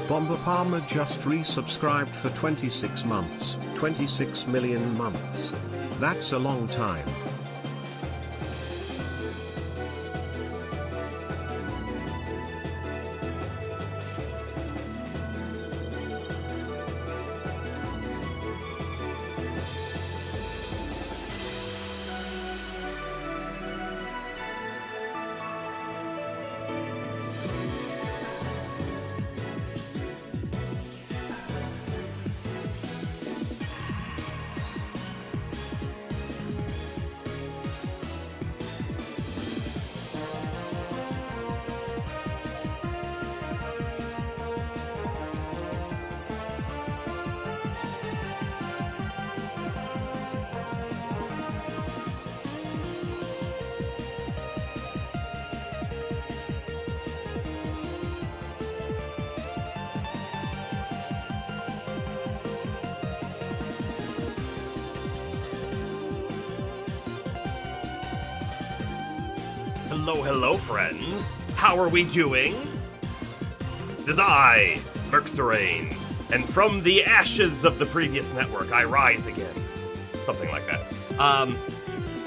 Bomber Palmer just resubscribed for 26 months, 26 million months. That's a long time. Hello, friends. How are we doing? It is I, Merxerain, and from the ashes of the previous network, I rise again. Something like that.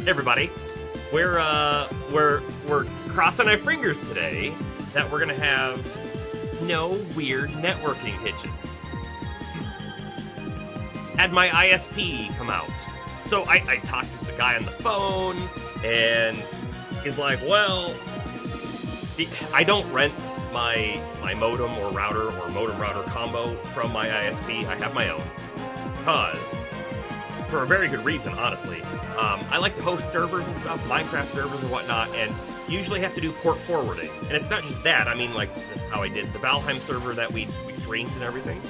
Everybody, we're crossing our fingers today that we're gonna have no weird networking hitches. Had my ISP come out. So I talked to the guy on the phone, and he's like, well, I don't rent my modem or router or modem-router combo from my ISP. I have my own. Because, for a very good reason, honestly, I like to host servers and stuff, Minecraft servers and whatnot, and usually have to do port forwarding. And it's not just that. I mean, like, that's how I did the Valheim server that we streamed and everything.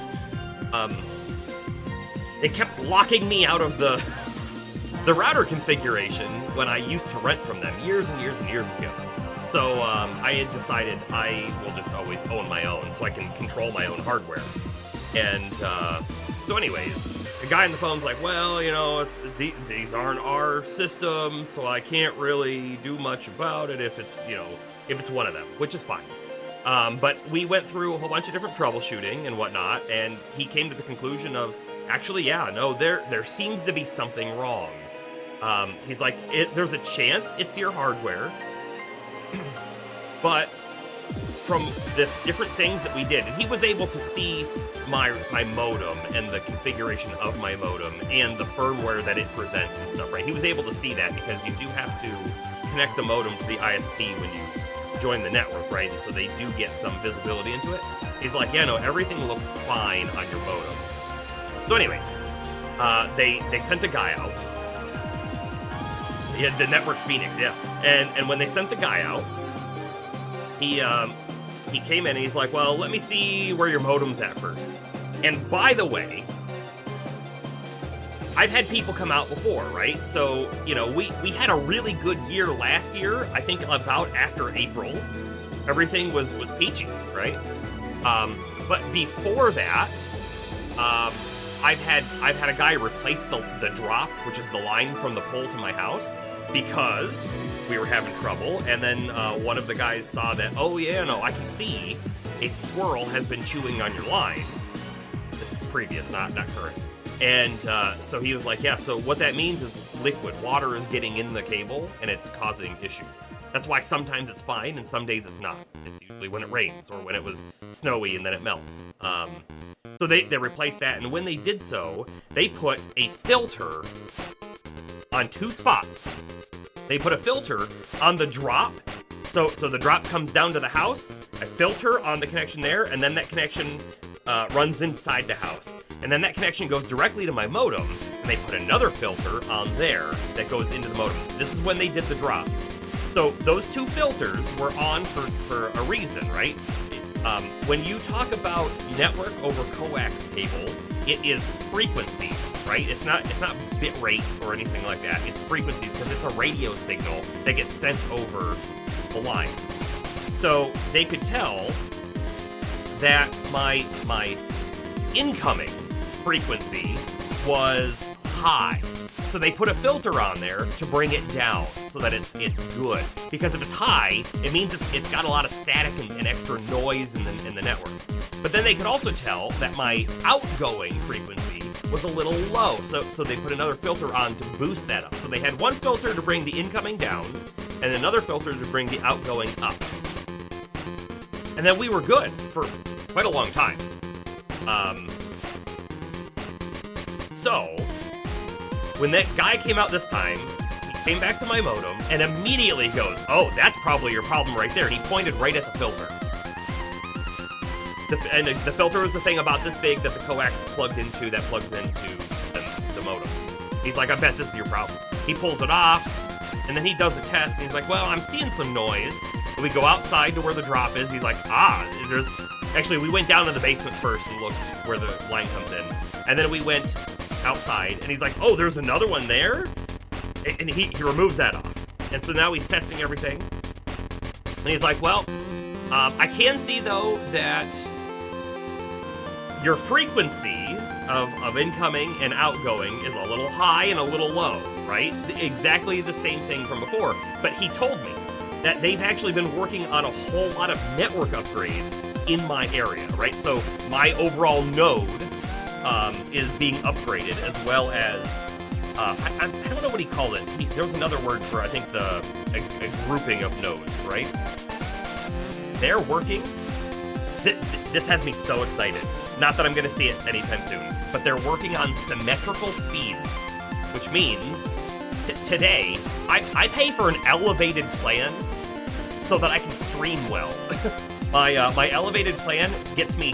It kept locking me out of the router configuration when I used to rent from them years and years and years ago. So I had decided I will just always own my own so I can control my own hardware. And so anyways, the guy on the phone's like, well, you know, these aren't our systems, so I can't really do much about it if it's, you know, if it's one of them, which is fine. But we went through a whole bunch of different troubleshooting and whatnot, and he came to the conclusion of, actually, yeah, no, there seems to be something wrong. He's like, there's a chance it's your hardware, but from the different things that we did, and he was able to see my modem and the configuration of my modem and the firmware that it presents and stuff, right? He was able to see that because you do have to connect the modem to the ISP when you join the network, right? And so they do get some visibility into it. He's like, yeah, no, everything looks fine on your modem. So anyways, they sent a guy out. Yeah, the Network Phoenix, yeah. And when they sent the guy out, he came in and he's like, well, let me see where your modem's at first. And by the way, I've had people come out before, right? So, you know, we had a really good year last year. I think about after April, everything was peachy, right? But before that, I've had a guy replace the drop, which is the line from the pole to my house, because we were having trouble. And then one of the guys saw that, oh yeah, no, I can see a squirrel has been chewing on your line. This is previous, not current. And so he was like, yeah, so what that means is liquid water is getting in the cable and it's causing issue. That's why sometimes it's fine and some days it's not. It's usually when it rains or when it was snowy and then it melts. So they replaced that, and when they did so, they put a filter on two spots. They put a filter on the drop, so the drop comes down to the house, a filter on the connection there, and then that connection runs inside the house. And then that connection goes directly to my modem, and they put another filter on there that goes into the modem. This is when they did the drop. So those two filters were on for a reason, right? When you talk about network over coax cable, it is frequencies, right? It's not bit rate or anything like that. It's frequencies because it's a radio signal that gets sent over the line. So they could tell that my incoming frequency was high. So they put a filter on there to bring it down so that it's good. Because if it's high, it means it's got a lot of static and extra noise in the network. But then they could also tell that my outgoing frequency was a little low. So they put another filter on to boost that up. So they had one filter to bring the incoming down and another filter to bring the outgoing up. And then we were good for quite a long time. So when that guy came out this time, he came back to my modem and immediately goes, "Oh, that's probably your problem right there." And he pointed right at the filter. And the filter was the thing about this big that the coax plugged into that plugs into the modem. He's like, "I bet this is your problem." He pulls it off, and then he does a test, and he's like, "Well, I'm seeing some noise." And we go outside to where the drop is. He's like, there's... Actually, we went down to the basement first and looked where the line comes in. And then we went outside, and he's like, "Oh, there's another one there?" And he removes that off. And so now he's testing everything. And he's like, "Well, I can see, though, that your frequency of incoming and outgoing is a little high and a little low, right? Exactly the same thing from before." But he told me that they've actually been working on a whole lot of network upgrades in my area, right? So my overall node is being upgraded, as well as I don't know what he called it. There was another word for, I think, a grouping of nodes, right? They're working. This has me so excited. Not that I'm going to see it anytime soon, but they're working on symmetrical speeds, which means today I pay for an elevated plan so that I can stream well. My elevated plan gets me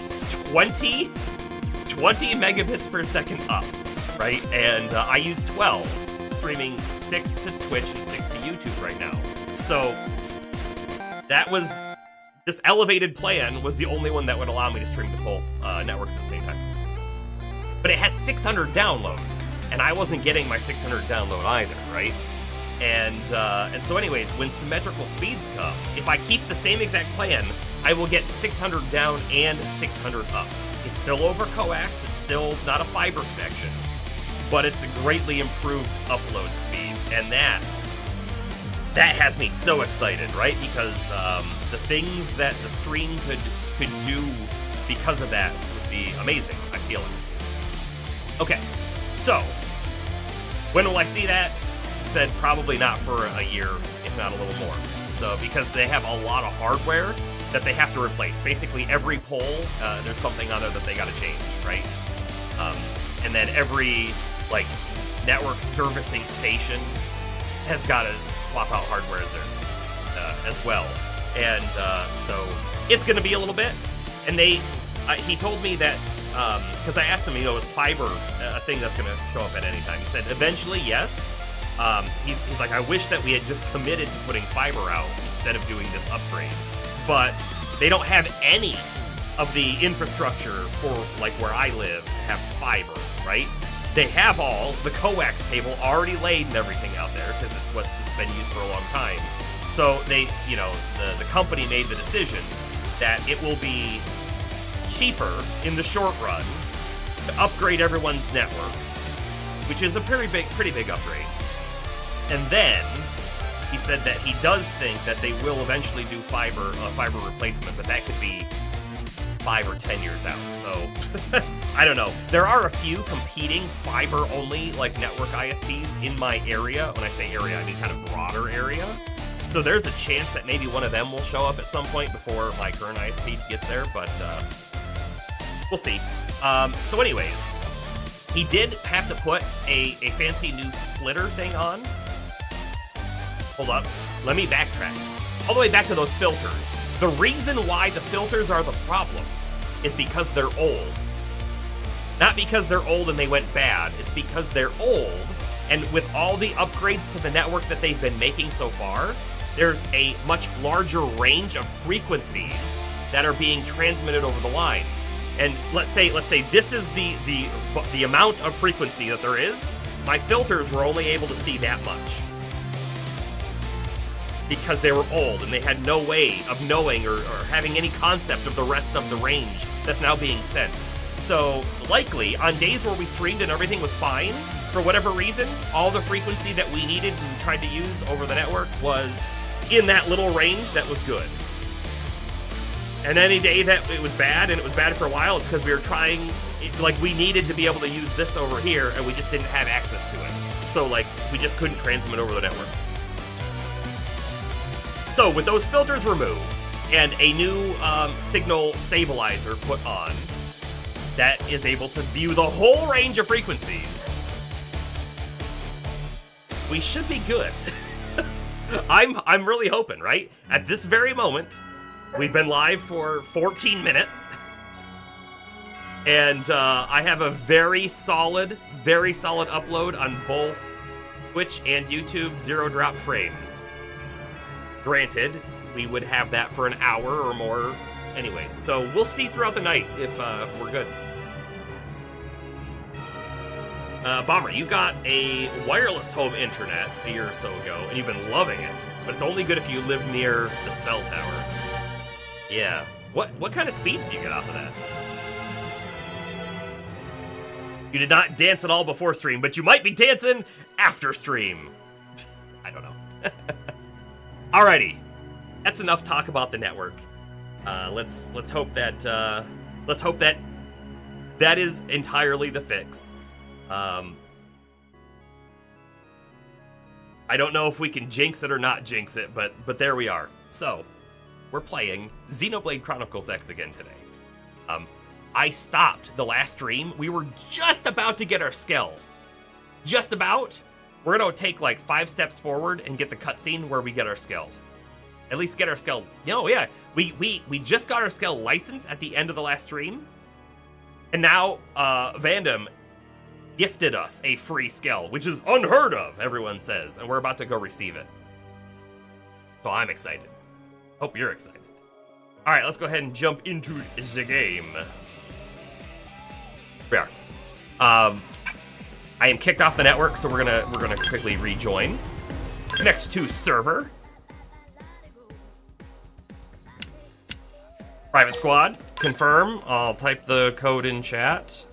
20 megabits per second up, right? And I use 12, streaming 6 to Twitch and 6 to YouTube right now. So this elevated plan was the only one that would allow me to stream to both networks at the same time. But it has 600 download, and I wasn't getting my 600 download either, right? And so anyways, when symmetrical speeds come, if I keep the same exact plan, I will get 600 down and 600 up. It's still over coax, it's still not a fiber connection, but it's a greatly improved upload speed, and that has me so excited, right? Because the things that the stream could do because of that would be amazing, I feel it. Okay, so when will I see that? Said probably not for a year, if not a little more. So because they have a lot of hardware that they have to replace. Basically every pole, there's something on there that they got to change, right? And then every network servicing station has got to swap out hardware as well. And so it's going to be a little bit. And he told me that, because I asked him, is fiber a thing that's going to show up at any time? He said, eventually, yes. He's like, I wish that we had just committed to putting fiber out instead of doing this upgrade. But they don't have any of the infrastructure for, where I live to have fiber, right? They have all the coax cable already laid and everything out there, because it's what's been used for a long time. So they, the company made the decision that it will be cheaper in the short run to upgrade everyone's network, which is a pretty big upgrade. And then he said that he does think that they will eventually do fiber replacement, but that could be 5 or 10 years out. So I don't know. There are a few competing fiber-only network ISPs in my area. When I say area, I mean kind of broader area. So there's a chance that maybe one of them will show up at some point before my current ISP gets there, but we'll see. So anyways, he did have to put a fancy new splitter thing on. Hold up. Let me backtrack. All the way back to those filters. The reason why the filters are the problem is because they're old. Not because they're old and they went bad. It's because they're old, and with all the upgrades to the network that they've been making so far, there's a much larger range of frequencies that are being transmitted over the lines. And let's say this is the amount of frequency that there is. My filters were only able to see that much because they were old and they had no way of knowing or having any concept of the rest of the range that's now being sent. So likely on days where we streamed and everything was fine, for whatever reason, all the frequency that we needed and tried to use over the network was in that little range that was good. And any day that it was bad, and it was bad for a while, it's because we were trying, like, we needed to be able to use this over here, and we just didn't have access to it. So, like, we just couldn't transmit over the network. So, with those filters removed, and a new signal stabilizer put on, that is able to view the whole range of frequencies, we should be good. I'm really hoping, right? At this very moment, we've been live for 14 minutes, and I have a very solid upload on both Twitch and YouTube, 0 drop frames. Granted, we would have that for an hour or more anyway, so we'll see throughout the night if we're good. Bomber, you got a wireless home internet a year or so ago, and you've been loving it, but it's only good if you live near the cell tower. Yeah. What kind of speeds do you get off of that? You did not dance at all before stream, but you might be dancing after stream. I don't know. Alrighty. That's enough talk about the network. Let's hope that that is entirely the fix. I don't know if we can jinx it or not jinx it, but there we are. So, we're playing Xenoblade Chronicles X again today. I stopped the last stream. We were just about to get our Skell. Just about. We're gonna take like 5 steps forward and get the cutscene where we get our Skell. At least get our Skell. No, yeah. We just got our Skell license at the end of the last stream. And now Vandom gifted us a free Skell, which is unheard of, everyone says, and we're about to go receive it. So I'm excited. Hope you're excited. All right, let's go ahead and jump into the game. We are. I am kicked off the network, so we're gonna quickly rejoin. Connect to server. Private squad. Confirm. I'll type the code in chat.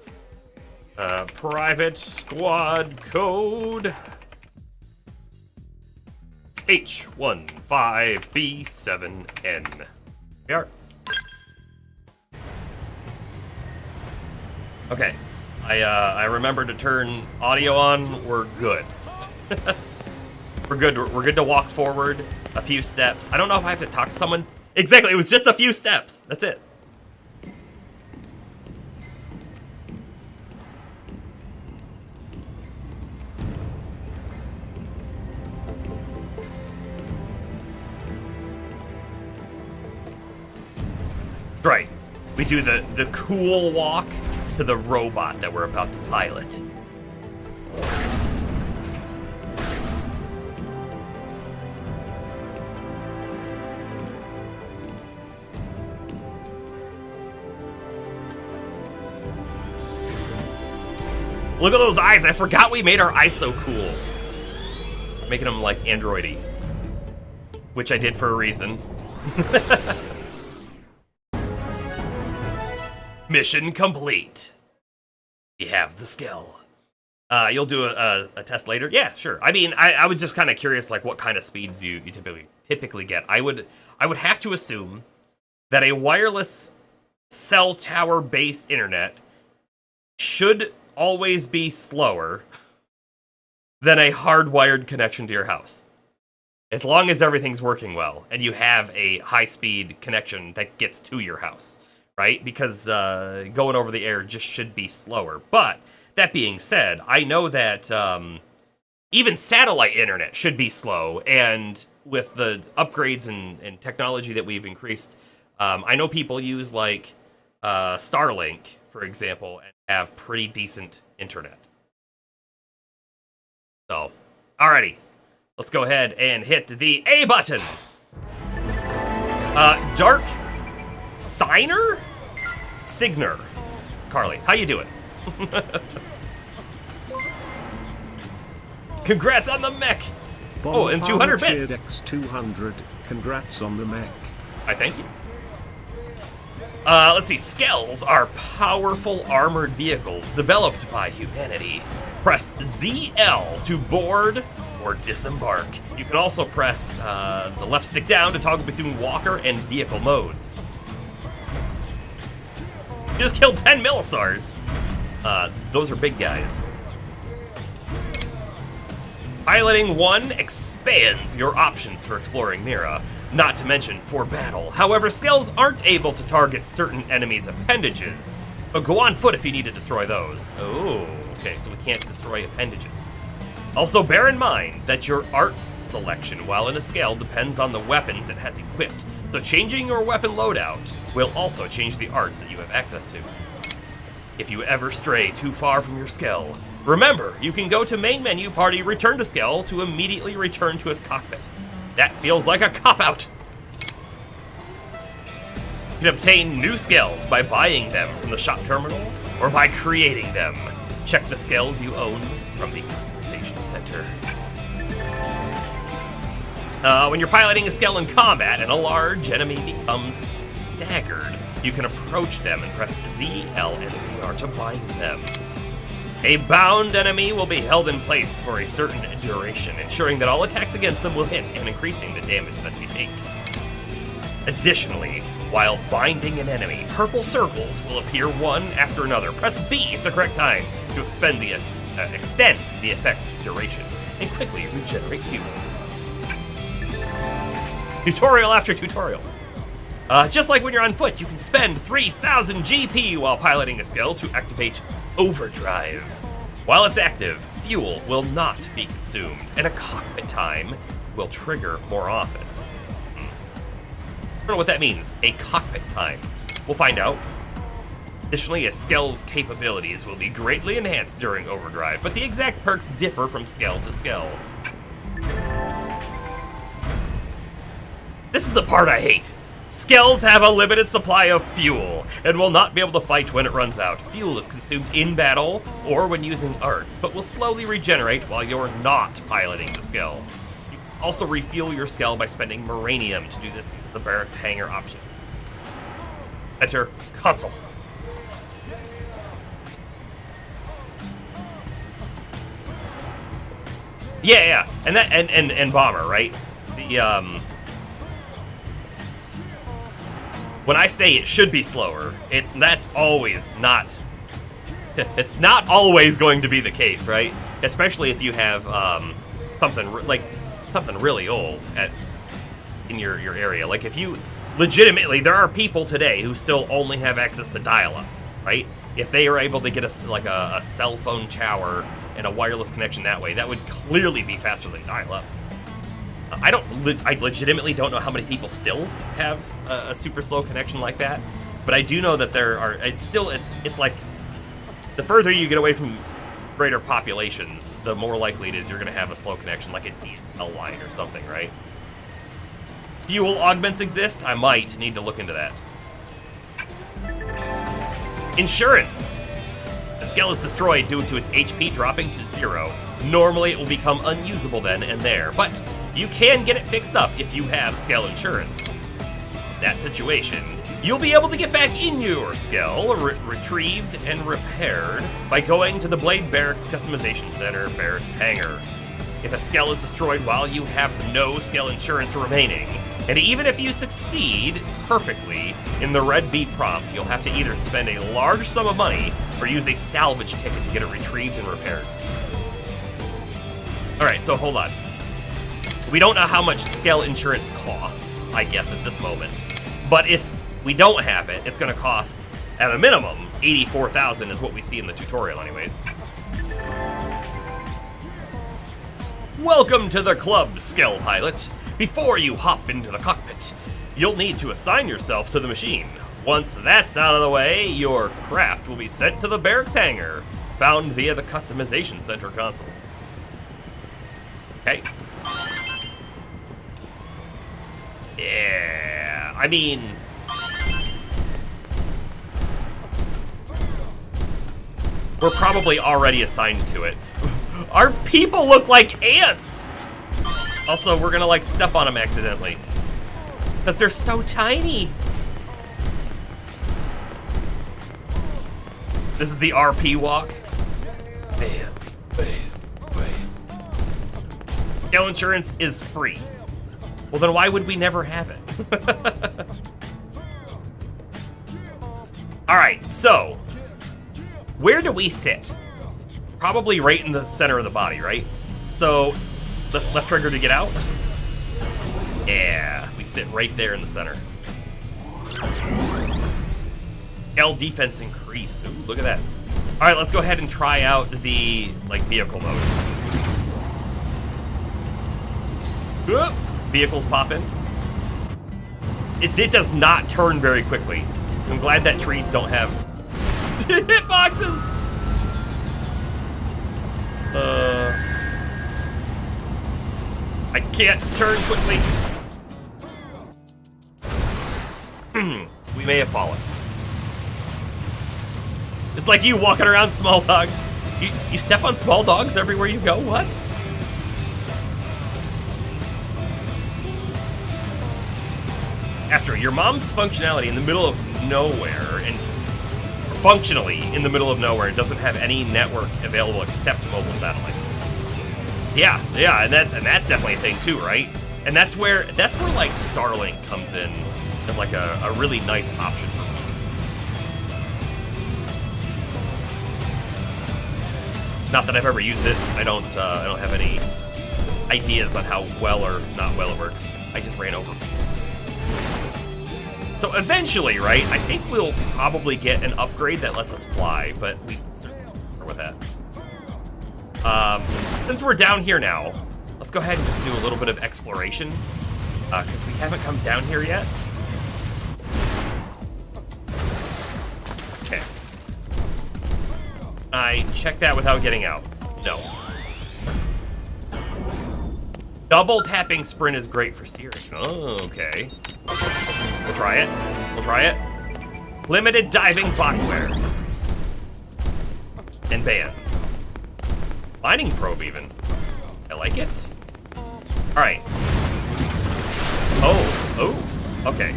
Private squad code H15B7N. We are. Okay. I remember to turn audio on. We're good. We're good. We're good to walk forward a few steps. I don't know if I have to talk to someone. Exactly. It was just a few steps. That's it. Right. We do the cool walk to the robot that we're about to pilot. Look at those eyes. I forgot we made our eyes so cool. Making them like androidy. Which I did for a reason. Mission complete. You have the Skell. You'll do a test later? Yeah, sure. I mean, I was just kind of curious, like, what kind of speeds you typically get. I would have to assume that a wireless cell tower-based internet should always be slower than a hardwired connection to your house. As long as everything's working well, and you have a high-speed connection that gets to your house. Right? Because going over the air just should be slower. But, that being said, I know that even satellite internet should be slow, and with the upgrades and technology that we've increased, I know people use, like, Starlink, for example, and have pretty decent internet. So, alrighty. Let's go ahead and hit the A button. Dark Signer? Signer. Carly, how you doing? Congrats on the mech! Oh, and 200 bits! X200, congrats on the mech. I thank you. Let's see. Skells are powerful armored vehicles developed by humanity. Press ZL to board or disembark. You can also press the left stick down to toggle between walker and vehicle modes. You just killed 10 Millisars. Those are big guys. Piloting 1 expands your options for exploring Mira, not to mention for battle. However, Skells aren't able to target certain enemies' appendages, but go on foot if you need to destroy those. Oh, okay, so we can't destroy appendages. Also, bear in mind that your arts selection while in a Skell depends on the weapons it has equipped, so changing your weapon loadout will also change the arts that you have access to. If you ever stray too far from your Skell, remember, you can go to main menu party, return to Skell to immediately return to its cockpit. That feels like a cop-out. You can obtain new Skells by buying them from the shop terminal or by creating them. Check the Skells you own from the customization center. When you're piloting a Skell in combat and a large enemy becomes staggered, you can approach them and press ZL and ZR to bind them. A bound enemy will be held in place for a certain duration, ensuring that all attacks against them will hit and increasing the damage that they take. Additionally, while binding an enemy, purple circles will appear one after another. Press B at the correct time to extend the effect's duration and quickly regenerate fuel. Tutorial after tutorial. Just like when you're on foot, you can spend 3,000 GP while piloting a Skell to activate Overdrive. While it's active, fuel will not be consumed, and a cockpit time will trigger more often. I don't know what that means, a cockpit time. We'll find out. Additionally, a Skell's capabilities will be greatly enhanced during Overdrive, but the exact perks differ from Skell to Skell. This is the part I hate. Skells have a limited supply of fuel and will not be able to fight when it runs out. Fuel is consumed in battle or when using arts, but will slowly regenerate while you're not piloting the Skell. You can also refuel your Skell by spending Moranium to do this, the barracks hangar option. Enter console. Yeah, and that and bomber, right? The when I say it should be slower, that's always not. It's not always going to be the case, right? Especially if you have something really old in your area. Like if you legitimately, there are people today who still only have access to dial-up, right? If they are able to get a cell phone tower and a wireless connection that way, that would clearly be faster than dial-up. I legitimately don't know how many people still have a super slow connection like that, but I do know that there are. It's like the further you get away from greater populations, the more likely it is you're going to have a slow connection, like a DSL line or something, right? Fuel augments exist. I might need to look into that. Insurance. The Skell is destroyed due to its HP dropping to 0. Normally, it will become unusable then and there, but you can get it fixed up if you have Skell insurance. In that situation, you'll be able to get back in your Skell, retrieved and repaired, by going to the Blade Barracks Customization Center Barracks Hangar. If a Skell is destroyed while you have no Skell insurance remaining, and even if you succeed perfectly in the red beat prompt, you'll have to either spend a large sum of money or use a salvage ticket to get it retrieved and repaired. Alright, so hold on. We don't know how much Skell insurance costs, I guess, at this moment. But if we don't have it, it's going to cost, at a minimum, $84,000 is what we see in the tutorial anyways. Welcome to the club, Skell Pilot. Before you hop into the cockpit, you'll need to assign yourself to the machine. Once that's out of the way, your craft will be sent to the barracks hangar, found via the Customization Center console. Okay. Yeah, I mean, We're probably already assigned to it. Our people look like ants! Also, we're gonna like step on them accidentally. Because they're so tiny. This is the RP walk. Bam, bam, bam. Scale insurance is free. Well, then why would we never have it? Alright, so. Where do we sit? Probably right in the center of the body, right? So, left trigger to get out? Yeah, we sit right there in the center. L defense increased. Ooh, look at that. All right, let's go ahead and try out the vehicle mode. Whoop, vehicles popping. It does not turn very quickly. I'm glad that trees don't have hitboxes. I can't turn quickly. We may have fallen. It's like you walking around small dogs. You step on small dogs everywhere you go? What? Astro, your mom's functionality in the middle of nowhere, and functionally in the middle of nowhere, doesn't have any network available except mobile satellite. Yeah, and that's definitely a thing too, right? And that's where like Starlink comes in as like a really nice option for me. Not that I've ever used it. I don't have any ideas on how well or not well it works. I just ran over people. So eventually, right, I think we'll probably get an upgrade that lets us fly, but we certainly are with that. Since we're down here now, let's go ahead and just do a little bit of exploration, because we haven't come down here yet. Okay. I checked that without getting out. No. Double tapping sprint is great for steering. Oh, okay. We'll try it. We'll try it. Limited diving bodywear. And bands. Mining probe even. I like it. Alright. Oh, okay.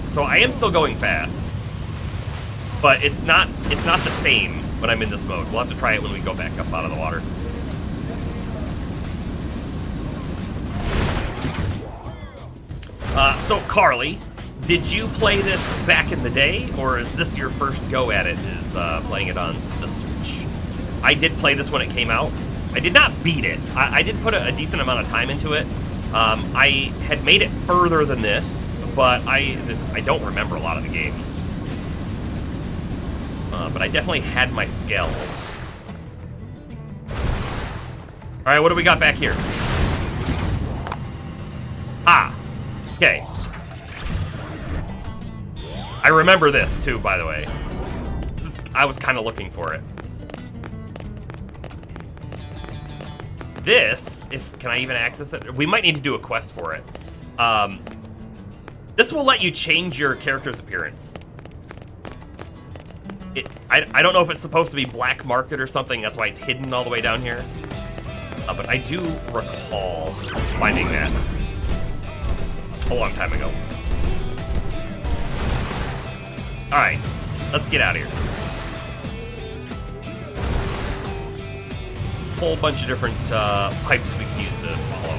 So I am still going fast. But it's not the same when I'm in this mode. We'll have to try it when we go back up out of the water. So Carly, did you play this back in the day, or is this your first go at it, is playing it on the Switch? I did play this when it came out. I did not beat it. I did put a decent amount of time into it. I had made it further than this, but I don't remember a lot of the game. But I definitely had my Skell. Alright, what do we got back here? Ah! Okay. I remember this, too, by the way. I was kind of looking for it. This, can I even access it? We might need to do a quest for it. This will let you change your character's appearance. I don't know if it's supposed to be black market or something, that's why it's hidden all the way down here. But I do recall finding that a long time ago. Alright, let's get out of here. Whole bunch of different pipes we can use to follow.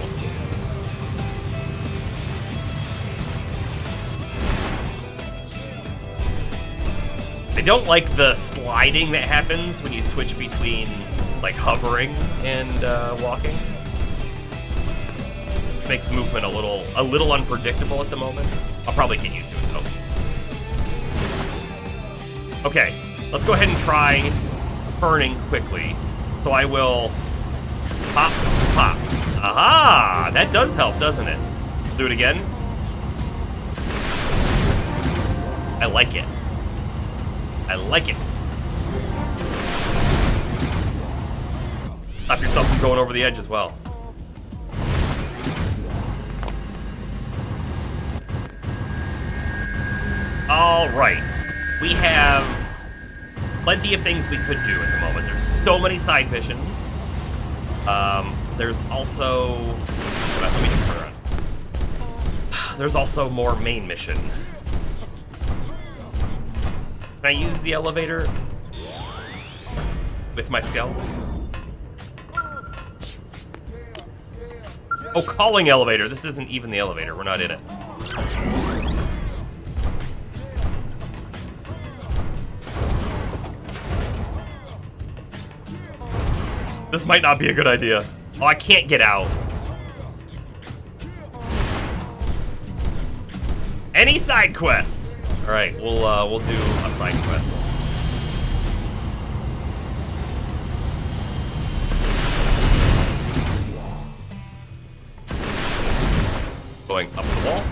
I don't like the sliding that happens when you switch between like hovering and walking. It makes movement a little unpredictable at the moment. I'll probably get used to it though. Okay, let's go ahead and try turning quickly. So I will pop, pop. Aha! That does help, doesn't it? We'll do it again. I like it. I like it. Stop yourself from going over the edge as well. All right. We have plenty of things we could do at the moment. There's so many side missions. There's also... Let me just turn around. There's also more main mission. Can I use the elevator with my Skell? Oh, calling elevator. This isn't even the elevator. We're not in it. This might not be a good idea. Oh, I can't get out. Any side quest. All right, we'll do a side quest. Going up the wall.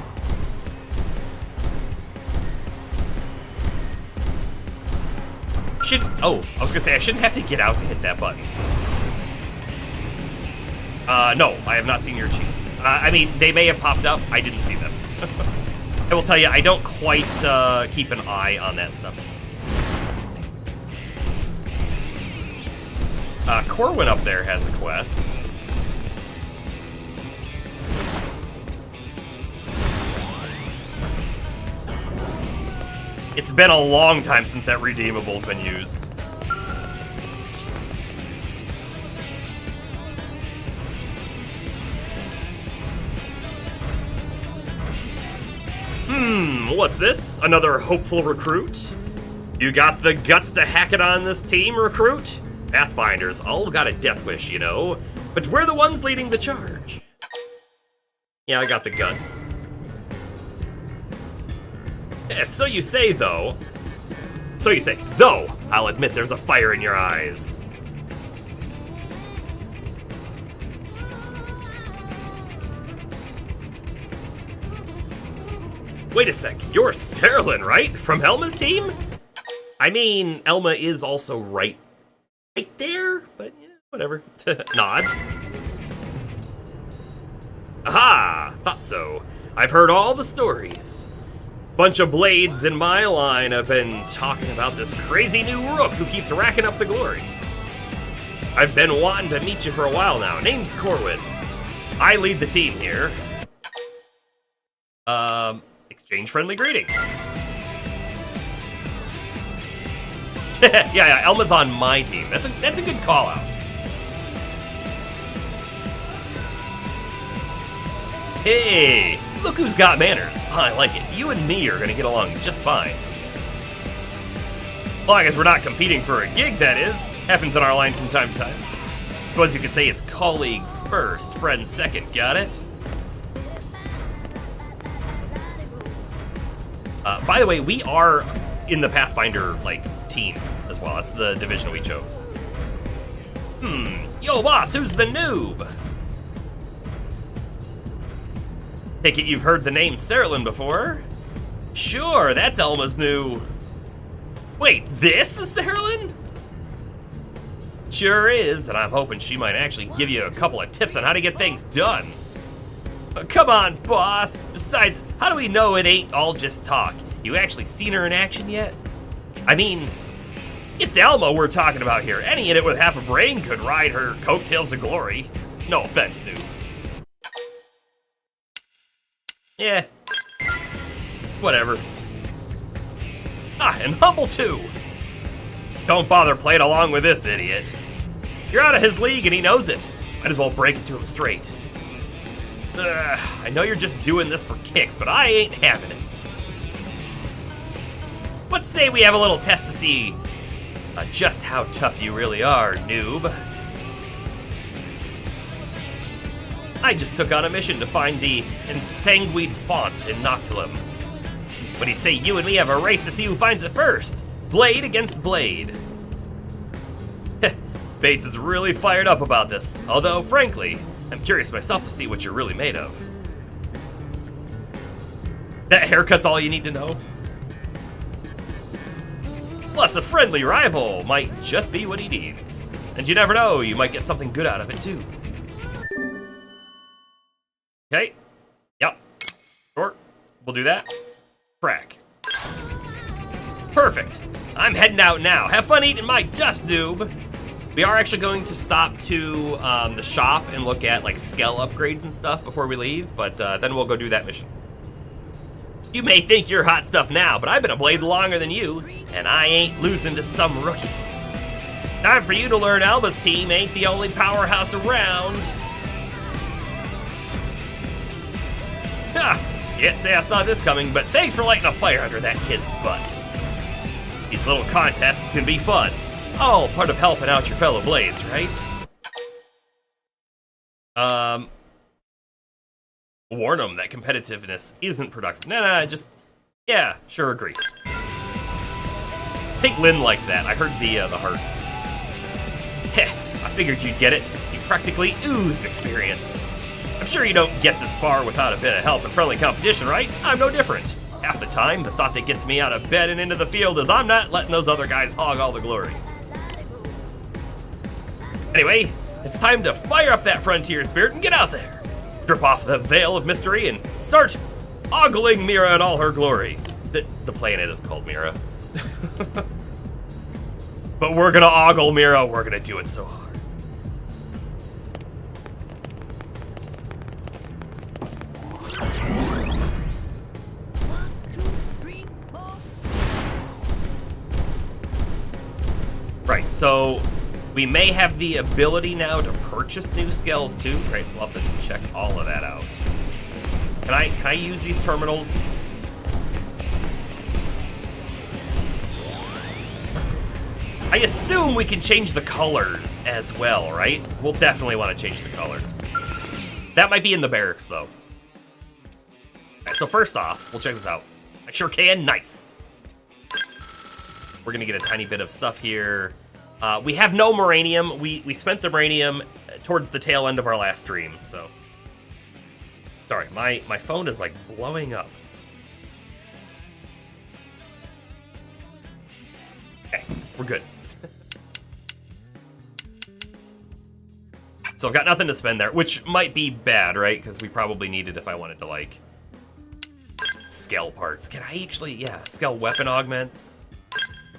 Oh, I was gonna say I shouldn't have to get out to hit that button. No, I have not seen your cheats. I mean, they may have popped up. I didn't see them. I will tell you, I don't quite keep an eye on that stuff. Corwin up there has a quest. It's been a long time since that redeemable's been used. What's this? Another hopeful recruit? You got the guts to hack it on this team, recruit? Pathfinders all got a death wish, you know, but we're the ones leading the charge. Yeah, I got the guts. Yeah, so you say, though. So you say, though, I'll admit there's a fire in your eyes. Wait a sec, you're Serlin, right? From Elma's team? I mean, Elma is also right there, but yeah, whatever. Nod. Aha! Thought so. I've heard all the stories. Bunch of blades in my line have been talking about this crazy new rook who keeps racking up the glory. I've been wanting to meet you for a while now. Name's Corwin. I lead the team here. Exchange friendly greetings. yeah, Elma's on my team. That's a good call out. Hey, look who's got manners. I like it. You and me are gonna get along just fine. As long as we're not competing for a gig, that is. Happens in our line from time to time. Suppose you could say it's colleagues first, friends second, got it? By the way, we are in the Pathfinder, team as well. That's the division we chose. Yo, boss, who's the noob? Take it you've heard the name Serlin before? Sure, that's Elma's new... Wait, this is Serlin? Sure is, and I'm hoping she might actually give you a couple of tips on how to get things done. Come on, boss. Besides, how do we know it ain't all just talk? You actually seen her in action yet? I mean, it's Elma we're talking about here. Any idiot with half a brain could ride her coattails of glory. No offense, dude. Yeah. Whatever. And humble too. Don't bother playing along with this idiot. You're out of his league and he knows it. Might as well break it to him straight. I know you're just doing this for kicks, but I ain't having it. Let's say we have a little test to see just how tough you really are, noob. I just took on a mission to find the ensanguined font in Noctilum. What do you say you and me have a race to see who finds it first? Blade against blade. Bates is really fired up about this, although, frankly, I'm curious myself to see what you're really made of. That haircut's all you need to know? Plus, a friendly rival might just be what he needs. And you never know, you might get something good out of it, too. Okay. Yep. Sure. We'll do that. Crack. Perfect. I'm heading out now. Have fun eating my dust noob. We are actually going to stop to the shop and look at like Skell upgrades and stuff before we leave, but then we'll go do that mission. You may think you're hot stuff now, but I've been a blade longer than you, and I ain't losing to some rookie. Time for you to learn Alba's team ain't the only powerhouse around. Ha! Can't say I saw this coming, but thanks for lighting a fire under that kid's butt. These little contests can be fun. All part of helping out your fellow blades, right? Warn them that competitiveness isn't productive. Nah, just... Yeah, sure, agree. I think Lynn liked that. I heard the heart. Heh, I figured you'd get it. You practically ooze experience. I'm sure you don't get this far without a bit of help and friendly competition, right? I'm no different. Half the time, the thought that gets me out of bed and into the field is I'm not letting those other guys hog all the glory. Anyway, it's time to fire up that frontier spirit and get out there. Strip off the veil of mystery and start ogling Mira in all her glory. The planet is called Mira. But we're gonna ogle Mira, we're gonna do it so hard. Right, so we may have the ability now to purchase new Skells too, right? So we'll have to check all of that out. Can I use these terminals? I assume we can change the colors as well, right? We'll definitely want to change the colors. That might be in the barracks though. Alright, so first off, we'll check this out. I sure can, nice. We're gonna get a tiny bit of stuff here. We have no Moranium. We spent the Moranium towards the tail end of our last stream, so. Sorry, my phone is like blowing up. Okay, we're good. So I've got nothing to spend there, which might be bad, right? Because we probably need it if I wanted to, like, Skell parts. Can I actually, yeah, Skell weapon augments?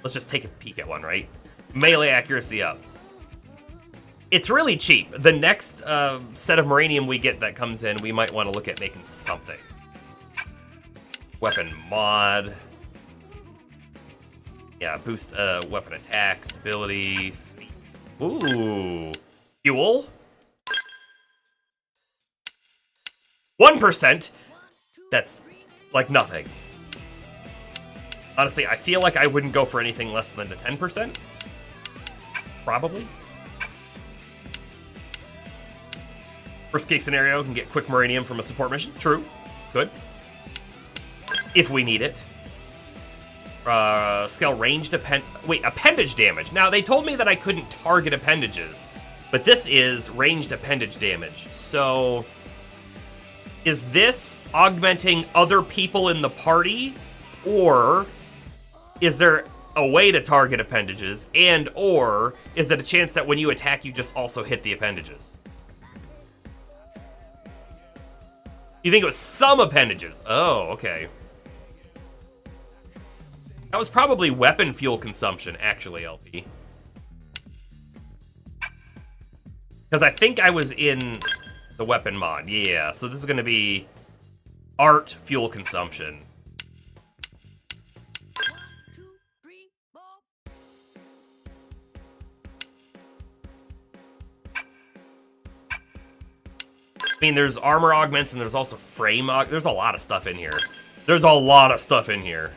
Let's just take a peek at one, right? Melee accuracy up. It's really cheap. The next set of Moranium we get that comes in, we might want to look at making something. Weapon mod. Yeah, boost weapon attack, stability, speed. Ooh. Fuel. 1%. That's like nothing. Honestly, I feel like I wouldn't go for anything less than the 10%. Probably. Worst case scenario, can get quick Moranium from a support mission. True. Good. If we need it. Skell ranged appendage damage. Now, they told me that I couldn't target appendages, but this is ranged appendage damage. So, is this augmenting other people in the party, or is there a way to target appendages, and or is it a chance that when you attack, you just also hit the appendages? You think it was some appendages? Oh, okay. That was probably weapon fuel consumption, actually, LP. Because I think I was in the weapon mod. Yeah, so this is going to be art fuel consumption. I mean, there's armor augments and there's also frame there's a lot of stuff in here. There's a lot of stuff in here.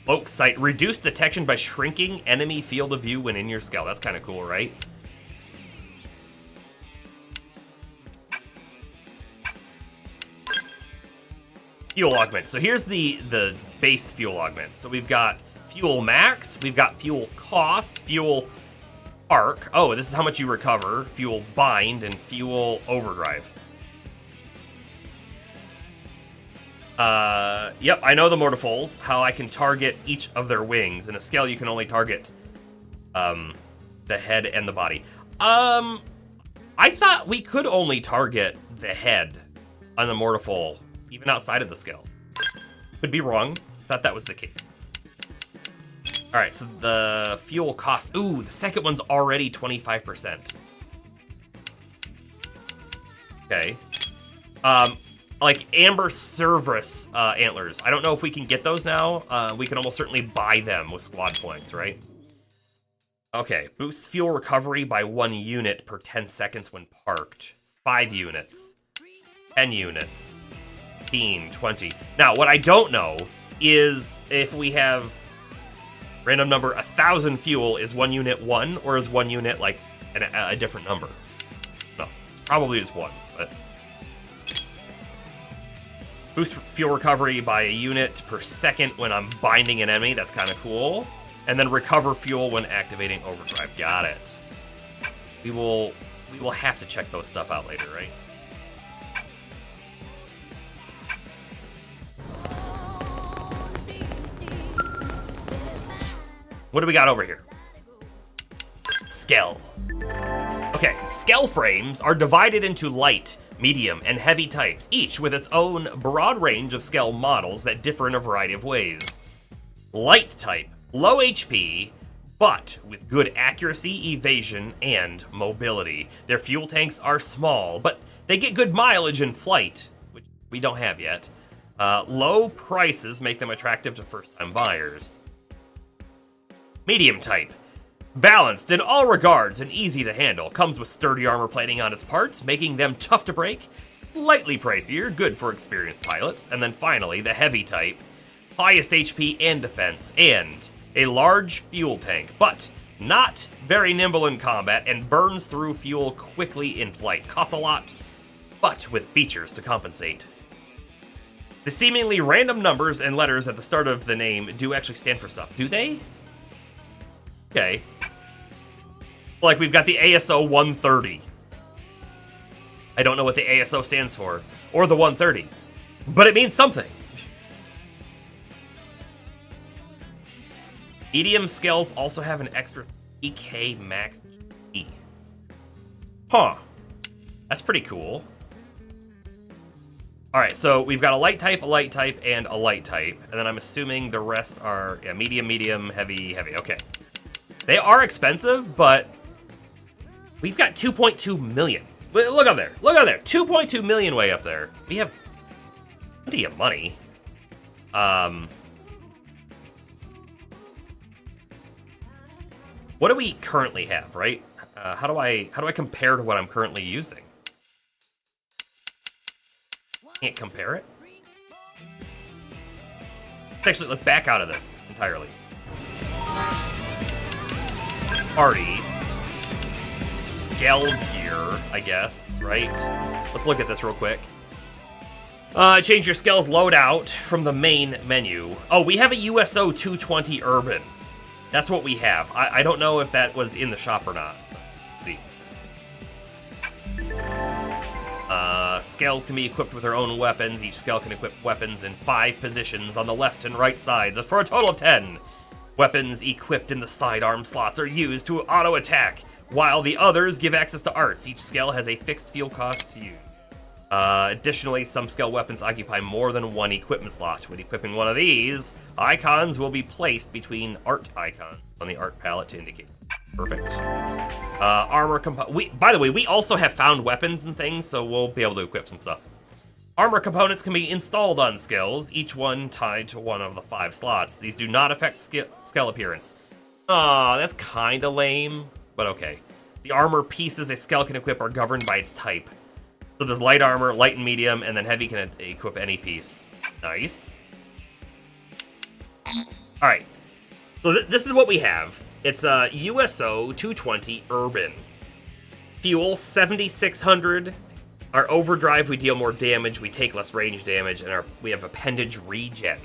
Oak sight. Reduce detection by shrinking enemy field of view when in your Skell. That's kind of cool, right? Fuel augment. So here's the base fuel augment. So we've got fuel max, we've got fuel cost, fuel arc. Oh, this is how much you recover. Fuel bind and fuel overdrive. Yep, I know the Mortifols, how I can target each of their wings. In a Skell, you can only target the head and the body. I thought we could only target the head on the Mortifol even outside of the Skell. Could be wrong. Thought that was the case. All right, so the fuel cost. Ooh, the second one's already 25%. Okay. Like Amber Cerberus antlers. I don't know if we can get those now. We can almost certainly buy them with squad points, right? Okay, boosts fuel recovery by 1 unit per 10 seconds when parked. 5 units. 10 units. 15, 20. Now, what I don't know is if we have random number 1,000 fuel, is 1 unit 1, or is 1 unit like a different number? No, it's probably just 1, but... Boost fuel recovery by a unit per second when I'm binding an enemy. That's kind of cool. And then recover fuel when activating overdrive. Got it. We will have to check those stuff out later, right? What do we got over here? Skell. Okay, Skell frames are divided into light, medium, and heavy types, each with its own broad range of Skell models that differ in a variety of ways. Light type, low HP, but with good accuracy, evasion, and mobility. Their fuel tanks are small, but they get good mileage in flight, which we don't have yet. Low prices make them attractive to first-time buyers. Medium type. Balanced in all regards and easy to handle. Comes with sturdy armor plating on its parts, making them tough to break. Slightly pricier, good for experienced pilots. And then finally, the heavy type. Highest HP and defense, and a large fuel tank, but not very nimble in combat and burns through fuel quickly in flight. Costs a lot, but with features to compensate. The seemingly random numbers and letters at the start of the name do actually stand for stuff. Do they? Okay. Like, we've got the ASO 130. I don't know what the ASO stands for, or the 130, but it means something. Medium Skells also have an extra 3k max G. Huh. That's pretty cool. Alright, so we've got a light type, and a light type. And then I'm assuming the rest are medium, medium, heavy, heavy. Okay. They are expensive, but we've got 2.2 million. Look up there. Look up there. 2.2 million way up there. We have plenty of money. What do we currently have, right? How do I compare to what I'm currently using? Can't compare it. Actually, let's back out of this entirely. Party. Skell gear, I guess, right? Let's look at this real quick. Change your Skell's loadout from the main menu. Oh, we have a USO 220 Urban. That's what we have. I don't know if that was in the shop or not. Let's see. Skells can be equipped with their own weapons. Each Skell can equip weapons in 5 positions on the left and right sides, for a total of 10. Weapons equipped in the sidearm slots are used to auto-attack, while the others give access to arts. Each Skell has a fixed fuel cost to use. Additionally, some Skell weapons occupy more than 1 equipment slot. When equipping one of these, icons will be placed between art icons on the art palette to indicate. Perfect. Armor by the way, we also have found weapons and things, so we'll be able to equip some stuff. Armor components can be installed on Skells, each one tied to one of the 5 slots. These do not affect Skell appearance. Aw, that's kinda lame, but okay. The armor pieces a Skell can equip are governed by its type. So there's light armor, light and medium, and then heavy can equip any piece. Nice. Alright. So this is what we have. It's a USO 220 Urban. Fuel 7,600. Our overdrive, we deal more damage, we take less range damage, and we have appendage regen.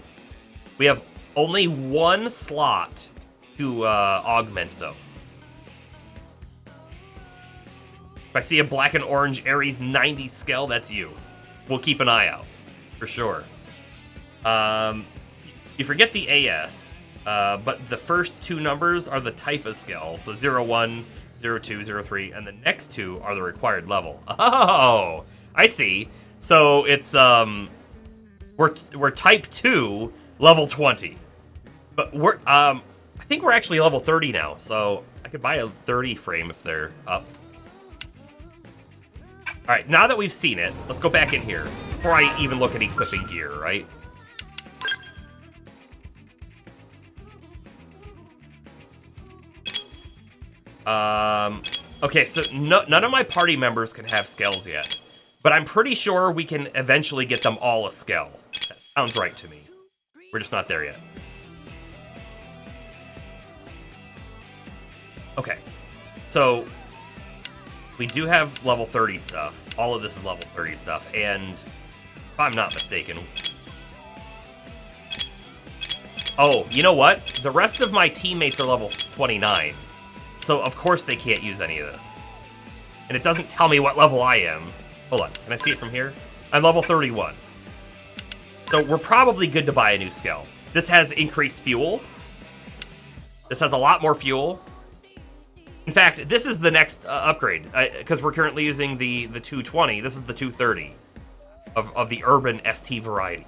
We have only 1 slot to augment, though. If I see a black and orange Ares 90 Skell, that's you. We'll keep an eye out, for sure. You forget the AS, but the first 2 numbers are the type of Skell. So 01, 02, 03, and the next 2 are the required level. Oh, I see. So it's We're type 2, level 20. But we're I think we're actually level 30 now, so I could buy a 30 frame if they're up. Alright, now that we've seen it, let's go back in here. Before I even look at equipping gear, right? Okay, so none of my party members can have Skells yet. But I'm pretty sure we can eventually get them all a Skell. That sounds right to me. We're just not there yet. Okay, so we do have level 30 stuff. All of this is level 30 stuff, and if I'm not mistaken... Oh, you know what? The rest of my teammates are level 29. So, of course, they can't use any of this. And it doesn't tell me what level I am. Hold on, can I see it from here? I'm level 31. So, we're probably good to buy a new Skell. This has increased fuel. This has a lot more fuel. In fact, this is the next upgrade. Because we're currently using the 220. This is the 230 of the Urban ST variety.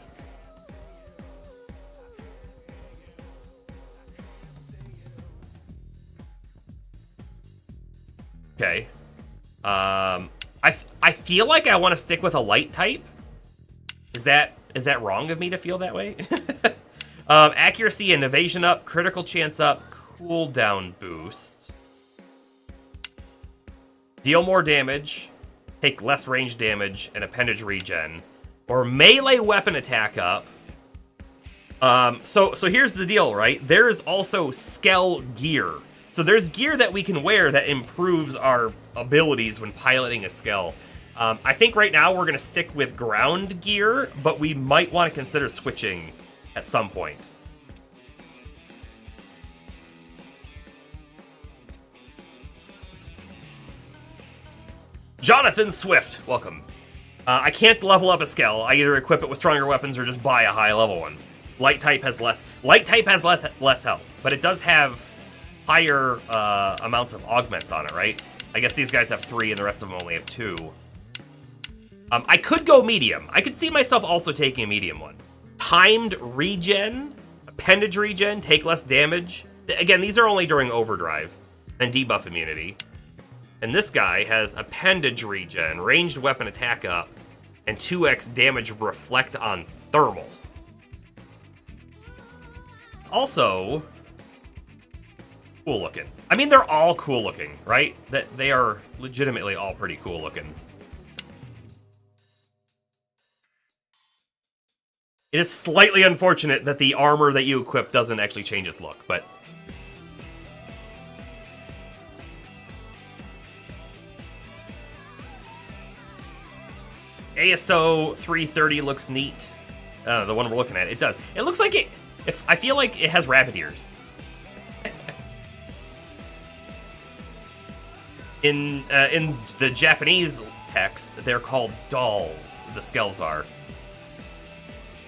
Okay. I feel like I want to stick with a light type. Is that wrong of me to feel that way? Accuracy and evasion up, critical chance up, cooldown boost. Deal more damage, take less range damage, and appendage regen. Or melee weapon attack up. So here's the deal, right? There is also Skell gear. So there's gear that we can wear that improves our abilities when piloting a Skell. I think right now we're going to stick with ground gear, but we might want to consider switching at some point. Jonathan Swift, welcome. I can't level up a Skell. I either equip it with stronger weapons or just buy a high level one. Light type has less health, but it does have higher amounts of augments on it, right? I guess these guys have 3 and the rest of them only have 2. I could go medium. I could see myself also taking a medium one. Timed regen, appendage regen, take less damage. Again, these are only during overdrive and debuff immunity. And this guy has appendage regen, ranged weapon attack up, and 2x damage reflect on thermal. It's also cool looking. I mean, they're all cool looking, right? That they are legitimately all pretty cool looking. It is slightly unfortunate that the armor that you equip doesn't actually change its look, but ASO 330 looks neat. The one we're looking at, it does. It looks like it. I feel like it has rabbit ears. In the Japanese text, they're called dolls. The Skells are.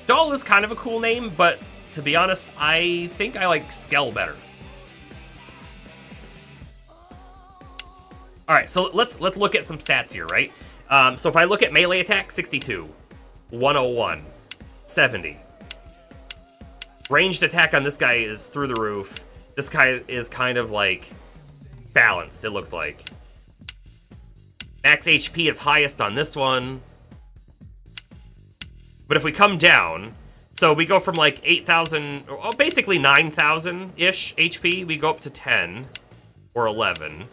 Doll is kind of a cool name, but to be honest, I think I like Skell better. All right, so let's look at some stats here, right? So if I look at melee attack, 62, 101, 70. Ranged attack on this guy is through the roof. This guy is kind of like balanced, it looks like. Max HP is highest on this one. But if we come down, so we go from like 8,000, or basically 9,000-ish HP, we go up to 10 or 11.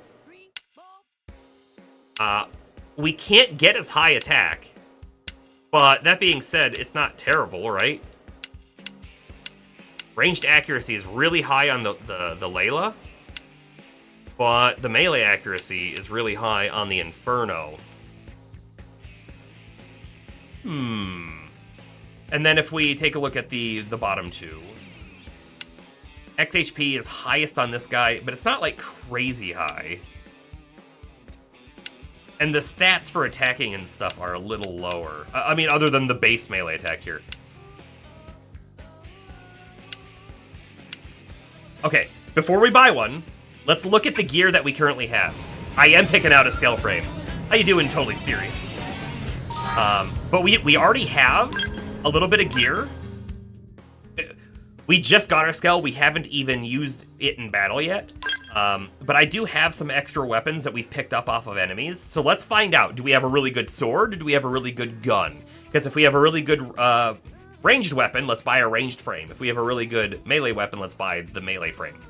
We can't get as high attack, but that being said, it's not terrible, right? Ranged accuracy is really high on the Layla, but the melee accuracy is really high on the Inferno. And then if we take a look at the bottom two, XHP is highest on this guy, but it's not like crazy high. And the stats for attacking and stuff are a little lower. I mean, other than the base melee attack here. Okay, before we buy one, let's look at the gear that we currently have. I am picking out a Skell frame. How you doing, totally serious? But we already have a little bit of gear. We just got our Skell. We haven't even used it in battle yet. But I do have some extra weapons that we've picked up off of enemies. So let's find out. Do we have a really good sword? Or do we have a really good gun? Because if we have a really good ranged weapon, let's buy a ranged frame. If we have a really good melee weapon, let's buy the melee frame.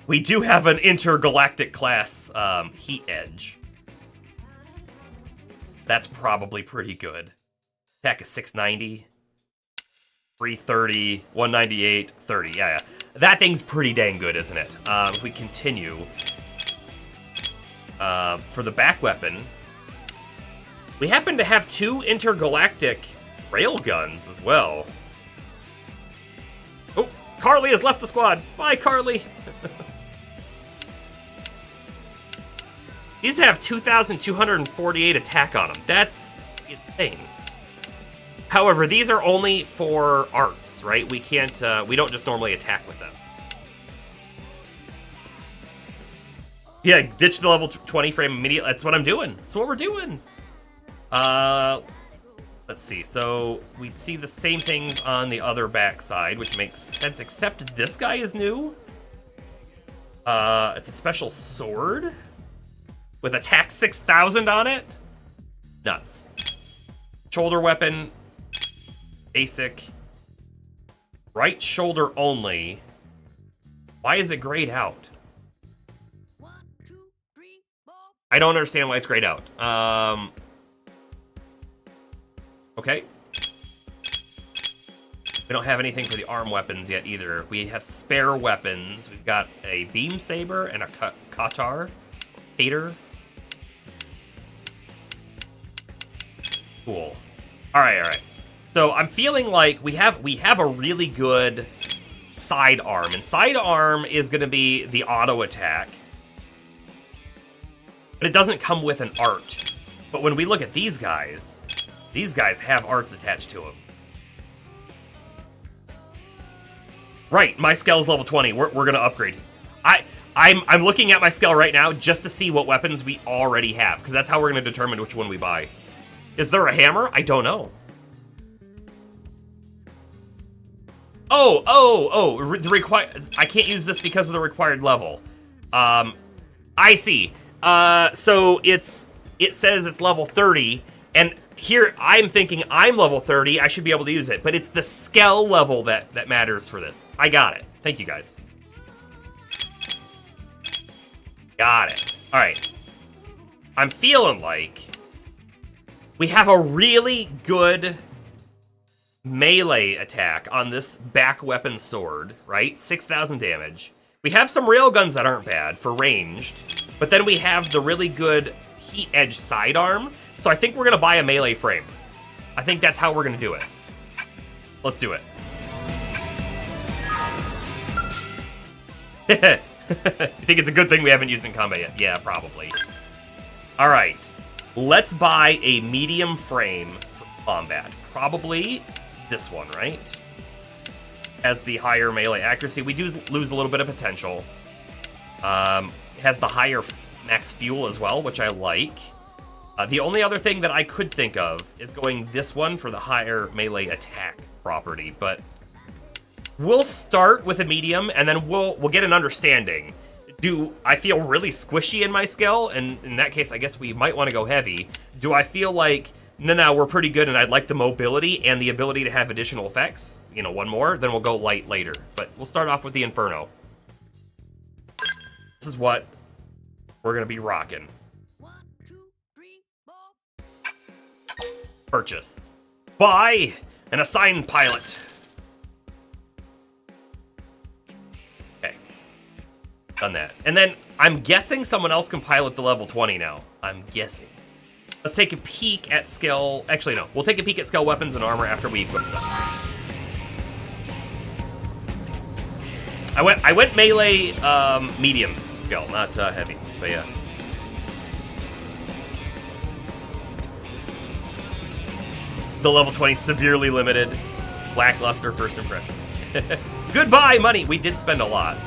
We do have an intergalactic class heat edge. That's probably pretty good. Attack is 690. 330, 198, 30. Yeah. That thing's pretty dang good, isn't it? If we continue, for the back weapon, we happen to have 2 intergalactic railguns as well. Oh, Carly has left the squad. Bye, Carly. These have 2,248 attack on them. That's insane. However, these are only for arts, right? We can't, we don't just normally attack with them. Yeah, ditch the level 20 frame immediately. That's what I'm doing. That's what we're doing. Let's see. So we see the same things on the other backside, which makes sense, except this guy is new. It's a special sword with attack 6,000 on it. Nuts. Shoulder weapon. Basic. Right shoulder only. Why is it grayed out? 1, 2, 3, 4. I don't understand why it's grayed out. Okay. We don't have anything for the arm weapons yet either. We have spare weapons. We've got a beam saber and a katar. Hater. Cool. Alright. So I'm feeling like we have a really good sidearm, and sidearm is going to be the auto attack, but it doesn't come with an art. But when we look at these guys have arts attached to them. Right, my Skell's level 20. We're going to upgrade. I'm looking at my Skell right now just to see what weapons we already have, because that's how we're going to determine which one we buy. Is there a hammer? I don't know. The required. I can't use this because of the required level. I see. So it says it's level 30, and here I'm thinking I'm level 30. I should be able to use it, but it's the Skell level that matters for this. I got it. Thank you guys. Got it. All right. I'm feeling like we have a really good melee attack on this back weapon sword, right? 6,000 damage. We have some railguns that aren't bad for ranged, but then we have the really good heat edge sidearm. So I think we're going to buy a melee frame. I think that's how we're going to do it. Let's do it. You think it's a good thing we haven't used in combat yet? Yeah, probably. All right. Let's buy a medium frame for combat. Probably this one, right? Has the higher melee accuracy. We do lose a little bit of potential. Has the higher max fuel as well, which I like. The only other thing that I could think of is going this one for the higher melee attack property, but we'll start with a medium, and then we'll get an understanding. Do I feel really squishy in my Skell? And in that case, I guess we might want to go heavy. Do I feel like, no, we're pretty good, and I'd like the mobility and the ability to have additional effects? You know, one more, then we'll go light later. But we'll start off with the Inferno. This is what we're going to be rocking. 1, 2, 3, 4. Purchase. Buy an assigned pilot. Done that. And then I'm guessing someone else can pilot the level 20 now. I'm guessing. Let's take a peek at Skell. Actually, no. We'll take a peek at Skell weapons and armor after we equip stuff. I went melee mediums Skell, not heavy. But yeah. The level 20 severely limited. Lackluster first impression. Goodbye, money. We did spend a lot.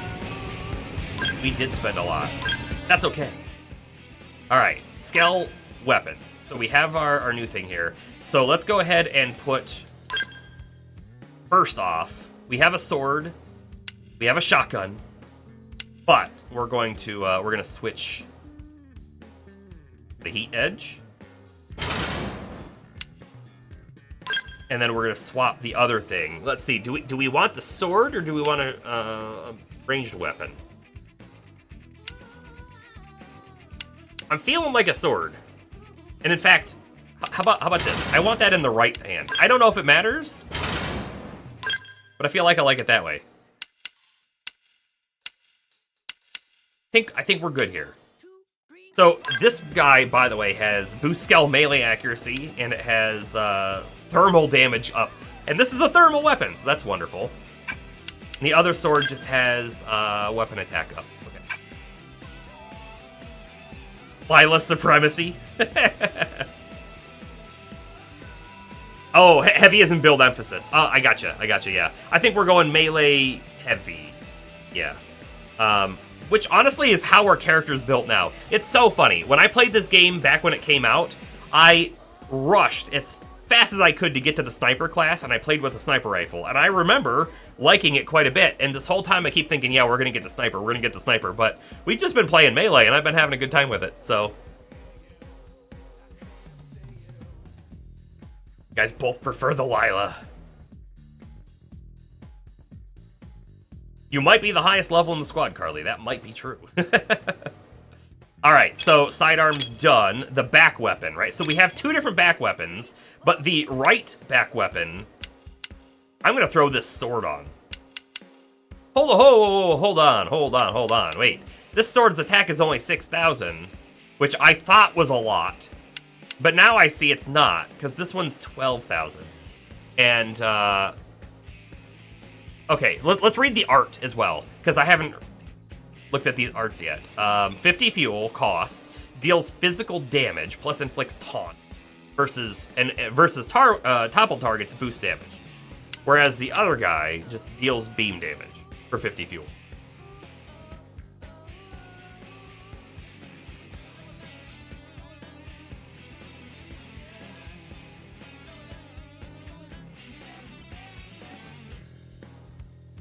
That's okay. All right, Skell weapons. So we have our new thing here. so let's go ahead and put... First off, we have a sword, we have a shotgun, but we're going to switch the heat edge. And then we're gonna swap the other thing. Let's see, do we want the sword or do we want a ranged weapon? I'm feeling like a sword. And in fact, how about this? I want that in the right hand. I don't know if it matters, but I feel like I like it that way. I think we're good here. So this guy, by the way, has boost Skell melee accuracy, and it has thermal damage up. And this is a thermal weapon, so that's wonderful. And the other sword just has weapon attack up. Okay. Lila supremacy. Oh, heavy isn't build emphasis. Oh, I gotcha, yeah. I think we're going melee heavy. Yeah. Which honestly is how our character's built now. It's so funny. When I played this game back when it came out, I rushed as fast as I could to get to the sniper class, and I played with a sniper rifle. And I remember liking it quite a bit. And this whole time I keep thinking, yeah, we're gonna get the sniper, but we've just been playing melee, and I've been having a good time with it, so. You guys both prefer the Lila. You might be the highest level in the squad, Carly. That might be true. Alright, so sidearm's done. The back weapon, right? So we have two different back weapons, but the right back weapon, I'm going to throw this sword on. Hold on. Wait. This sword's attack is only 6,000, which I thought was a lot. But now I see it's not, because this one's 12,000. And, okay, let's read the art as well, because I haven't looked at these arts yet. 50 fuel cost, deals physical damage, plus inflicts taunt, versus toppled targets boost damage. Whereas the other guy just deals beam damage for 50 fuel.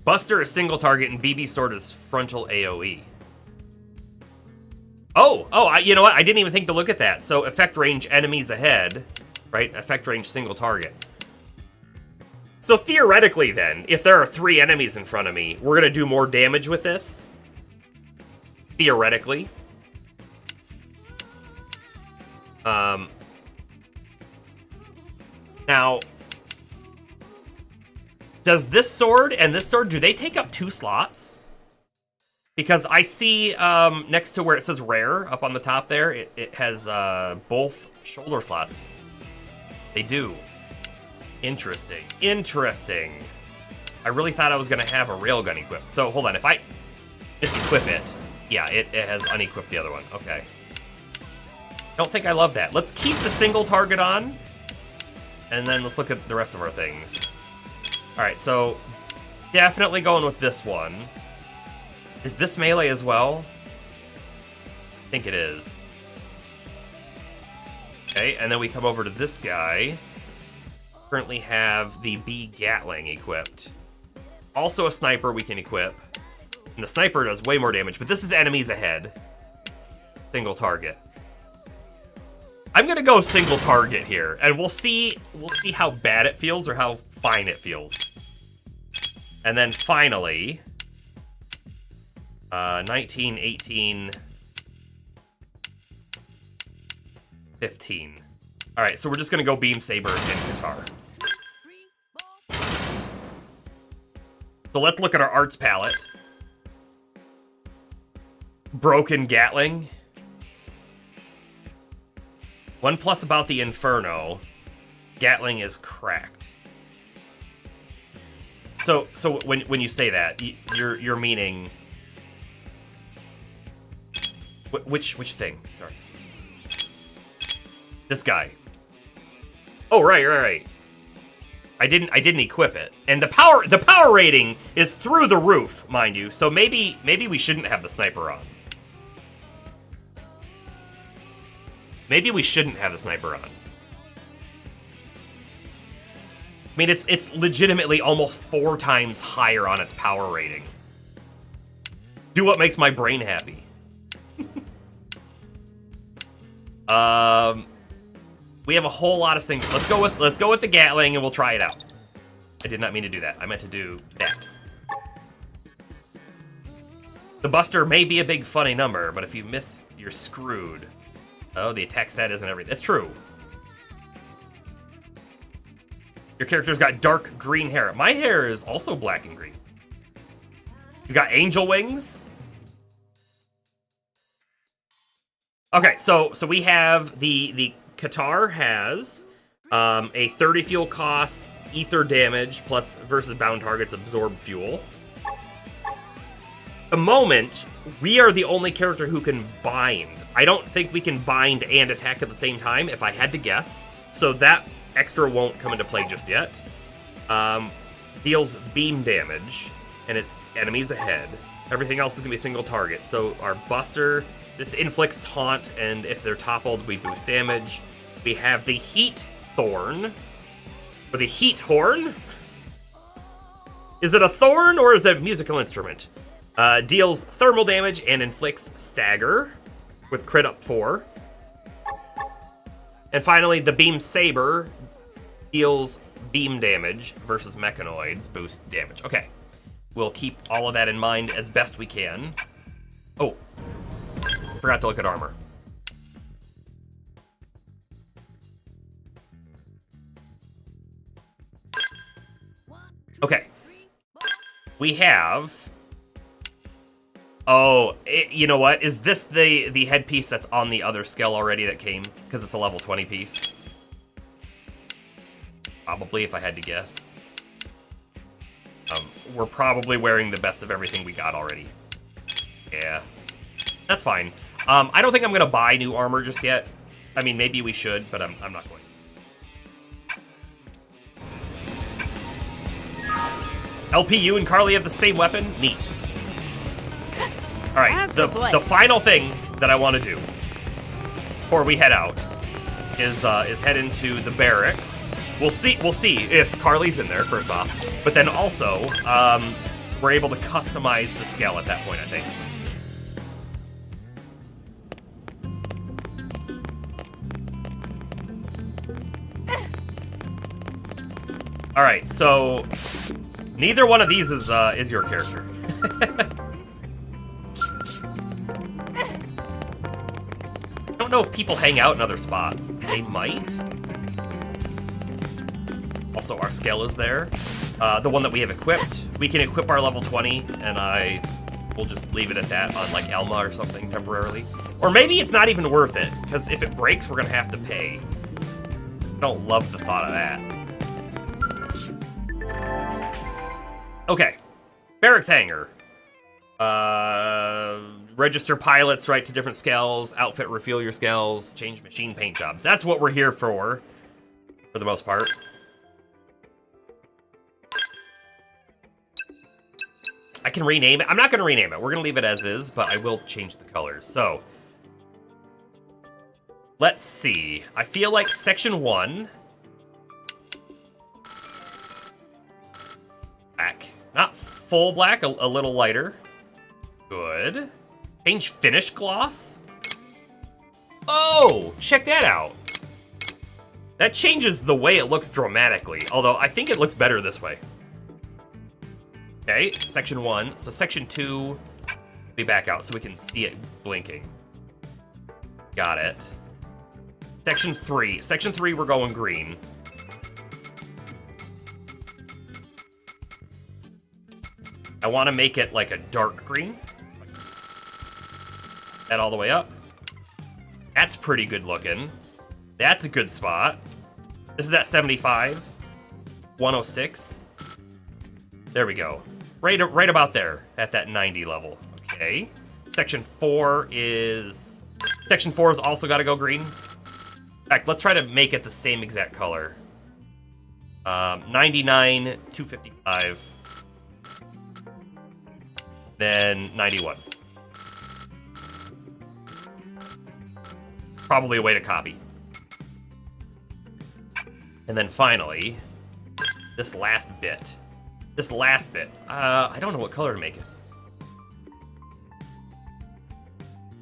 Buster is single target and BB Sword is frontal AoE. You know what? I didn't even think to look at that. So effect range enemies ahead, right? Effect range single target. So theoretically then, if there are 3 enemies in front of me, we're gonna do more damage with this. Theoretically. Now, does this sword and this sword, do they take up 2 slots? Because I see next to where it says rare, up on the top there, it has both shoulder slots. They do. Interesting. I really thought I was going to have a railgun equipped. So hold on, if I just equip it, yeah, it has unequipped the other one. Okay. Don't think I love that. Let's keep the single target on, and then let's look at the rest of our things. Alright, so definitely going with this one. Is this melee as well? I think it is. Okay, and then we come over to this guy. Currently have the B Gatling equipped. Also a sniper we can equip. And the sniper does way more damage, but this is enemies ahead. Single target. I'm gonna go single target here, and we'll see how bad it feels or how fine it feels. And then finally, 19, 18, 15. All right, so we're just gonna go beam saber and guitar. So let's look at our arts palette. Broken Gatling. 1 plus about the Inferno. Gatling is cracked. So when you say that, you're meaning which thing? Sorry. This guy. Oh, right. I didn't equip it. And the power rating is through the roof, mind you. So maybe we shouldn't have the sniper on. Maybe we shouldn't have the sniper on. mean, it's legitimately almost 4 times higher on its power rating. Do what makes my brain happy. We have a whole lot of things. Let's go with the Gatling and we'll try it out. I did not mean to do that. I meant to do that. The Buster may be a big funny number, but if you miss, you're screwed. Oh, the attack stat isn't everything. That's true. Your character's got dark green hair. My hair is also black and green. You got angel wings. Okay, so we have the Qatar has a 30 fuel cost, ether damage, plus versus bound targets absorb fuel. The moment, we are the only character who can bind. I don't think we can bind and attack at the same time, if I had to guess. So that extra won't come into play just yet. Deals beam damage, and it's enemies ahead. Everything else is going to be a single target. So our Buster, this inflicts taunt, and if they're toppled, we boost damage. We have the Heat Thorn, or the Heat Horn? Is it a thorn, or is it a musical instrument? Deals thermal damage and inflicts stagger with crit up 4. And finally, the Beam Saber deals beam damage versus mechanoids, boost damage. Okay, we'll keep all of that in mind as best we can. Oh, forgot to look at armor. Okay, we have... Oh, you know what? Is this the headpiece that's on the other Skell already that came? Because it's a level 20 piece. Probably, if I had to guess. We're probably wearing the best of everything we got already. Yeah, that's fine. I don't think I'm going to buy new armor just yet. I mean, maybe we should, but I'm not going. LPU and Carly have the same weapon? Neat. All right, the final thing that I want to do before we head out is head into the barracks. We'll see if Carly's in there first off, but then also we're able to customize the Skell at that point, I think. All right, so neither one of these is your character. I don't know if people hang out in other spots. They might. Also, our Skell is there. The one that we have equipped. We can equip our level 20, and we'll just leave it at that on, like, Elma or something temporarily. Or maybe it's not even worth it, because if it breaks, we're going to have to pay. I don't love the thought of that. Okay. Barracks hangar. Register pilots, right, to different Skells, outfit, refuel your Skells, change machine paint jobs. That's what we're here for the most part. I can rename it. I'm not going to rename it. We're going to leave it as is, but I will change the colors. So, let's see. I feel like Section 1... Black. Not full black, a little lighter. Good. Change finish gloss? Oh, check that out. That changes the way it looks dramatically, although I think it looks better this way. Okay, Section 1. So Section 2, be back out so we can see it blinking. Got it. Section 3. Section 3, we're going green. I want to make it like a dark green. That all the way up. That's pretty good looking. That's a good spot. This is at 75. 106. There we go. Right about there at that 90 level. Okay. Section 4 is... Section 4 has also got to go green. In fact, let's try to make it the same exact color. 99, 255. Then 91. Probably a way to copy. And then finally, This last bit. I don't know what color to make it.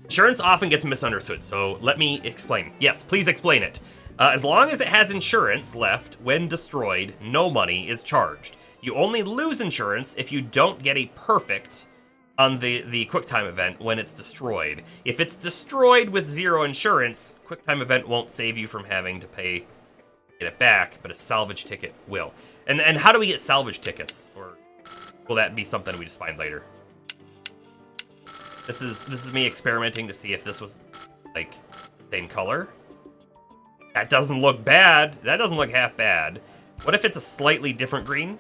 Insurance often gets misunderstood, so let me explain. Yes, please explain it. As long as it has insurance left when destroyed, no money is charged. You only lose insurance if you don't get a perfect on the QuickTime event when it's destroyed. If it's destroyed with 0 insurance, QuickTime event won't save you from having to pay to get it back, but a salvage ticket will. And how do we get salvage tickets? Or will that be something we just find later? This is me experimenting to see if this was like the same color. That doesn't look bad. That doesn't look half bad. What if it's a slightly different green?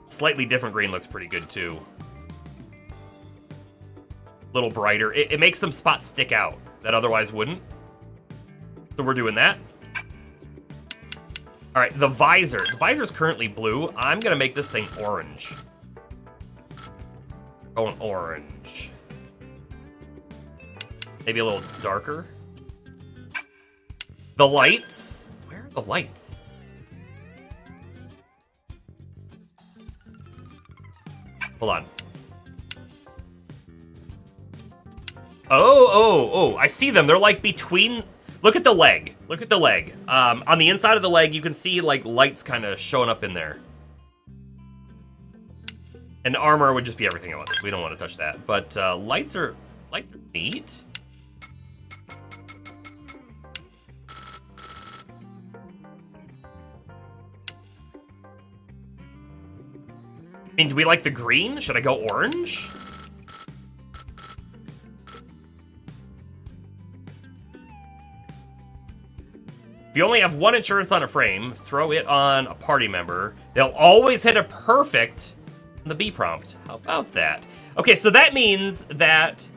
Slightly different green looks pretty good too. A little brighter. It makes some spots stick out that otherwise wouldn't. So we're doing that. All right, the visor. The visor's currently blue. I'm gonna make this thing orange. Going orange. Maybe a little darker. The lights. Where are the lights? Hold on. Oh, I see them. They're like between... Look at the leg. Look at the leg. On the inside of the leg, you can see like lights kind of showing up in there. And armor would just be everything else. We don't want to touch that. But lights are neat. I mean, do we like the green? Should I go orange? If you only have 1 insurance on a frame, throw it on a party member. They'll always hit a perfect on the B prompt. How about that? Okay, so that means that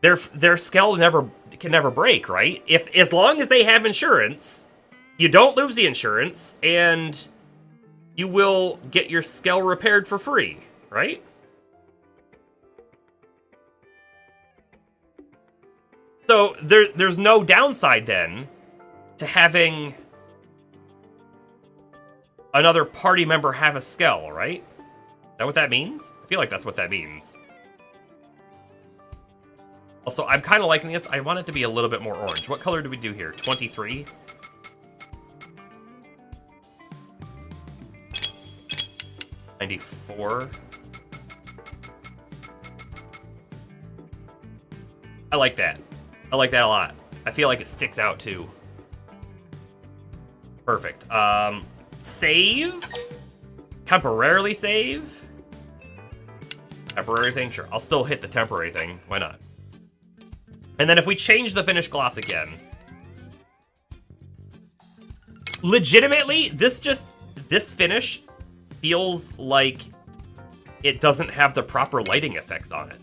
their Skell can never break, right? As long as they have insurance, you don't lose the insurance, and you will get your Skell repaired for free, right? So there's no downside then to having another party member have a Skell, right? Is that what that means? I feel like that's what that means. Also, I'm kind of liking this. I want it to be a little bit more orange. What color do we do here? 23? $94. I like that. I like that a lot. I feel like it sticks out too. Perfect. Save? Temporarily save? Temporary thing? Sure. I'll still hit the temporary thing. Why not? And then if we change the finish gloss again. Legitimately, this finish feels like it doesn't have the proper lighting effects on it.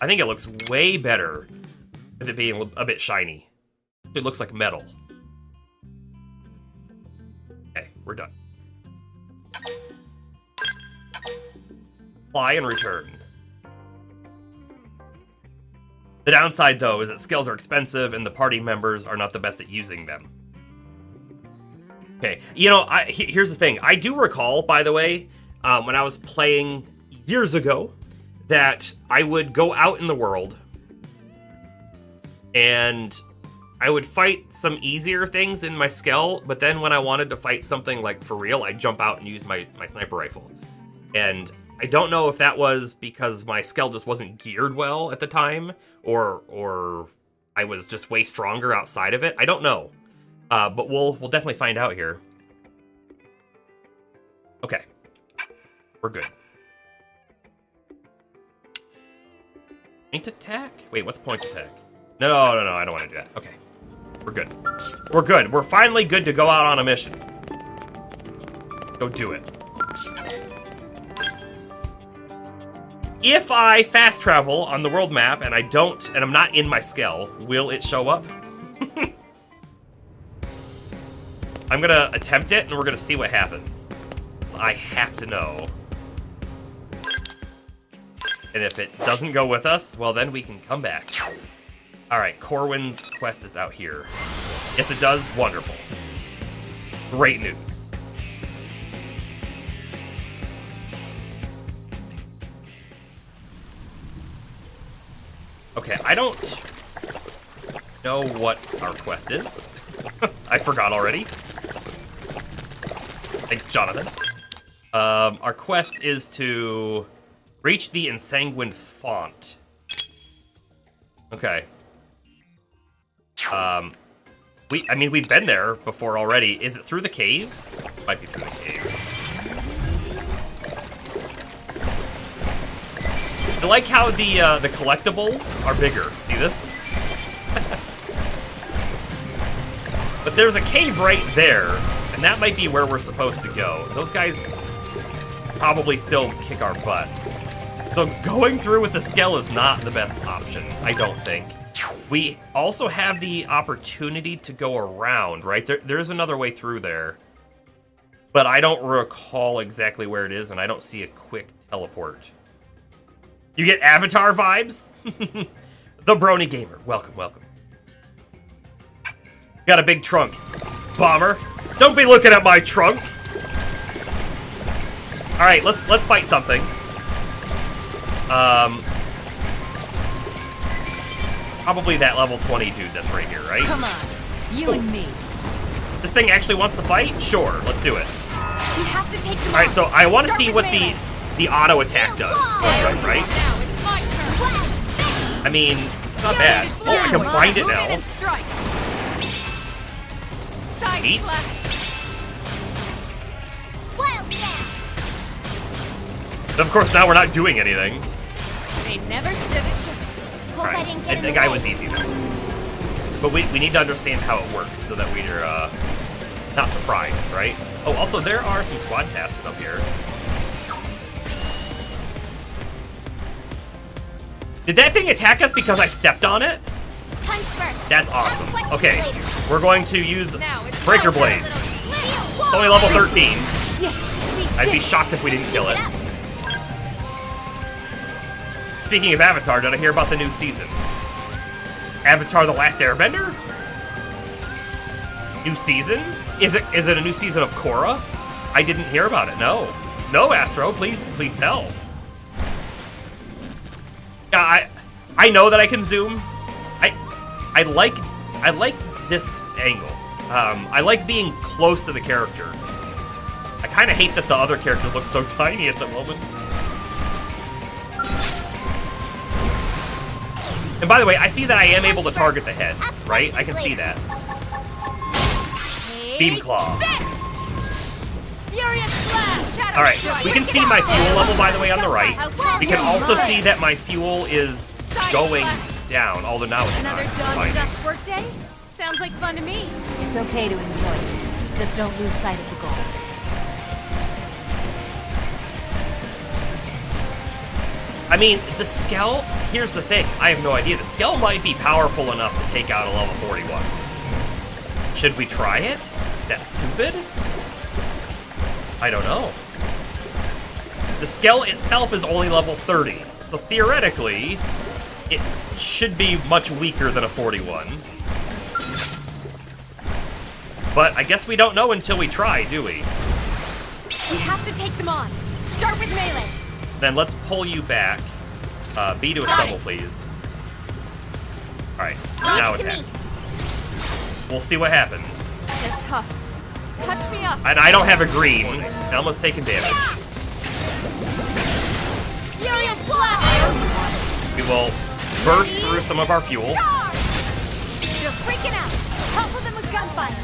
I think it looks way better with it being a bit shiny. It looks like metal. Okay, we're done. Fly and return. The downside, though, is that Skells are expensive and the party members are not the best at using them. Okay, you know, here's the thing. I do recall, by the way, when I was playing years ago, that I would go out in the world and I would fight some easier things in my Skell, but then when I wanted to fight something like for real, I'd jump out and use my sniper rifle. And I don't know if that was because my Skell just wasn't geared well at the time, or I was just way stronger outside of it. I don't know. But we'll definitely find out here. Okay. We're good. Point attack? Wait, what's point attack? No, I don't want to do that. Okay. We're good. We're good. We're finally good to go out on a mission. Go do it. If I fast travel on the world map and I'm not in my Skell, will it show up? I'm gonna attempt it, and we're gonna see what happens. So I have to know. And if it doesn't go with us, well, then we can come back. All right, Corwin's quest is out here. Yes, it does. Wonderful. Great news. Okay, I don't know what our quest is. I forgot already. Thanks, Jonathan. Our quest is to reach the ensanguined font. Okay. I mean, we've been there before already. Is it through the cave? Might be through the cave. I like how the collectibles are bigger. See this? But there's a cave right there, and that might be where we're supposed to go. Those guys probably still kick our butt. So going through with the Skell is not the best option, I don't think. We also have the opportunity to go around, right? There's another way through there. But I don't recall exactly where it is, and I don't see a quick teleport. You get Avatar vibes? The Brony Gamer. Welcome, welcome. Got a big trunk. Bomber. Don't be looking at my trunk. Alright, let's fight something. Probably that level 20 dude that's right here, right? Come on, you and me. This thing actually wants to fight? Sure, let's do it. We have to take them Alright, on. so I want to Start see with what melee. the auto attack does. Right? Now it's my turn. I mean, it's not bad. Oh, I can bind it Move in now. and strike. Side Eat. flash. But of course, now we're not doing anything. They never stood a chance. Alright, and the guy was easy though. But we need to understand how it works so that we're not surprised, right? Oh, also there are some squad tasks up here. Did that thing attack us because I stepped on it? Punch first. That's awesome. Okay, we're going to use Now it's Breaker my Blade. turn. It's only level 13. Yes, I'd be shocked if we didn't kill it. Speaking of Avatar, did I hear about the new season? Avatar: The Last Airbender? New season? Is it a new season of Korra? I didn't hear about it. No, Astro, please tell. Yeah, I know that I can zoom. I like this angle. I like being close to the character. I kind of hate that the other characters look so tiny at the moment. And by the way, I see that I am able to target the head, right? I can see that. Beam Claw. Furious flash. Shadow Alright, strike. we can see my fuel level, by the way, on the right. We can also see that my fuel is going down, although now it's not. Another done Fine. dust work day? Sounds like fun to me. It's okay to enjoy it. Just don't lose sight of the goal. I mean, the Skell, here's the thing. I have no idea. The Skell might be powerful enough to take out a level 41. Should we try it? Is that stupid? I don't know. The Skell itself is only level 30, so theoretically, it should be much weaker than a 41. But I guess we don't know until we try, do we? We have to take them on. Start with melee. Then let's pull you back. B to assemble, please. Alright, now attack. We'll see what happens. They're tough. Touch me up. And I don't have a green. Elma's taking damage. Furious flash. We will burst through some of our fuel. Charge. They're freaking out. Topple them with gunfire.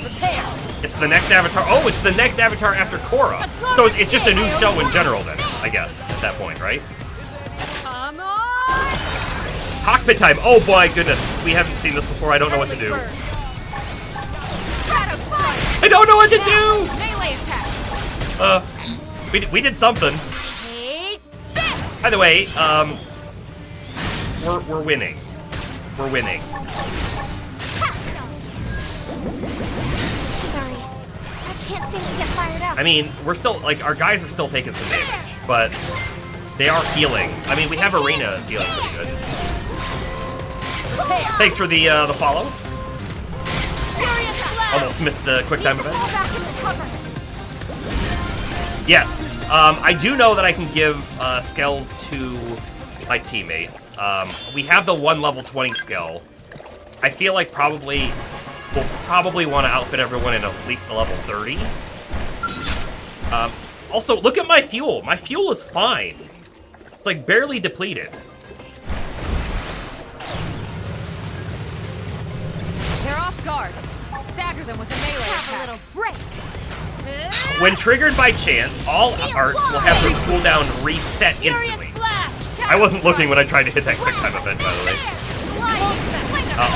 Prepare. It's the next avatar. Oh, it's the next avatar after Korra. So it's just a new show in general then, I guess, at that point, right? Come on. Cockpit time. Oh boy, goodness. We haven't seen this before. I don't know what to do. Shadow strike. I don't know what to do! Melee attack. We did something. Take this. By the way, we're winning. We're winning. Sorry. I can't seem to get fired up. I mean, we're still, like, our guys are still taking some damage, but they are healing. I mean, we have Arena is healing pretty good. Thanks for the follow. Furious flash. Almost almost missed the quick time event. Fall back into cover. Yes, I do know that I can give Skells to my teammates. We have the one level 20 Skell. I feel like we'll probably want to outfit everyone in at least a level 30. Also, look at my fuel. My fuel is fine. It's like barely depleted. They're off guard. Stagger them with a melee Have a attack. little break. When triggered by chance, all arts will have their cooldown reset instantly. I wasn't looking when I tried to hit that quick time event, by the way.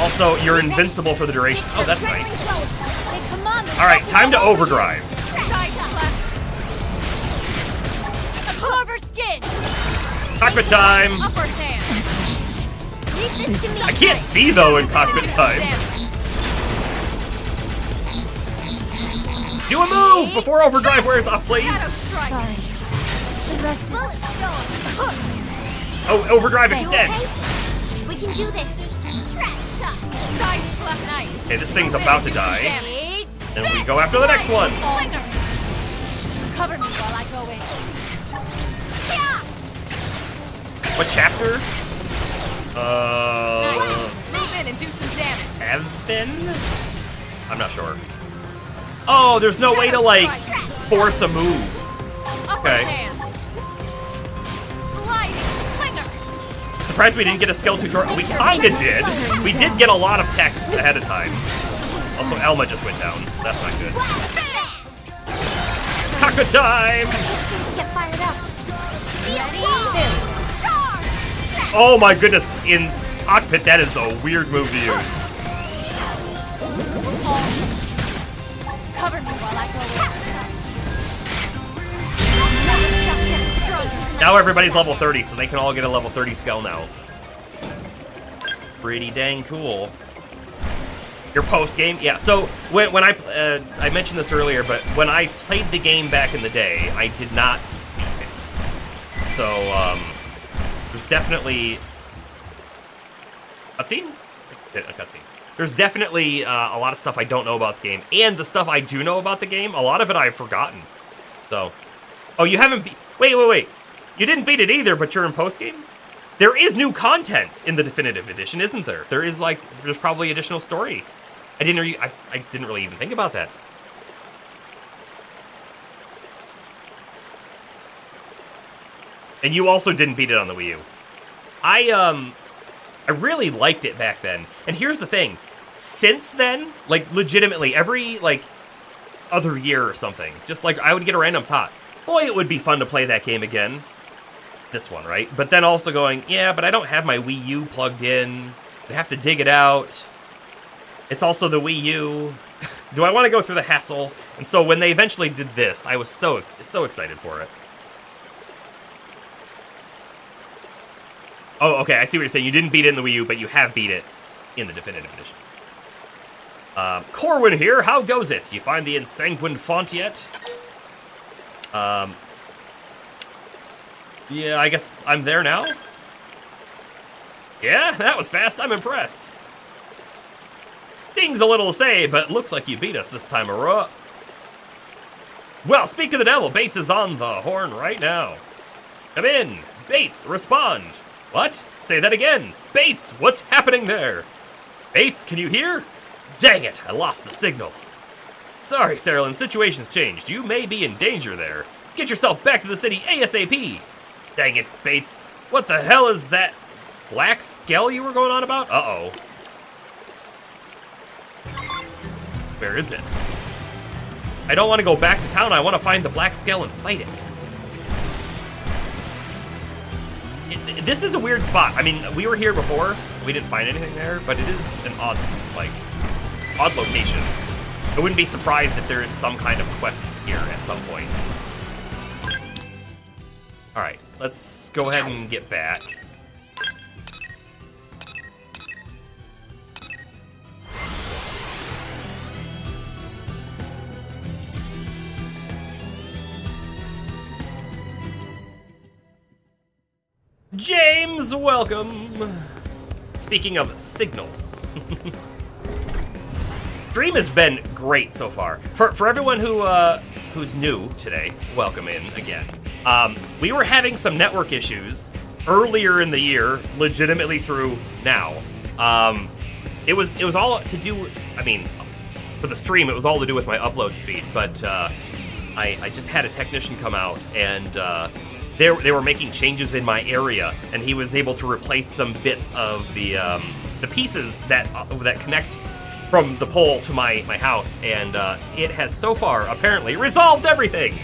Also, you're invincible for the duration. Oh, that's nice. Alright, time to overdrive. Clover skin. Cockpit time! Upper hand. Leave this to me. I can't see, though, in cockpit time. Do a move before overdrive wears off, please. Strike. Sorry. The rest is... Oh, overdrive extend. We can do this. Trash talk. Side slap. Nice. Okay, this thing's about to die. Damage. And we go after the next one. Cover me while I go in. What chapter? Nice. Move in and do some damage. 7? I'm not sure. Oh, there's no way to, like, force a move. Upper Okay. hand. Sliding slinger. Surprised we didn't get a skill tutorial. We kinda did. We did get a lot of text ahead of time. Also, Elma just went down. That's not good. Cockpit time! Get fired up. Oh my goodness, in cockpit, that is a weird move to use. Cover me while I go in. Now everybody's level 30, so they can all get a level 30 Skell now. Pretty dang cool. Your post game, yeah. So when I mentioned this earlier, but when I played the game back in the day, I did not beat it. So there's definitely cutscene. A cutscene. There's definitely a lot of stuff I don't know about the game, and the stuff I do know about the game, a lot of it I've forgotten. So, oh, you haven't beat. Wait. You didn't beat it either, but you're in post game. There is new content in the definitive edition, isn't there? There's probably additional story. I didn't really even think about that. And you also didn't beat it on the Wii U. I really liked it back then. And here's the thing. Since then, like, legitimately, every, like, other year or something, just, like, I would get a random thought. Boy, it would be fun to play that game again. This one, right? But then also going, yeah, but I don't have my Wii U plugged in. I have to dig it out. It's also the Wii U. Do I want to go through the hassle? And so when they eventually did this, I was so excited for it. Oh, okay, I see what you're saying. You didn't beat it in the Wii U, but you have beat it in the definitive edition. Corwin here, how goes it? You find the ensanguined font yet? Yeah, I guess I'm there now? Yeah, that was fast, I'm impressed. Things a little to say, but looks like you beat us this time around. Well, speak of the devil, Bates is on the horn right now. Come in, Bates, respond. What? Say that again. Bates, what's happening there? Bates, can you hear? Dang it, I lost the signal. Sorry, Sarah, situation's changed. You may be in danger there. Get yourself back to the city ASAP. Dang it, Bates. What the hell is that black Skell you were going on about? Uh-oh. Where is it? I don't want to go back to town. I want to find the black Skell and fight it. This is a weird spot. I mean, we were here before. We didn't find anything there, but it is an odd location. I wouldn't be surprised if there is some kind of quest here at some point. Alright, let's go ahead and get back. James, welcome! Speaking of signals. stream has been great so far. For everyone who's new today, welcome in again. We were having some network issues earlier in the year, legitimately through now. It was all to do. I mean, for the stream, it was all to do with my upload speed. But I just had a technician come out, and they were making changes in my area, and he was able to replace some bits of the pieces that connect from the pole to my house, and it has so far apparently resolved everything.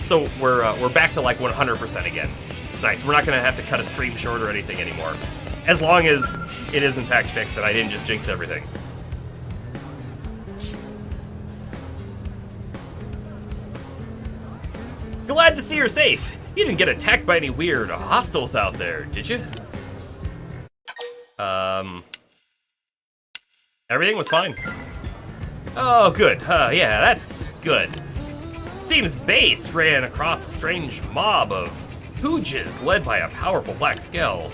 So we're back to like 100% again. It's nice. We're not gonna have to cut a stream short or anything anymore, as long as it is in fact fixed and I didn't just jinx everything. Glad to see you're safe. You didn't get attacked by any weird hostiles out there, did you? Everything was fine. Oh, good. Yeah, that's good. Seems Bates ran across a strange mob of hooges led by a powerful black Skell.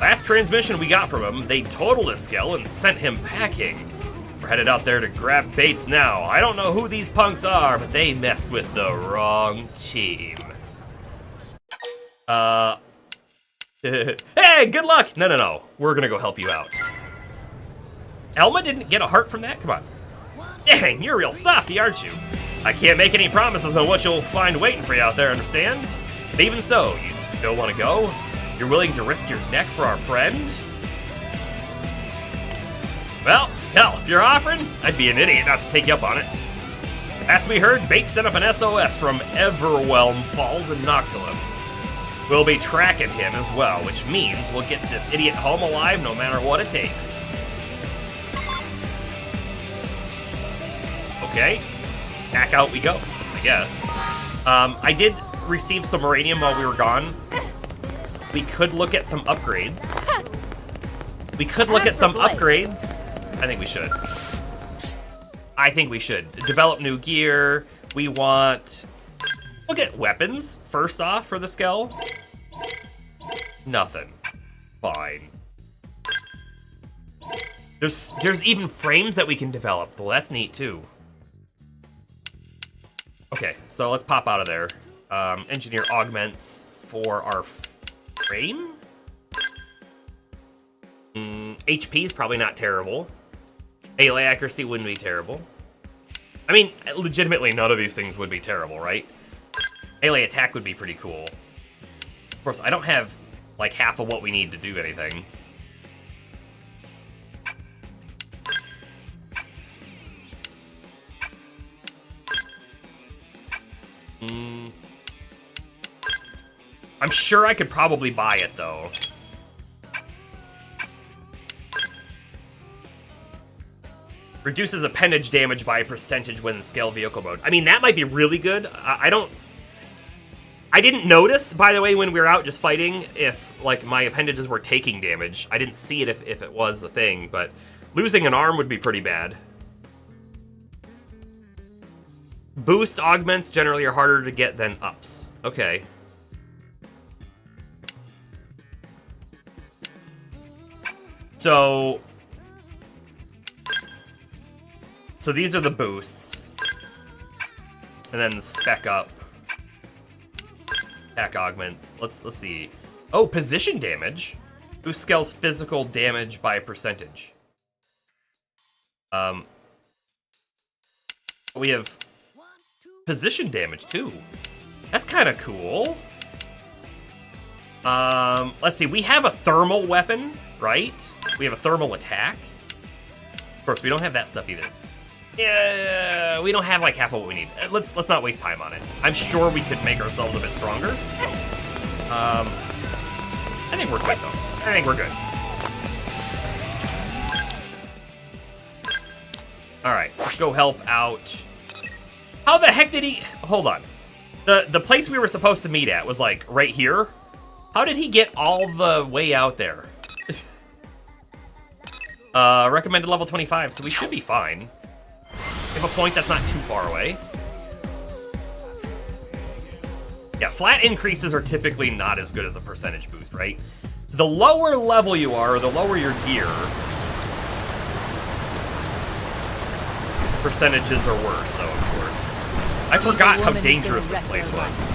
Last transmission we got from him, they totaled a Skell and sent him packing. We're headed out there to grab Bates now. I don't know who these punks are, but they messed with the wrong team. Hey, good luck! No. We're gonna go help you out. Elma didn't get a heart from that? Come on. Dang, you're real softy, aren't you? I can't make any promises on what you'll find waiting for you out there, understand? But even so, you still want to go? You're willing to risk your neck for our friend? Well, hell, if you're offering, I'd be an idiot not to take you up on it. Last we heard, Bates sent up an SOS from Everwhelm Falls in Noctilum. We'll be tracking him as well, which means we'll get this idiot home alive no matter what it takes. Okay, back out we go, I guess. I did receive some uranium while we were gone. We could look at some upgrades. I think we should. Develop new gear. We want... We'll get weapons, first off, for the Skell. Nothing. Fine. There's even frames that we can develop. Well, that's neat, too. Okay, so let's pop out of there. Engineer augments for our frame? HP is probably not terrible. Melee accuracy wouldn't be terrible. I mean, legitimately, none of these things would be terrible, right? Melee attack would be pretty cool. Of course, I don't have, like, half of what we need to do anything. I'm sure I could probably buy it, though. Reduces appendage damage by a percentage when in Skell vehicle mode. I mean, that might be really good. I didn't notice, by the way, when we were out just fighting, if, like, my appendages were taking damage. I didn't see it if it was a thing, but losing an arm would be pretty bad. Boost augments generally are harder to get than ups. Okay. So these are the boosts. And then the spec up. Attack augments. Let's see. Oh, position damage. Boost Skell's physical damage by a percentage. We have position damage too. That's kind of cool. Let's see. We have a thermal weapon, right? We have a thermal attack. Of course, we don't have that stuff either. Yeah, we don't have like half of what we need. Let's not waste time on it. I'm sure we could make ourselves a bit stronger. I think we're good though. I think we're good. All right, let's go help out. How the heck did he? Hold on. The place we were supposed to meet at was like right here. How did he get all the way out there? Recommended level 25, so we should be fine. We have a point that's not too far away. Yeah, flat increases are typically not as good as a percentage boost, right? The lower level you are, the lower your gear, percentages are worse, though, of course. I forgot how dangerous this place was.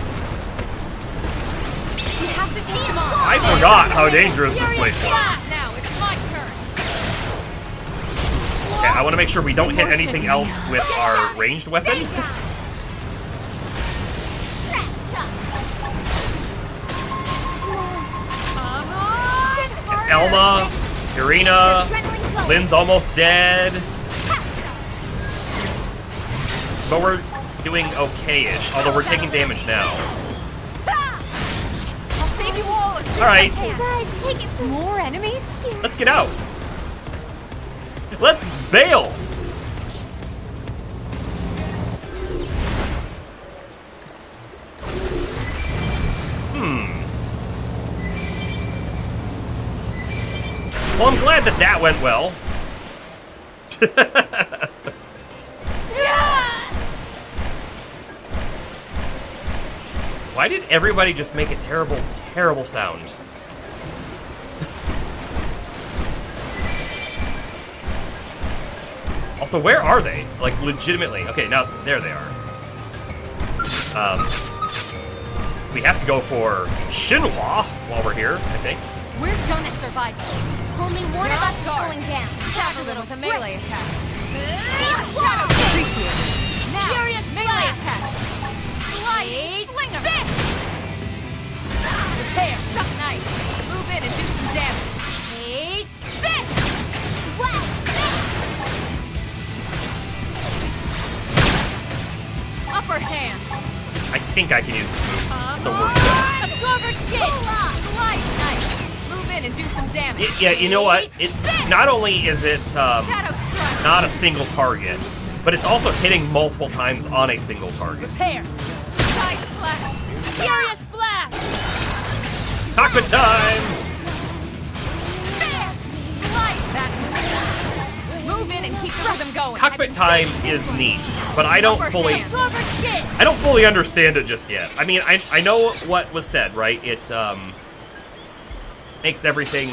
You have to take them all. I forgot how dangerous this place was. Now it's my turn. Okay, I want to make sure we don't hit anything else with our ranged weapon. Elma, Irina, Lynn's almost dead. But we're doing okay-ish, although we're taking damage now. I'll save you all. Alright, Guys, take it from more enemies. let's get out. Let's bail. Well, I'm glad that that went well. Why did everybody just make a terrible, terrible sound? Also, where are they? Like, legitimately. Okay, now, there they are. We have to go for Shinhua while we're here, I think. We're gonna survive this. Only one of us is going down. Stab a little with a melee attack. Shadow Appreciate it. Now, Furious melee blast. attacks. Slide. Sling 'em. This. Repair. Suck nice. Move in and do some damage. Take this. Blast. Upper hand. I think I can use this move. Come So on. we're Clover skin. Slide nice. Move in and do some damage. Yeah, you know what? It not only is it Shadow strike. not a single target, but it's also hitting multiple times on a single target. Repair. Side slash. Furious blast. Cockpit time! Slide that. Move in and keep the rhythm going. Cockpit time is neat, but I don't Upper fully hand. Clover skin. I don't fully understand it just yet. I mean, I know what was said, right? It makes everything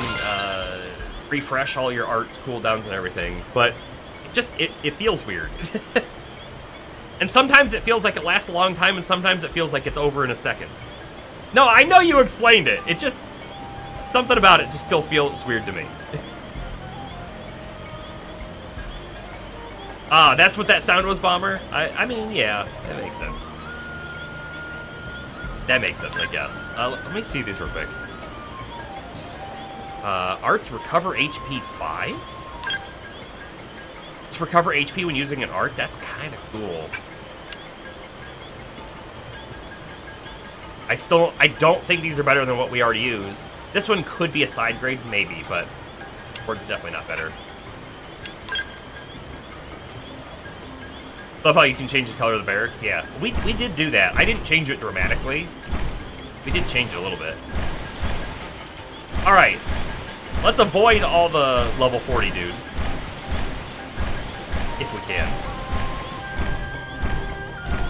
refresh all your arts, cooldowns, and everything, but it feels weird. And sometimes it feels like it lasts a long time, and sometimes it feels like it's over in a second. No, I know you explained it. It just something about it just still feels weird to me. Ah, that's what that sound was, Bomber? I mean, yeah, that makes sense. That makes sense, I guess. Let me see these real quick. Arts recover HP 5? Just recover HP when using an art? That's kind of cool. I don't think these are better than what we already use. This one could be a side grade, maybe, but Ward's definitely not better. Love how you can change the color of the barracks. Yeah, we did do that. I didn't change it dramatically. We did change it a little bit. All right, let's avoid all the level 40 dudes if we can.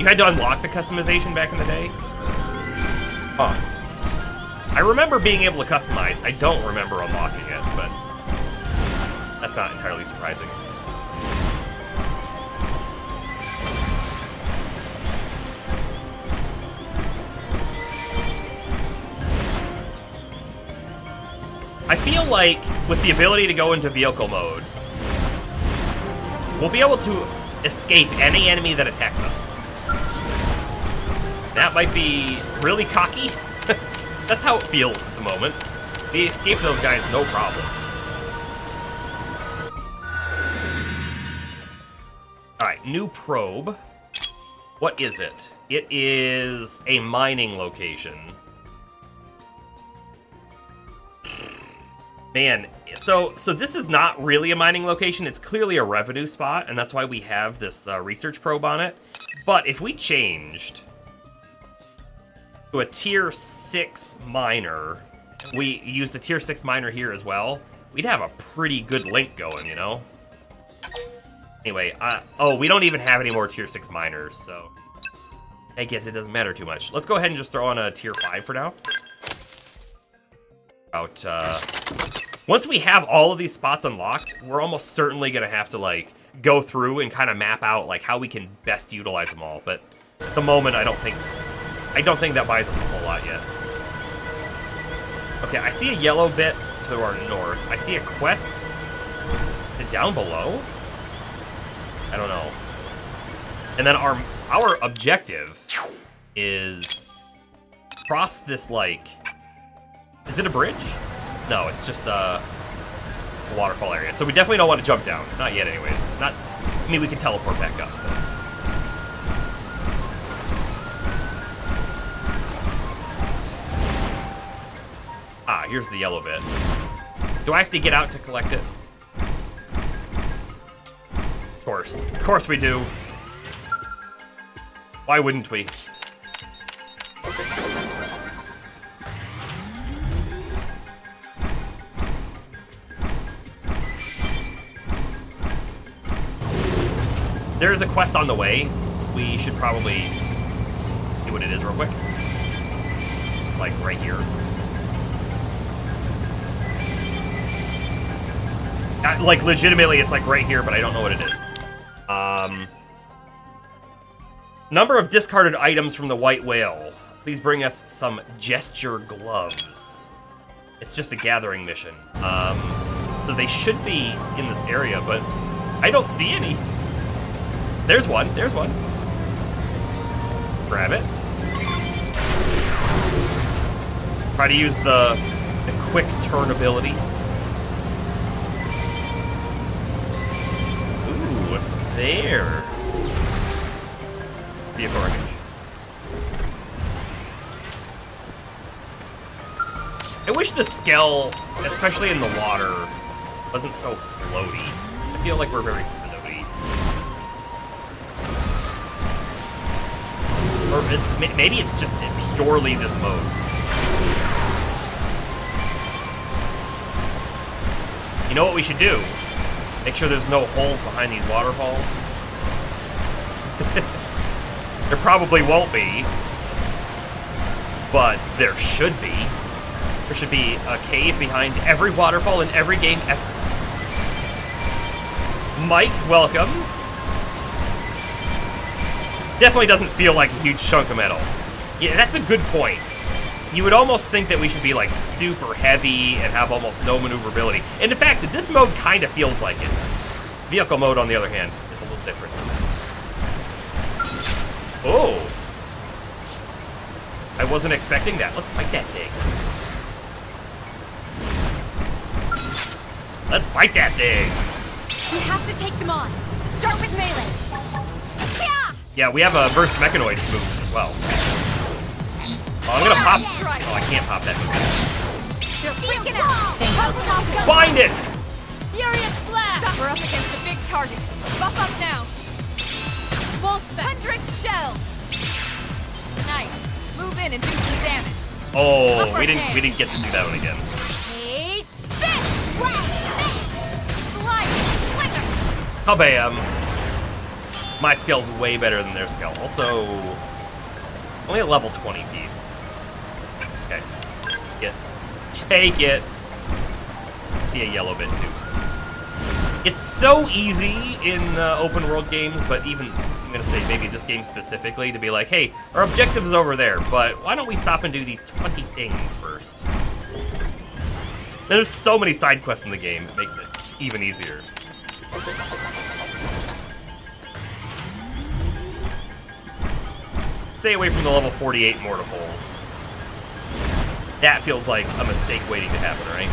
You had to unlock the customization back in the day? Huh. I remember being able to customize. I don't remember unlocking it, but that's not entirely surprising. I feel like with the ability to go into vehicle mode, we'll be able to escape any enemy that attacks us. That might be really cocky. That's how it feels at the moment. We escape those guys no problem. Alright, new probe. What is it? It is a mining location. Man, so this is not really a mining location. It's clearly a revenue spot, and that's why we have this research probe on it. But if we changed to a tier 6 miner, we used a tier 6 miner here as well, we'd have a pretty good link going, you know? Anyway, oh, we don't even have any more tier 6 miners, so I guess it doesn't matter too much. Let's go ahead and just throw on a tier 5 for now. Once we have all of these spots unlocked, we're almost certainly gonna have to, like, go through and kind of map out like how we can best utilize them all. But at the moment, I don't think that buys us a whole lot yet. Okay, I see a yellow bit to our north. I see a quest down below. I don't know. And then our objective is cross this, like, is it a bridge? No, it's just a waterfall area. So we definitely don't want to jump down. Not yet, anyways. I mean, we can teleport back up. But. Ah, here's the yellow bit. Do I have to get out to collect it? Of course we do. Why wouldn't we? There's a quest on the way. We should probably see what it is real quick. Like right here. Like legitimately, it's like right here, but I don't know what it is. Number of discarded items from the White Whale. Please bring us some gesture gloves. It's just a gathering mission. So they should be in this area, but I don't see any. There's one. Grab it. Try to use the quick turn ability. Ooh, what's there? Vehicle wreckage. I wish the Skell, especially in the water, wasn't so floaty. I feel like we're very floaty. Or maybe it's just purely this mode. You know what we should do? Make sure there's no holes behind these waterfalls. There probably won't be, but there should be. There should be a cave behind every waterfall in every game ever. Mike, welcome. Definitely doesn't feel like a huge chunk of metal. Yeah, that's a good point. You would almost think that we should be like super heavy and have almost no maneuverability. And in fact, this mode kind of feels like it. Vehicle mode, on the other hand, is a little different. Oh. I wasn't expecting that. Let's fight that thing. Let's fight that thing. We have to take them on. Start with melee. Yeah, we have a burst mechanoids move as well. Oh, I'm gonna pop. Oh, I can't pop that move. They're freaking out. Bind it! Furious blast. We're up against a big target. Buff up now. 100 shells. Nice. Move in and do some damage. Oh, we didn't get to do that one again. Take this. Slice. Flicker. Kabam. My skill's way better than their skill. Also, only a level 20 piece. Okay. Take it. See a yellow bit too. It's so easy in open world games, but even, I'm gonna say maybe this game specifically, to be like, hey, our objective is over there, but why don't we stop and do these 20 things first? There's so many side quests in the game, it makes it even easier. Stay away from the level 48 mortals. That feels like a mistake waiting to happen, right?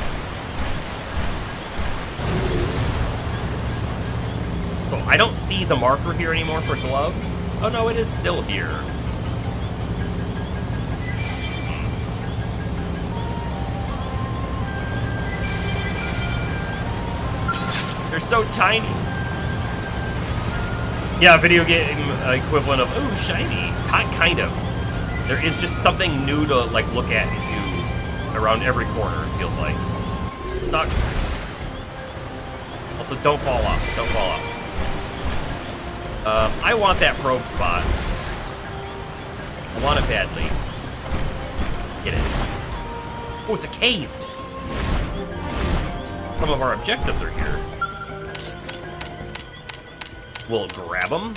So I don't see the marker here anymore for gloves. Oh no, it is still here. They're so tiny. Yeah, video game equivalent of, ooh, shiny. Kind of. There is just something new to like look at and do around every corner, it feels like. Stuck. Also, don't fall off. Don't fall off. I want that probe spot. I want it badly. Get it. Oh, it's a cave. Some of our objectives are here. We'll grab them.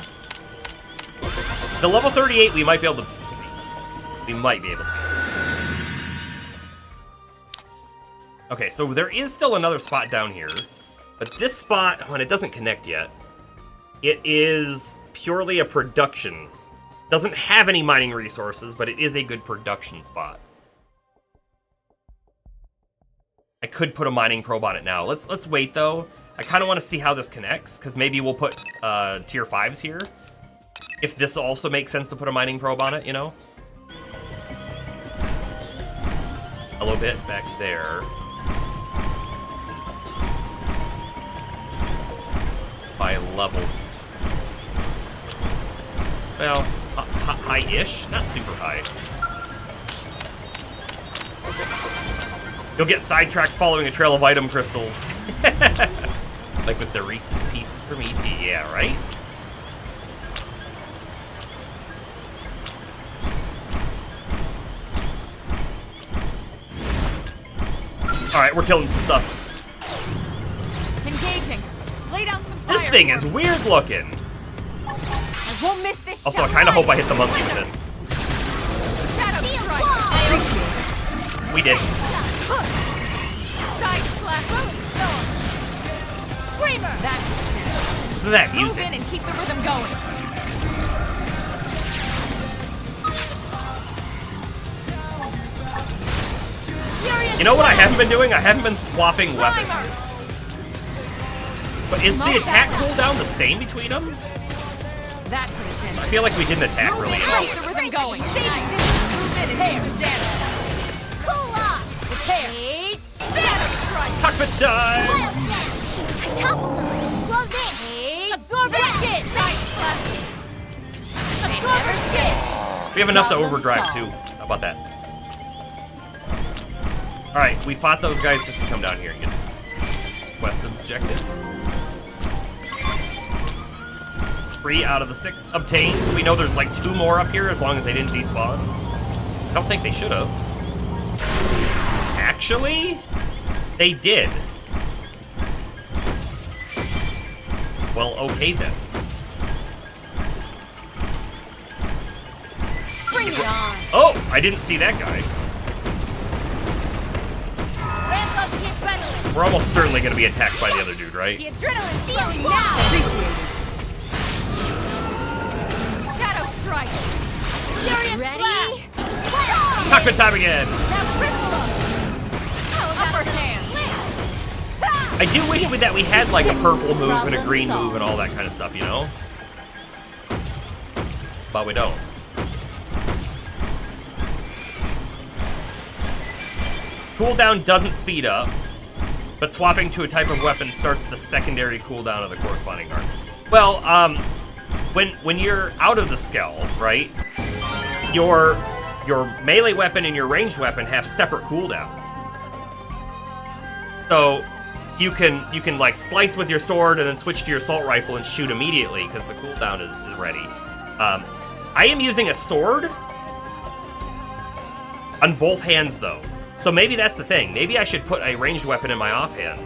The level 38 we might be able to beat. We might be able to beat. Okay, so there is still another spot down here. But this spot, when it doesn't connect yet, it is purely a production. Doesn't have any mining resources, but it is a good production spot. I could put a mining probe on it now. Let's wait though. I kind of want to see how this connects, because maybe we'll put tier 5s here. If this also makes sense to put a mining probe on it, you know? A little bit back there. By levels. Well, high-ish? Not super high. You'll get sidetracked following a trail of item crystals. Like with the Reese's Pieces from E.T., yeah, right? Alright, we're killing some stuff. Engaging. Lay down some fire. This thing is weird looking. I won't miss this. Also, I kind of hope I hit the monkey with this. Shadow strike. I appreciate it. We did. Side slash. Screamer. That. Listen to that Move music. in and keep the rhythm going. Furious You know what I haven't been doing? I haven't been swapping weapons. Primer. But is the attack cooldown the same between them? That could have done I it. feel like we didn't attack really Keep well. the rhythm going. Nice. Move in and do some damage. Cool off. Tear. Shadow strike. Cockpit time! I toppled him. Close in. Absorb it. Side slash. Absorber stitch. We have enough to overdrive too. How about that? Alright, we fought those guys just to come down here and get quest objectives. 3 out of the 6 obtained. We know there's like 2 more up here as long as they didn't despawn. I don't think they should have. Actually, they did. Well, okay then. Bring it on. Oh, I didn't see that guy. Ramp up the adrenaline. We're almost certainly going to be attacked by the other dude, right? The adrenaline's flowing now. Appreciate it. Shadow strike. Furious ready? Cockpit time again! Now ripple up. How about upper hand? I do wish that we had like a purple move and a green move and all that kind of stuff, you know? But we don't. Cooldown doesn't speed up, but swapping to a type of weapon starts the secondary cooldown of the corresponding card. Well, when you're out of the Skell, right? Your melee weapon and your ranged weapon have separate cooldowns. So you can like slice with your sword and then switch to your assault rifle and shoot immediately because the cooldown is ready. I am using a sword on both hands though. So maybe that's the thing. Maybe I should put a ranged weapon in my offhand.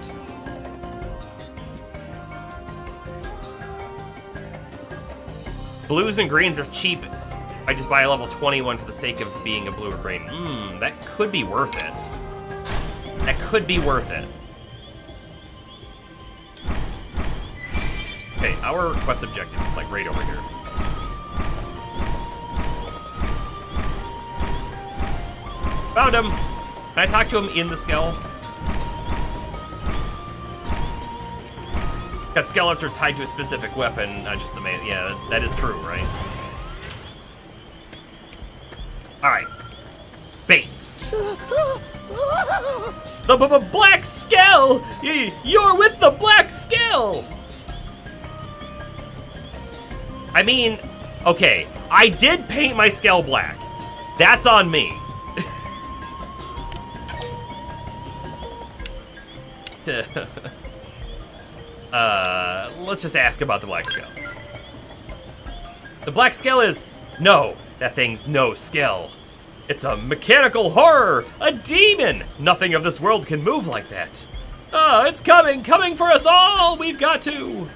Blues and greens are cheap. I just buy a level 21 for the sake of being a blue or green. That could be worth it. That could be worth it. Okay, our quest objective is like right over here. Found him! Can I talk to him in the Skell? Because skeletons are tied to a specific weapon, not just the main. Yeah, that is true, right? Alright. Bates. The Black Skell! You're with the Black Skell! I mean, okay, I did paint my Skell black. That's on me. Let's just ask about the Black Skell. The Black Skell is... No, that thing's no Skell. It's a mechanical horror, a demon. Nothing of this world can move like that. It's coming for us all. We've got to.